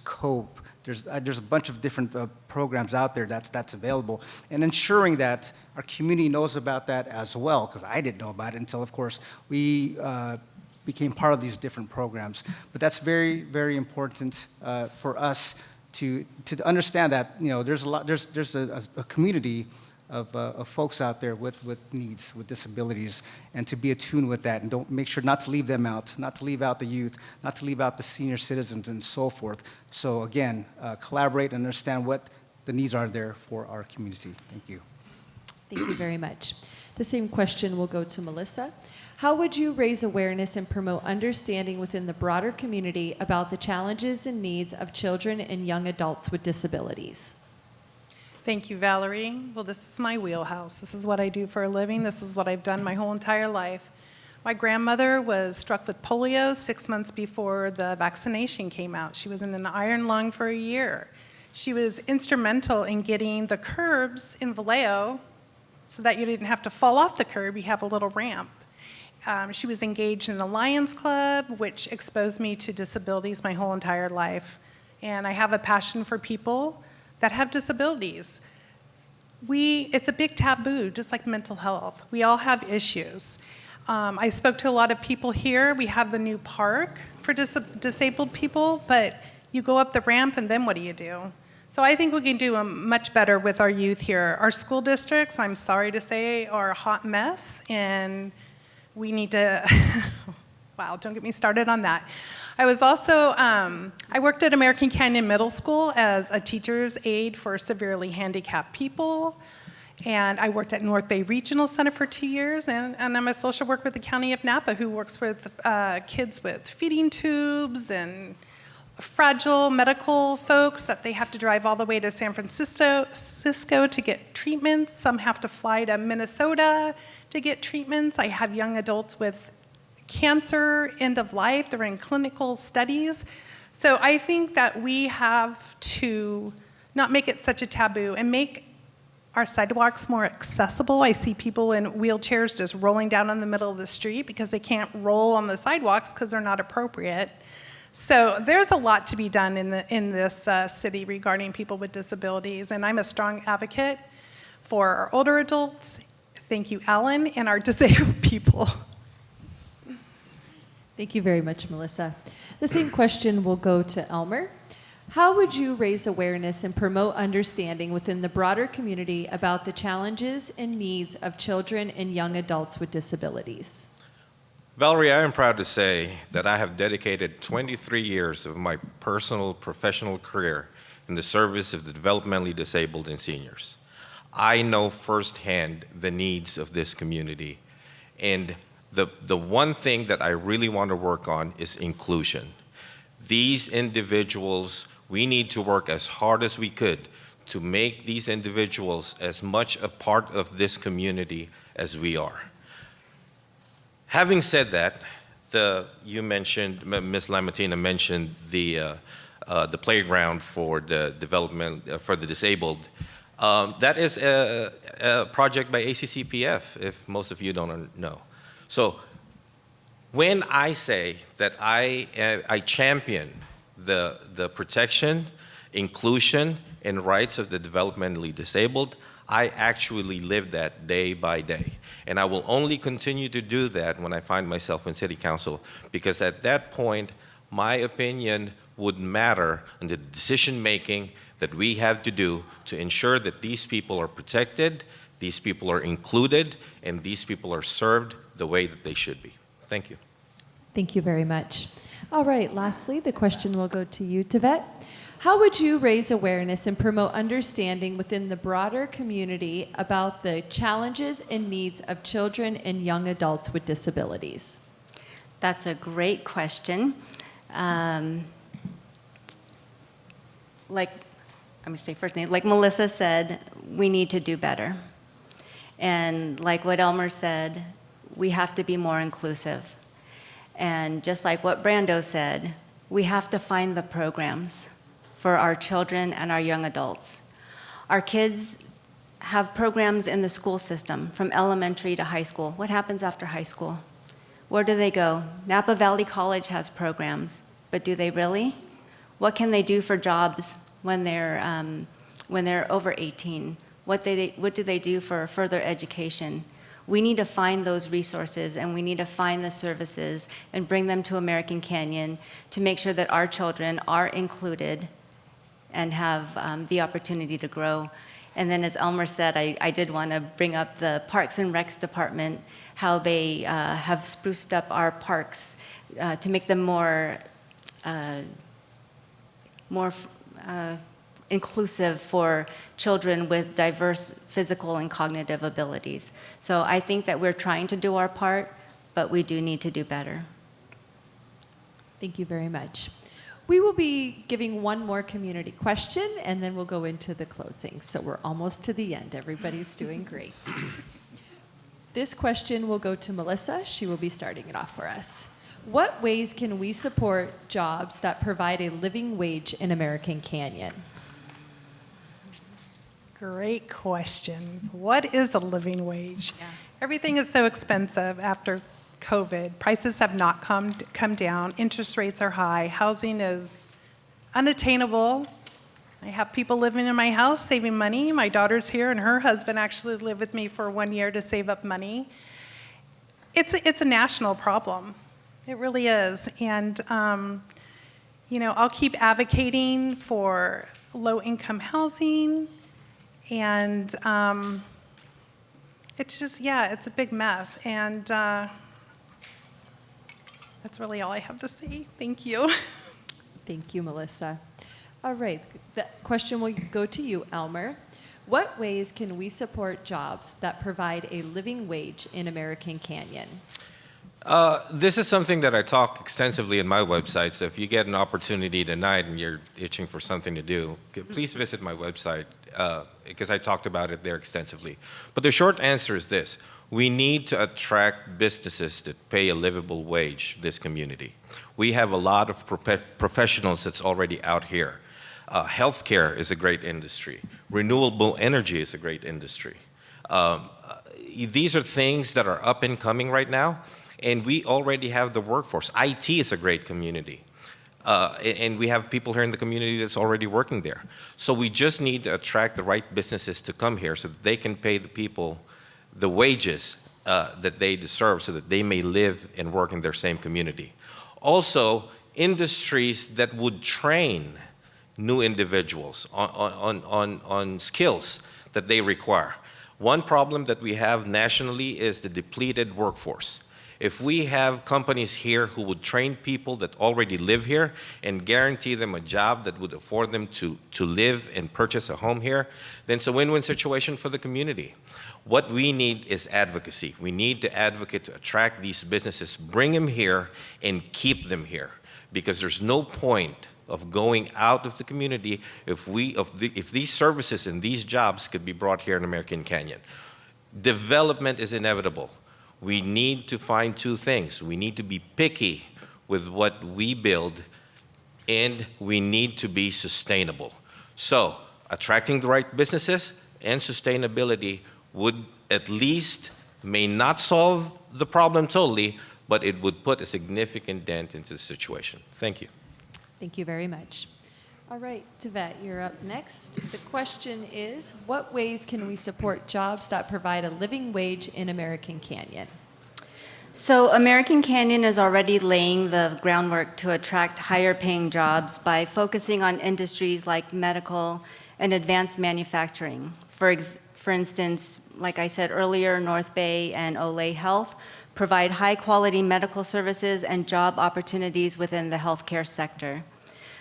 COPE, there's a bunch of different programs out there that's available, and ensuring that our community knows about that as well, because I didn't know about it until, of course, we became part of these different programs. But that's very, very important for us to understand that, you know, there's a community of folks out there with needs, with disabilities, and to be attuned with that, and don't make sure not to leave them out, not to leave out the youth, not to leave out the senior citizens, and so forth. So again, collaborate and understand what the needs are there for our community. Thank you. Thank you very much. The same question will go to Melissa. How would you raise awareness and promote understanding within the broader community about the challenges and needs of children and young adults with disabilities? Thank you, Valerie. Well, this is my wheelhouse. This is what I do for a living. This is what I've done my whole entire life. My grandmother was struck with polio 6 months before the vaccination came out. She was in an iron lung for a year. She was instrumental in getting the curbs in Vallejo so that you didn't have to fall off the curb, you have a little ramp. She was engaged in the Lions Club, which exposed me to disabilities my whole entire life. And I have a passion for people that have disabilities. It's a big taboo, just like mental health. We all have issues. I spoke to a lot of people here. We have the new park for disabled people, but you go up the ramp and then what do? So I think we can do much better with our youth here. Our school districts, I'm sorry to say, are a hot mess, and we need to, wow, don't get me started on that. I was also, I worked at American Canyon Middle School as a teacher's aide for severely handicapped people, and I worked at North Bay Regional Center for 2 years, and I'm a social worker with the County of Napa who works with kids with feeding tubes and fragile medical folks that they have to drive all the way to San Francisco to get treatments. Some have to fly to Minnesota to get treatments. I have young adults with cancer, end of life. They're in clinical studies. So I think that we have to not make it such a taboo and make our sidewalks more accessible. I see people in wheelchairs just rolling down in the middle of the street because they can't roll on the sidewalks because they're not appropriate. So there's a lot to be done in this city regarding people with disabilities, and I'm a strong advocate for our older adults. Thank you, Alan, and our disabled people. Thank you very much, Melissa. The same question will go to Elmer. How would you raise awareness and promote understanding within the broader community about the challenges and needs of children and young adults with disabilities? Valerie, I am proud to say that I have dedicated 23 years of my personal professional career in the service of the developmentally disabled and seniors. I know firsthand the needs of this community, and the one thing that I really want to work on is inclusion. These individuals, we need to work as hard as we could to make these individuals as much a part of this community as we are. Having said that, you mentioned, Ms. Lamartina mentioned the playground for the development for the disabled. That is a project by ACCPF, if most of you don't know. So when I say that I champion the protection, inclusion, and rights of the developmentally disabled, I actually live that day by day. And I will only continue to do that when I find myself in City Council, because at that point, my opinion would matter in the decision making that we have to do to ensure that these people are protected, these people are included, and these people are served the way that they should be. Thank you. Thank you very much. All right, lastly, the question will go to you, Tibet. How would you raise awareness and promote understanding within the broader community about the challenges and needs of children and young adults with disabilities? That's a great question. Like, I'm going to say first name, like Melissa said, we need to do better. And like what Elmer said, we have to be more inclusive. And just like what Brando said, we have to find the programs for our children and our young adults. Our kids have programs in the school system from elementary to high school. What happens after high school? Where do they go? Napa Valley College has programs, but do they really? What can they do for jobs when they're over 18? What do they do for further education? We need to find those resources, and we need to find the services and bring them to American Canyon to make sure that our children are included and have the opportunity to grow. And then, as Elmer said, I did want to bring up the Parks and Recs Department, how they have spruced up our parks to make them more inclusive for children with diverse physical and cognitive abilities. So I think that we're trying to do our part, but we do need to do better. Thank you very much. We will be giving one more community question, and then we'll go into the closing. So we're almost to the end. Everybody's doing great. This question will go to Melissa. She will be starting it off for us. What ways can we support jobs that provide a living wage in American Canyon? Great question. What is a living wage? Yeah. Everything is so expensive after COVID. Prices have not come down. Interest rates are high. Housing is unattainable. I have people living in my house saving money. My daughter's here, and her husband actually lived with me for 1 year to save up money. It's a national problem. It really is. And, I'll keep advocating for low-income housing. And it's just, it's a big mess. And that's really all I have to say. Thank you. Thank you, Melissa. All right, the question will go to you, Elmer. What ways can we support jobs that provide a living wage in American Canyon? This is something that I talk extensively in my website, so if you get an opportunity tonight and you're itching for something to do, please visit my website, because I talked about it there extensively. But the short answer is this. We need to attract businesses that pay a livable wage, this community. We have a lot of professionals that's already out here. Healthcare is a great industry. Renewable energy is a great industry. These are things that are up and coming right now, and we already have the workforce. IT is a great community. And we have people here in the community that's already working there. So we just need to attract the right businesses to come here so that they can pay the people the wages that they deserve so that they may live and work in their same community. Also, industries that would train new individuals on skills that they require. One problem that we have nationally is the depleted workforce. If we have companies here who would train people that already live here and guarantee them a job that would afford them to live and purchase a home here, then it's a win-win situation for the community. What we need is advocacy. We need to advocate to attract these businesses, bring them here, and keep them here. Because there's no point of going out of the community if these services and these jobs could be brought here in American Canyon. Development is inevitable. We need to find two things. We need to be picky with what we build, and we need to be sustainable. So, attracting the right businesses and sustainability would at least, may not solve the problem totally, but it would put a significant dent into the situation. Thank you. Thank you very much. All right, Tibet, you're up next. The question is, what ways can we support jobs that provide a living wage in American Canyon? So American Canyon is already laying the groundwork to attract higher paying jobs by focusing on industries like medical and advanced manufacturing. For instance, like I said earlier, North Bay and Olay Health provide high quality medical services and job opportunities within the healthcare sector.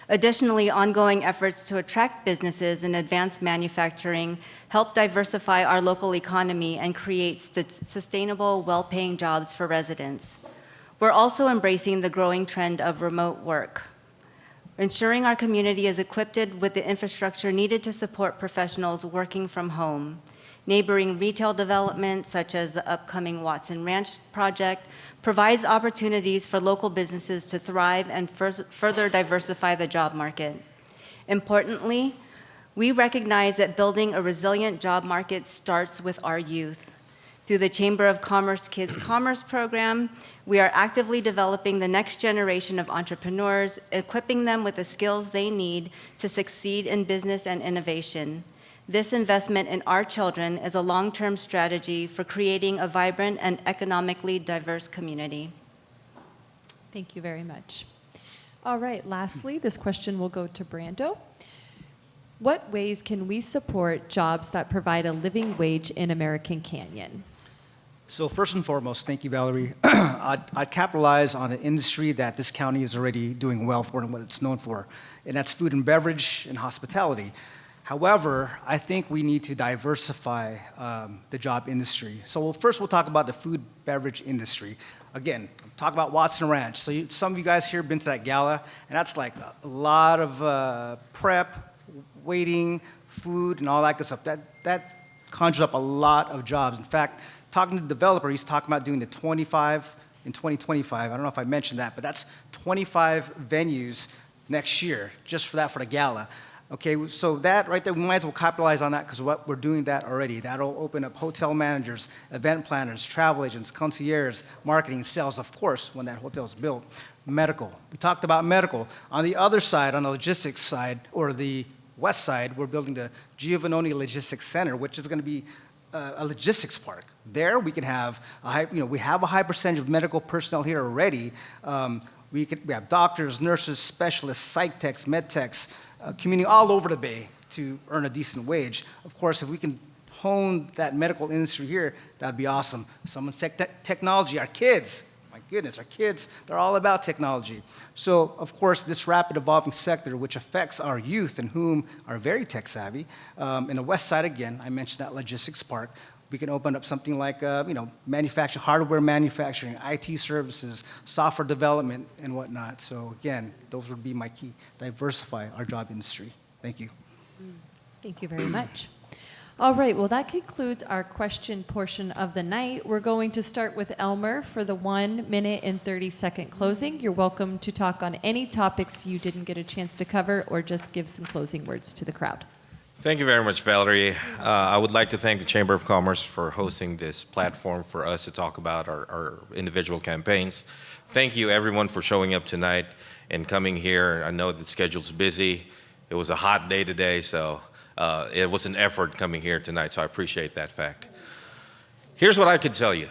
Additionally, ongoing efforts to attract businesses in advanced manufacturing help diversify our local economy and create sustainable, well-paying jobs for residents. We're also embracing the growing trend of remote work, ensuring our community is equipped with the infrastructure needed to support professionals working from home. Neighboring retail development, such as the upcoming Watson Ranch project, provides opportunities for local businesses to thrive and further diversify the job market. Importantly, we recognize that building a resilient job market starts with our youth. Through the Chamber of Commerce Kids Commerce program, we are actively developing the next generation of entrepreneurs, equipping them with the skills they need to succeed in business and innovation. This investment in our children is a long-term strategy for creating a vibrant and economically diverse community. Thank you very much. All right, lastly, this question will go to Brando. What ways can we support jobs that provide a living wage in American Canyon? So first and foremost, thank you, Valerie. I'd capitalize on an industry that this county is already doing well for and what it's known for, and that's food and beverage and hospitality. However, I think we need to diversify the job industry. So first we'll talk about the food beverage industry. Again, talk about Watson Ranch. So some of you guys here have been to that gala, and that's like a lot of prep, waiting, food, and all that good stuff. That conjures up a lot of jobs. In fact, talking to the developer, he's talking about doing the 25 in 2025. I don't know if I mentioned that, but that's 25 venues next year, just for the gala. Okay, so that right there, we might as well capitalize on that because we're doing that already. That'll open up hotel managers, event planners, travel agents, concierges, marketing, sales, of course, when that hotel is built. Medical, we talked about medical. On the other side, on the logistics side, or the west side, we're building the Giovannoni Logistics Center, which is going to be a logistics park. There we can have we have a high percentage of medical personnel here already. We have doctors, nurses, specialists, psych techs, med techs, commuting all over the Bay to earn a decent wage. Of course, if we can hone that medical industry here, that'd be awesome. Someone said technology, our kids. My goodness, our kids, they're all about technology. So, of course, this rapid evolving sector, which affects our youth and whom are very tech savvy, in the west side, again, I mentioned that logistics park, we can open up something like, manufacturing, hardware manufacturing, IT services, software development, and whatnot. So again, those would be my key, diversify our job industry. Thank you. Thank you very much. All right, well, that concludes our question portion of the night. We're going to start with Elmer for the 1 minute and 30-second closing. You're welcome to talk on any topics you didn't get a chance to cover or just give some closing words to the crowd. Thank you very much, Valerie. I would like to thank the Chamber of Commerce for hosting this platform for us to talk about our individual campaigns. Thank you, everyone, for showing up tonight and coming here. I know the schedule's busy. It was a hot day today, so it was an effort coming here tonight, so I appreciate that fact. Here's what I could tell you.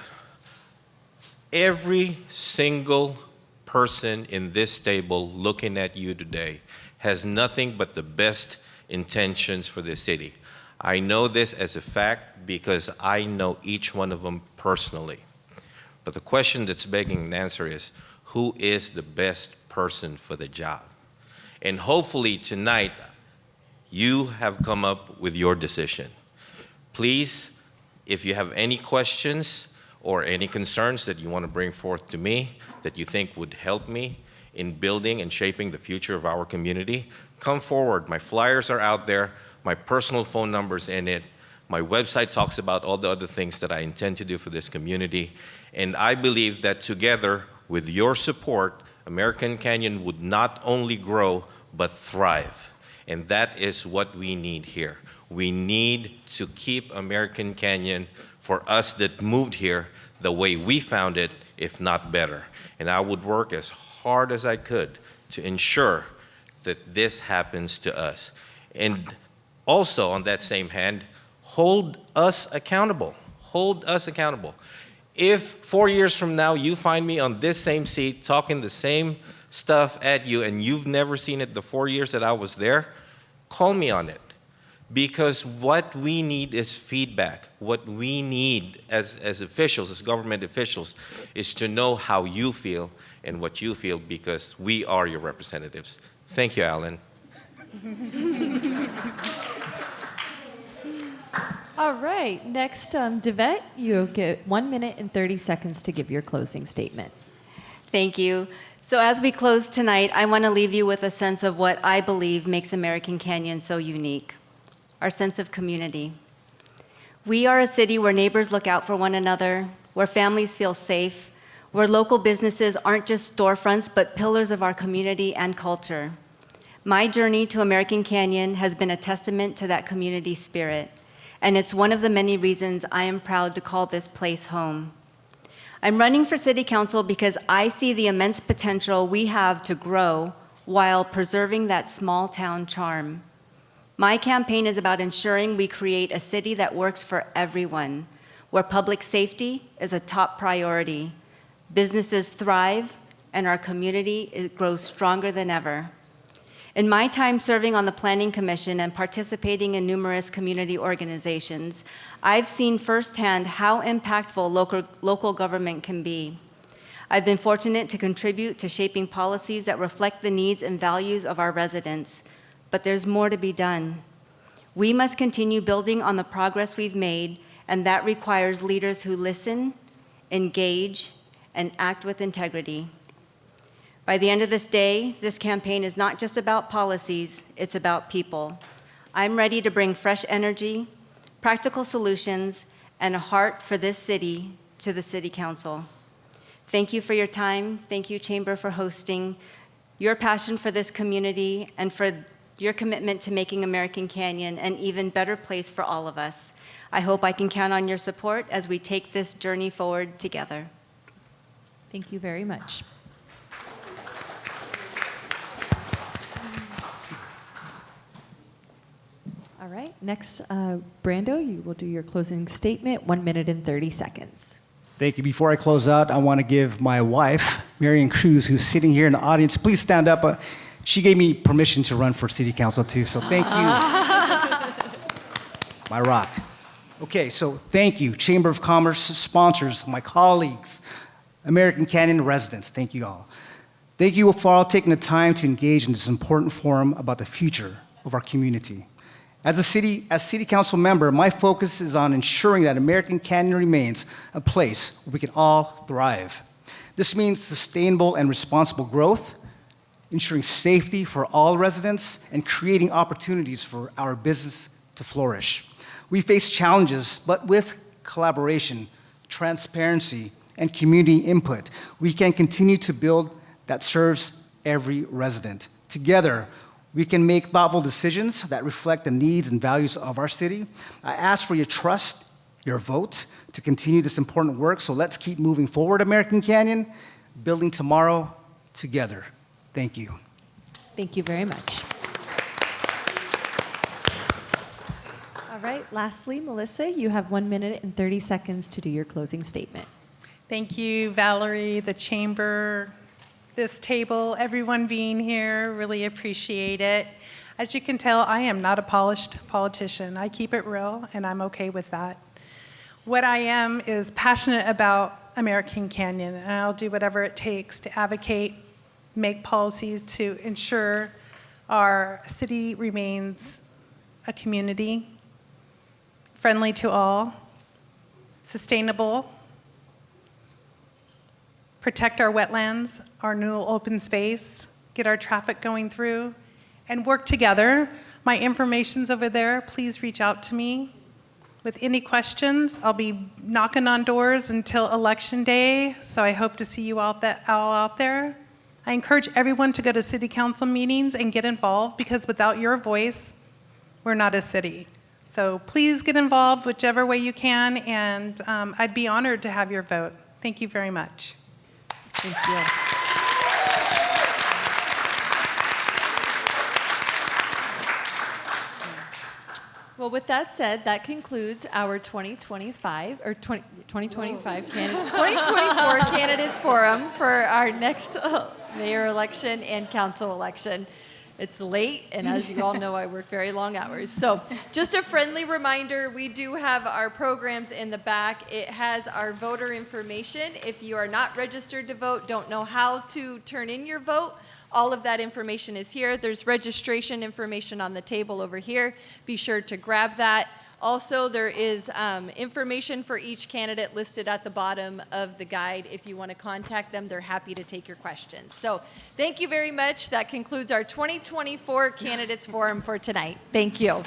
Every single person in this table looking at you today has nothing but the best intentions for this city. I know this as a fact because I know each one of them personally. But the question that's begging an answer is, who is the best person for the job? And hopefully tonight, you have come up with your decision. Please, if you have any questions or any concerns that you want to bring forth to me that you think would help me in building and shaping the future of our community, come forward. My flyers are out there. My personal phone number's in it. My website talks about all the other things that I intend to do for this community. And I believe that together, with your support, American Canyon would not only grow, but thrive. And that is what we need here. We need to keep American Canyon, for us that moved here, the way we found it, if not better. And I would work as hard as I could to ensure that this happens to us. And also, on that same hand, hold us accountable. Hold us accountable. If 4 years from now you find me on this same seat talking the same stuff at you and you've never seen it the 4 years that I was there, call me on it. Because what we need is feedback. What we need as officials, as government officials, is to know how you feel and what you feel, because we are your representatives. Thank you, Alan. All right, next, Devette, you get 1 minute and 30 seconds to give your closing statement. Thank you. So as we close tonight, I want to leave you with a sense of what I believe makes American Canyon so unique, our sense of community. We are a city where neighbors look out for one another, where families feel safe, where local businesses aren't just storefronts, but pillars of our community and culture. My journey to American Canyon has been a testament to that community spirit, and it's one of the many reasons I am proud to call this place home. I'm running for City Council because I see the immense potential we have to grow while preserving that small town charm. My campaign is about ensuring we create a city that works for everyone, where public safety is a top priority, businesses thrive, and our community grows stronger than ever. In my time serving on the Planning Commission and participating in numerous community organizations, I've seen firsthand how impactful local government can be. I've been fortunate to contribute to shaping policies that reflect the needs and values of our residents, but there's more to be done. We must continue building on the progress we've made, and that requires leaders who listen, engage, and act with integrity. By the end of this day, this campaign is not just about policies, it's about people. I'm ready to bring fresh energy, practical solutions, and a heart for this city to the City Council. Thank you for your time. Thank you, Chamber, for hosting. Your passion for this community and for your commitment to making American Canyon an even better place for all of us. I hope I can count on your support as we take this journey forward together. Thank you very much. All right, next, Brando, you will do your closing statement, 1 minute and 30 seconds. Thank you. Before I close out, I want to give my wife, Marion Cruz, who's sitting here in the audience, please stand up. She gave me permission to run for City Council too, so thank you. My rock. Okay, so thank you, Chamber of Commerce sponsors, my colleagues, American Canyon residents, thank you all. Thank you for all taking the time to engage in this important forum about the future of our community. As City Council member, my focus is on ensuring that American Canyon remains a place where we can all thrive. This means sustainable and responsible growth, ensuring safety for all residents, and creating opportunities for our business to flourish. We face challenges, but with collaboration, transparency, and community input, we can continue to build that serves every resident. Together, we can make thoughtful decisions that reflect the needs and values of our city. I ask for your trust, your vote, to continue this important work, so let's keep moving forward, American Canyon, building tomorrow together. Thank you. Thank you very much. All right, lastly, Melissa, you have 1 minute and 30 seconds to do your closing statement. Thank you, Valerie, the Chamber, this table, everyone being here, really appreciate it. As you can tell, I am not a polished politician. I keep it real, and I'm okay with that. What I am is passionate about American Canyon, and I'll do whatever it takes to advocate, make policies to ensure our city remains a community, friendly to all, sustainable, protect our wetlands, our new open space, get our traffic going through, and work together. My information's over there. Please reach out to me with any questions. I'll be knocking on doors until Election Day, so I hope to see you all out there. I encourage everyone to go to City Council meetings and get involved, because without your voice, we're not a city. So please get involved whichever way you can, and I'd be honored to have your vote. Thank you very much. Thank you. Well, with that said, that concludes our 2025 or 2024 candidates forum for our next mayor election and council election. It's late, and as you all know, I work very long hours. So just a friendly reminder, we do have our programs in the back. It has our voter information. If you are not registered to vote, don't know how to turn in your vote, all of that information is here. There's registration information on the table over here. Be sure to grab that. Also, there is information for each candidate listed at the bottom of the guide. If you want to contact them, they're happy to take your questions. So thank you very much. That concludes our 2024 Candidates Forum for tonight. Thank you.